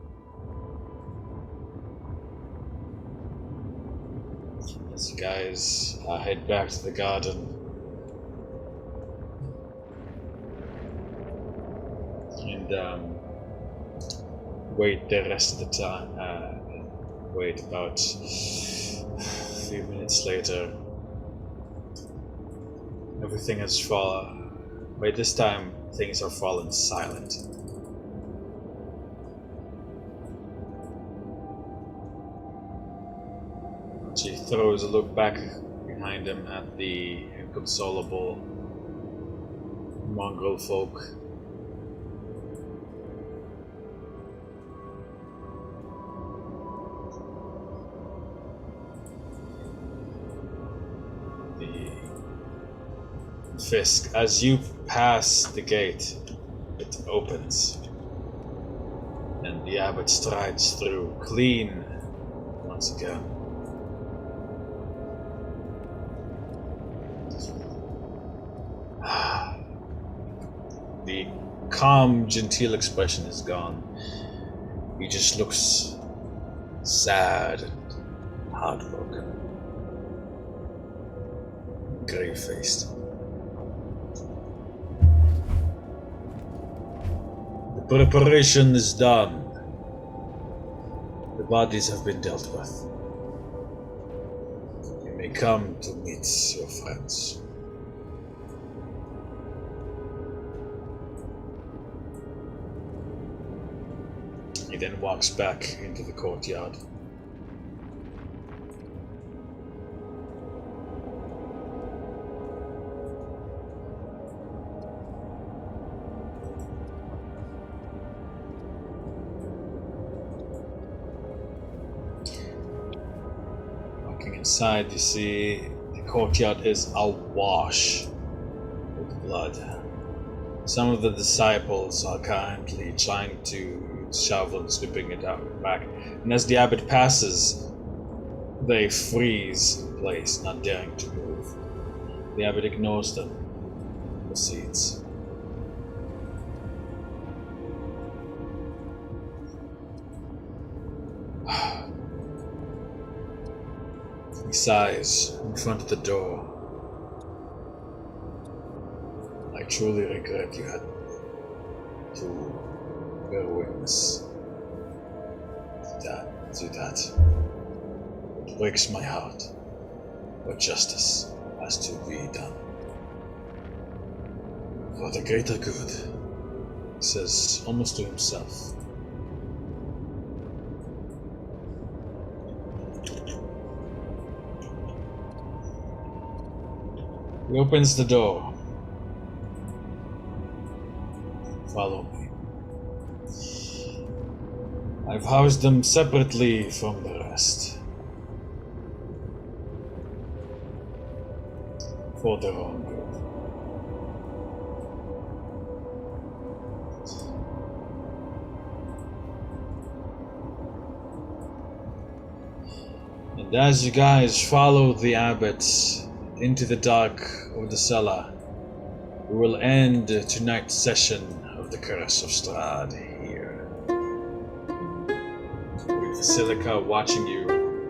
As you guys head back to the garden, and wait the rest of the time. Wait about a few minutes later. Everything has fallen. By this time, things are fallen silent. He throws a look back behind him at the inconsolable mongrel folk. The Fisk, as you pass the gate, it opens, and the abbot strides through, clean once again. The calm, genteel expression is gone. He just looks sad and heartbroken, grave-faced. The preparation is done. The bodies have been dealt with. You may come to meet your friends. He then walks back into the courtyard. Walking inside, you see the courtyard is awash with blood. Some of the disciples are currently trying to shovel and sweeping it out back. And as the abbot passes, they freeze in place, not daring to move. The abbot ignores them and proceeds. He sighs in front of the door. I truly regret you had to bear witness to that. It breaks my heart, but justice has to be done. For the greater good, he says almost to himself. He opens the door. Follow me. I've housed them separately from the rest. For their own good. And as you guys follow the abbot into the dark of the cellar, we will end tonight's session of the Curse of Strahd here. With Basilica watching you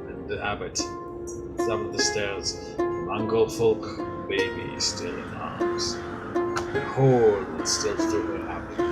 and the abbot up the stairs, the mongrel folk baby still in arms. The hole still through her abdomen.